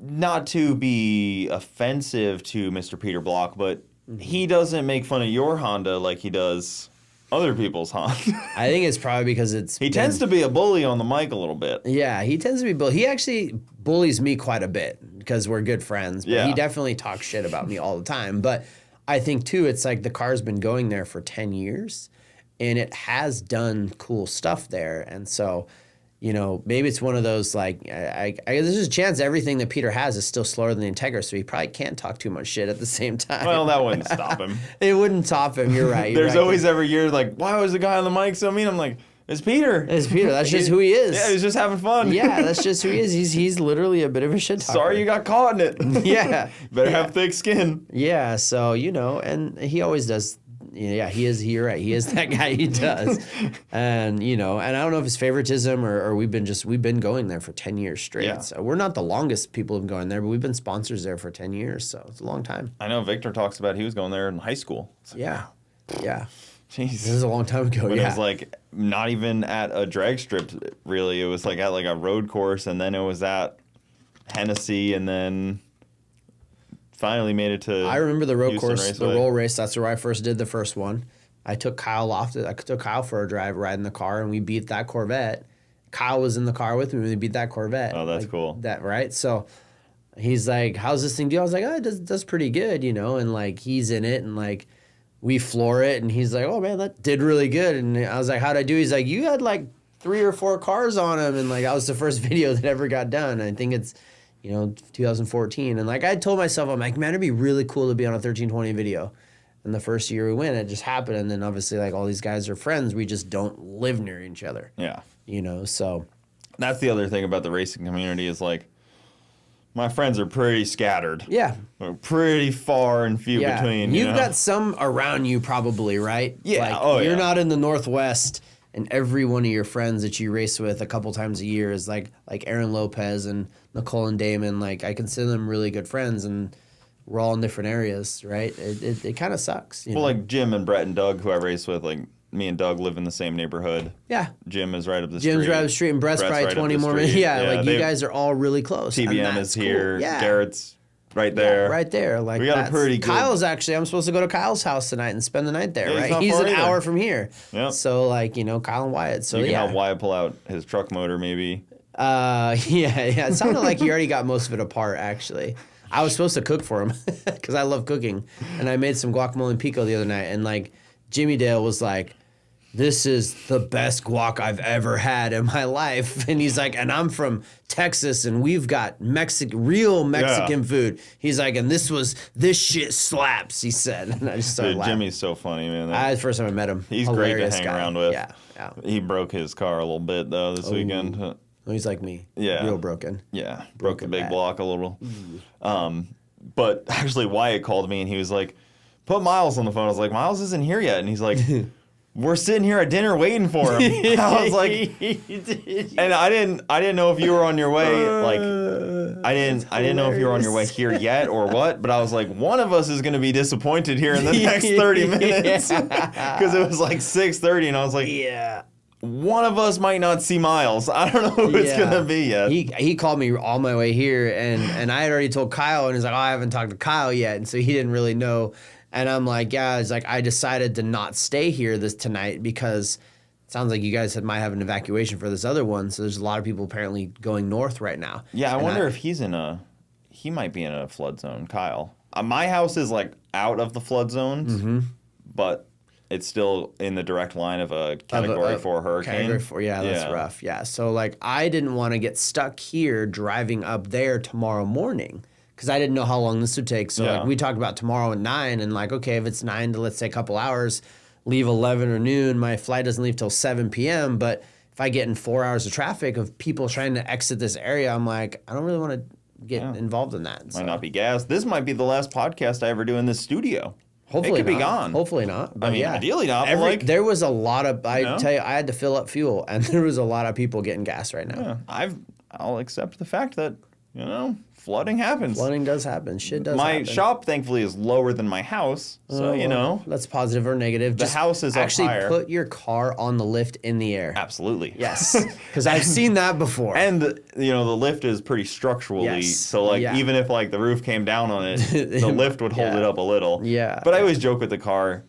not to be offensive to Mr. Peter Block, but he doesn't make fun of your Honda like he does other people's Honda. I think it's probably because he tends to be a bully on the mic a little bit. Yeah, he tends to be bully. He actually bullies me quite a bit because we're good friends. But he definitely talks shit about me all the time. But I think, too, it's like the car's been going there for 10 years, and it has done cool stuff there. And so, maybe it's one of those, like, there's a chance everything that Peter has is still slower than the Integra, so he probably can't talk too much shit at the same time. Well, that wouldn't stop him. It wouldn't top him. You're right. There's always every year, like, why was the guy on the mic so mean? I'm like, it's Peter. It's Peter. That's just who he is. Yeah, he's just having fun. Yeah, that's just who he is. He's literally a bit of a shit talker. Sorry you got caught in it. Yeah. Better have thick skin. Yeah, so, and he always does. Yeah, you're right. He is that guy. He does. And, and I don't know if it's favoritism or we've been going there for 10 years straight. Yeah. So we're not the longest people have been going there, but we've been sponsors there for 10 years. So it's a long time. I know Victor talks about he was going there in high school. Like, yeah. Yeah. Jeez. This is a long time ago. When it was like not even at a drag strip, really. It was like at like a road course, and then it was at Hennessy, and then finally made it to. I remember the road Houston course, Raceway. the roll race. That's where I first did the first one. I took Kyle for a drive, ride in the car, and we beat that Corvette. Kyle was in the car with me when we beat that Corvette. Oh, that's cool. That right? So he's like, "How's this thing do?" I was like, "Oh, it does pretty good, And like he's in it, and like we floor it, and he's like, "Oh man, that did really good." And I was like, "How'd I do?" He's like, "You had like 3 or 4 cars on him," and like that was the first video that ever got done. I think it's 2014, and like I told myself, I'm like, man, it'd be really cool to be on a 1320 video. And the first year we went, it just happened, and then obviously like all these guys are friends. We just don't live near each other. Yeah. So that's the other thing about the racing community is like my friends are pretty scattered. Yeah. We're pretty far and few between. You've got some around you probably, right? Yeah. Like, you're not in the Northwest, and every one of your friends that you race with a couple times a year is like Aaron Lopez and Nicole and Damon. Like I consider them really good friends, and we're all in different areas, right? It kind of sucks. Well, like Jim and Brett and Doug, who I race with, like me and Doug live in the same neighborhood. Yeah. Jim is right up the street. Jim's right up the street, and Brett's probably right 20 up the more minutes. street. Yeah, like you guys are all really close. TBM is here. Cool. Yeah. Garrett's right there. Yeah, right there. Like we got a pretty good. Kyle's actually, I'm supposed to go to Kyle's house tonight and spend the night there, Yeah, right? He's an hour from here. Yep. So like, Kyle and Wyatt. So you can help Wyatt pull out his truck motor maybe. Yeah. It sounded like he already got most of it apart, actually. I was supposed to cook for him because I love cooking. And I made some guacamole and pico the other night. And like Jimmy Dale was like, "This is the best guac I've ever had in my life." And he's like, "And I'm from Texas, and we've got real Mexican food." He's like, "And this shit slaps," he said. And I just started laughing. Jimmy's so funny, man. The first time I met him. He's Hilarious great to hang guy. around with. Yeah. He broke his car a little bit, though, this weekend. Oh, he's like me. Yeah. Real broken. Yeah, broke the big bad. block a little. But actually, Wyatt called me, and he was like, put Myles on the phone. I was like, Myles isn't here yet. And he's like, we're sitting here at dinner waiting for him. I was like, and I didn't know if you were on your way. Like, I didn't know if you were on your way here yet or what. But I was like, one of us is going to be disappointed here in the next 30 minutes because it was like 6:30, and I was like, yeah. One of us might not see Myles. I don't know who it's going to be yet. He called me on my way here, and I had already told Kyle, and he's like, oh, I haven't talked to Kyle yet, and so he didn't really know. And I'm like, yeah, it's like I decided to not stay here tonight because it sounds like you guys might have an evacuation for this other one. So there's a lot of people apparently going north right now. Yeah, I wonder if he might be in a flood zone, Kyle. My house is like out of the flood zones, but it's still in the direct line of a Category 4 hurricane. Category 4, yeah, that's rough. Yeah, so like I didn't want to get stuck here driving up there tomorrow morning. Because I didn't know how long this would take. So like we talked about tomorrow at 9, and like, okay, if it's 9 to, let's say, a couple hours, leave 11 or noon, my flight doesn't leave till 7 p.m. But if I get in 4 hours of traffic of people trying to exit this area, I'm like, I don't really want to get involved in that. Might not be gas. This might be the last podcast I ever do in this studio. Hopefully it could not. be gone. Hopefully not. But I mean, ideally not. There was a lot of, tell you, I had to fill up fuel, and there was a lot of people getting gas right now. Yeah, I'll accept the fact that, flooding happens. Flooding does happen. Shit does happen. My shop, thankfully, is lower than my house, so, That's positive or negative. The house is actually up higher. Put your car on the lift in the air. Absolutely. Yes, because I've seen that before. And, the lift is pretty structurally, so, even if, the roof came down on it, the lift would hold it up a little. Yeah. But I always joke with the car,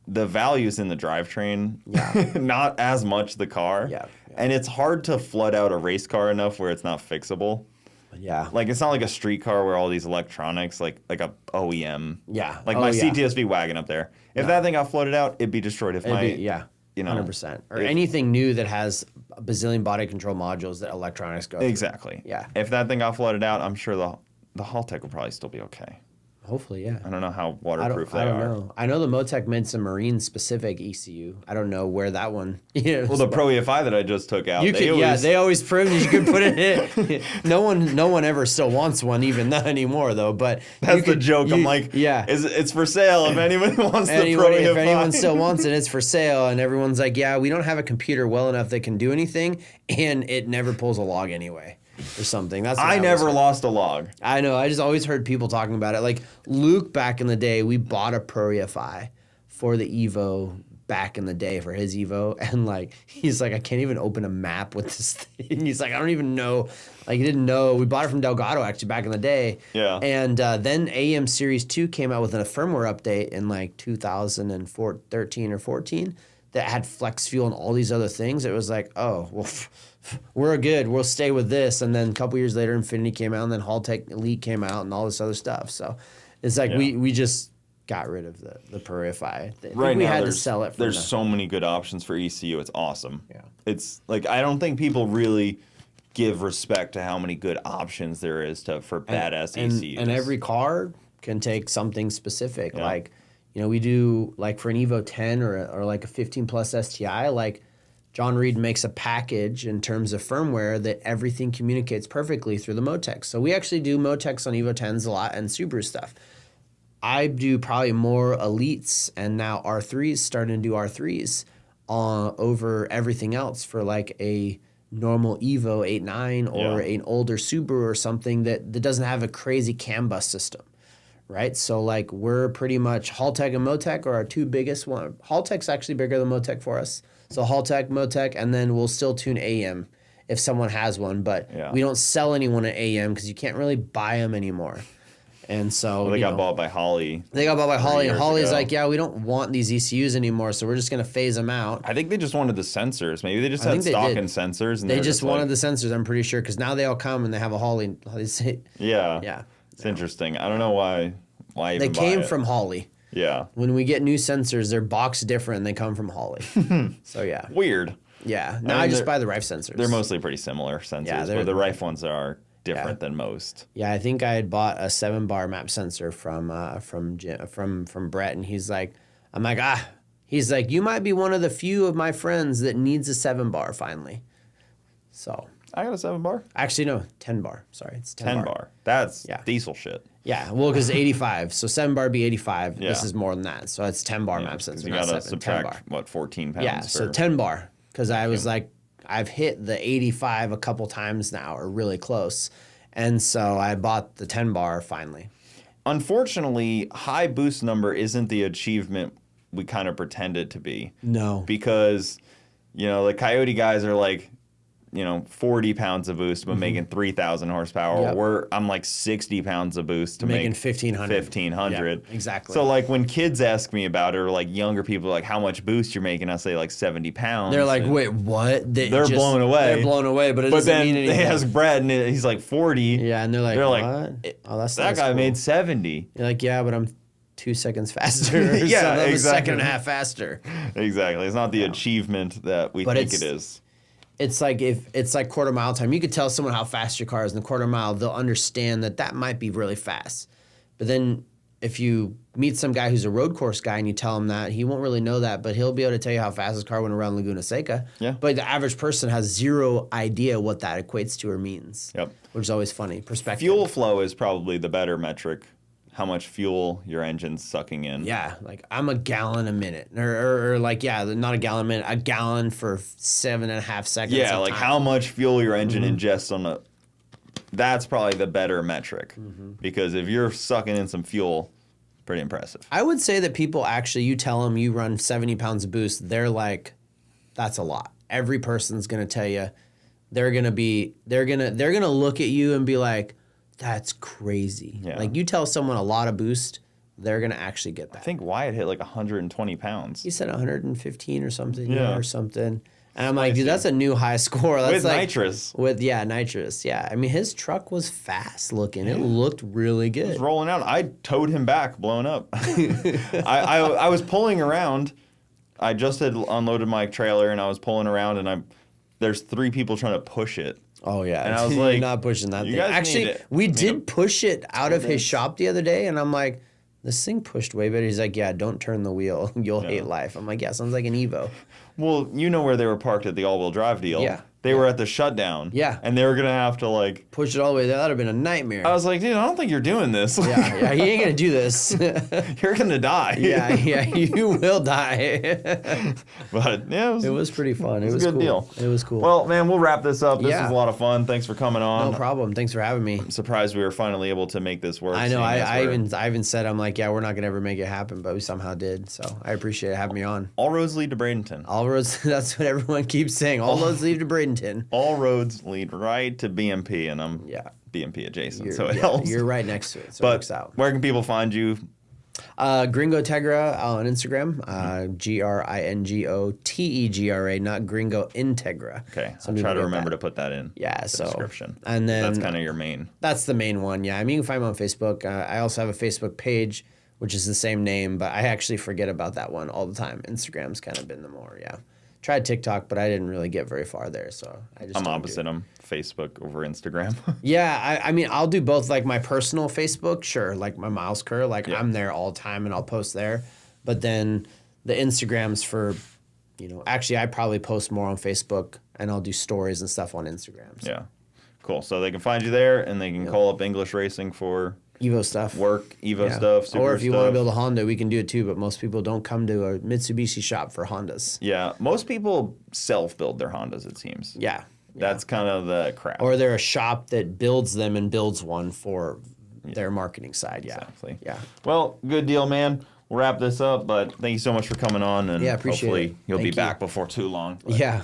the value's in the drivetrain, not as much the car. Yeah. And it's hard to flood out a race car enough where it's not fixable. Yeah. It's not like a street car where all these electronics, like a OEM. Yeah. My CTSV wagon up there. If that thing got flooded out, it'd be destroyed. 100%. Or anything new that has a bazillion body control modules that electronics go through. Exactly. Yeah. If that thing got flooded out, I'm sure the Haltech would probably still be okay. Hopefully, yeah. I don't know how waterproof they are. I don't know. I know the Motec made some marine-specific ECU. I don't know where that one... Well, the Pro EFI that I just took out, they always proved you could put it in. No one ever still wants one even anymore, though. But that's the joke. I'm like, it's for sale if anyone wants the Pro EFI. If anyone still wants it, it's for sale. And everyone's like, yeah, we don't have a computer well enough that can do anything, and it never pulls a log anyway. Or something. That's what I never lost a log. I know. I just always heard people talking about it. Like Luke back in the day, we bought a Pro EFI for the Evo back in the day for his Evo, and he's like, I can't even open a map with this thing. He's like, I don't even know. He didn't know. We bought it from Delgado actually back in the day. Yeah. And then AM Series 2 came out with a firmware update in 2013 or 14 that had flex fuel and all these other things. It was like, oh well. We're good. We'll stay with this. And then a couple years later, Infinity came out, and then Haltech Elite came out, and all this other stuff. So it's like we just got rid of the Pro EFI. Right we now, had to sell it. There's so many good options for ECU. It's awesome. Yeah. It's I don't think people really give respect to how many good options there is for badass ECUs. And every car can take something specific. Yeah. We do for an Evo 10 or a 15 plus STI. John Reed makes a package in terms of firmware that everything communicates perfectly through the Motec. So we actually do Motecs on Evo 10s a lot and Subaru stuff. I do probably more Elites and now R3s, starting to do R3s over everything else for a normal Evo 8.9 or an older Subaru or something that doesn't have a crazy CAN bus system. Right? So we're pretty much Haltech and Motec are our two biggest ones. Haltech's actually bigger than Motec for us. So Haltech, Motec, and then we'll still tune AM if someone has one. But we don't sell anyone an AM because you can't really buy them anymore. And so they got bought by Holly. They got bought by Holly, and Holly's like, yeah, we don't want these ECUs anymore, so we're just going to phase them out. I think they just wanted the sensors. Maybe they just had stock and sensors. And they just wanted the sensors, I'm pretty sure, because now they all come and they have a Holly. Yeah. It's interesting. I don't know why even they came from Holly. Yeah. When we get new sensors, they're boxed different and they come from Holly. So, yeah. Weird. Yeah. Now I just buy the Rife sensors. They're mostly pretty similar sensors, but the Rife ones are different than most. Yeah, I think I had bought a 7-bar map sensor from Brett, and he's like, he's like, you might be one of the few of my friends that needs a 7-bar finally. So I got a 7 bar. Actually, no, 10 bar. Sorry, it's 10 bar. That's Yeah. diesel shit. Yeah, well, because 85. So 7 bar be 85. Yeah. This is more than that. So it's 10 bar map sensor. You Not gotta 7, 10 bar. subtract, what, 14 pounds? Yeah, so 10 bar. Because I was like, I've hit the 85 a couple times now, or really close. And so I bought the 10 bar finally. Unfortunately, high boost number isn't the achievement we kind of pretend it to be. No. Because, the Coyote guys are like, 40 pounds of boost, but making 3,000 horsepower. Yep. I'm like 60 pounds of boost to Making make 1,500. 1,500. Yeah, exactly. So like when kids ask me about it, or like younger people, like how much boost you're making, I say like 70 pounds. They're like, and wait, what? they're blown away. They're blown away, but it But doesn't then mean anything. they ask Brad, and he's like 40. Yeah, and they're like, what? Oh, that's that guy cool. made 70. You're like, yeah, but I'm 2 seconds faster. Yeah, so I'm exactly. a second and a half faster. Exactly. It's not the achievement that we think it is. It's like it's like quarter mile time. You could tell someone how fast your car is in the quarter mile. They'll understand that might be really fast. But then if you meet some guy who's a road course guy and you tell him that, he won't really know that, but he'll be able to tell you how fast his car went around Laguna Seca. Yeah. But the average person has zero idea what that equates to or means. Yep. Which is always funny. Perspective. Fuel flow is probably the better metric. How much fuel your engine's sucking in. Yeah, like I'm a gallon a minute, or like not a gallon a minute, a gallon for 7.5 seconds. Yeah, of like time. how much fuel your engine ingests on a. That's probably the better metric, because if you're sucking in some fuel, pretty impressive. I would say that people actually, you tell them you run 70 pounds of boost, they're like, that's a lot. Every person's gonna tell you, they're gonna look at you and be like, that's crazy. Yeah. Like you tell someone a lot of boost, they're gonna actually get that. I think Wyatt hit like 120 pounds. He said 115 or something, Yeah. or something. And I'm like, dude, that's a new high score. That's With like, nitrous. Nitrous. Yeah. I mean, his truck was fast looking. It looked really good. It was rolling out. I towed him back, blown up. I was pulling around. I just had unloaded my trailer and I was pulling around, and there's 3 people trying to push it. Oh yeah, And I was you're like, not pushing that you thing. guys Actually, need to, we did push it out of his shop the other day, and I'm like, this thing pushed way better. He's like, yeah, don't turn the wheel, you'll hate life. I'm like, yeah, sounds like an Evo. Well, you know where they were parked at the all-wheel drive deal. Yeah. They were at the shutdown. Yeah. And they were going to have to, like... Push it all the way there. That would have been a nightmare. I was like, dude, I don't think you're doing this. yeah, he ain't gonna do this. You're going to die. yeah, you will die. But, yeah, It was pretty fun. It was a good cool. deal. It was cool. Well, man, we'll wrap this up. This Yeah. was a lot of fun. Thanks for coming on. no problem. Thanks for having me. I'm surprised we were finally able to make this work. I know. seeing as I we're- even said, I'm like, yeah, we're not gonna ever make it happen, but we somehow did. So I appreciate having me on. All roads lead to Bradenton. All roads. That's what everyone keeps saying. All roads lead to Bradenton. All roads lead right to BMP, and I'm BMP adjacent, so it helps. You're right next to it, so it But works out. where can people find you? Gringotegra on Instagram. Gringotegra, not Gringotegra. Okay, Some I'll people try to get remember that. to put that in Yeah, the so description. and then That's kind of your main. That's the main one. Yeah, I mean you can find me on Facebook. I also have a Facebook page, which is the same name, but I actually forget about that one all the time. Instagram's kind of been the more. Tried TikTok, but I didn't really get very far there, so I just. I'm don't do opposite. it. I'm Facebook over Instagram. Yeah, I mean, I'll do both. Like my personal Facebook, sure, like my Myles Kerr, like I'm there all the time and I'll post there. But then the Instagrams for, actually I probably post more on Facebook and I'll do stories and stuff on Instagram. So. Yeah, cool. So they can find you there, and they can call up English Racing for Evo stuff. work, Evo Yeah. stuff, Super or if you stuff. want to build a Honda, we can do it too. But most people don't come to a Mitsubishi shop for Hondas. Yeah, most people self-build their Hondas, it seems. Yeah. That's kind of the crap. Or they're a shop that builds them and builds one for their marketing side. Yeah. Exactly. Yeah. Well, good deal, man. We'll wrap this up, but thank you so much for coming on, and Yeah, appreciate hopefully it. you'll Thank be you. back before too long. But Yeah.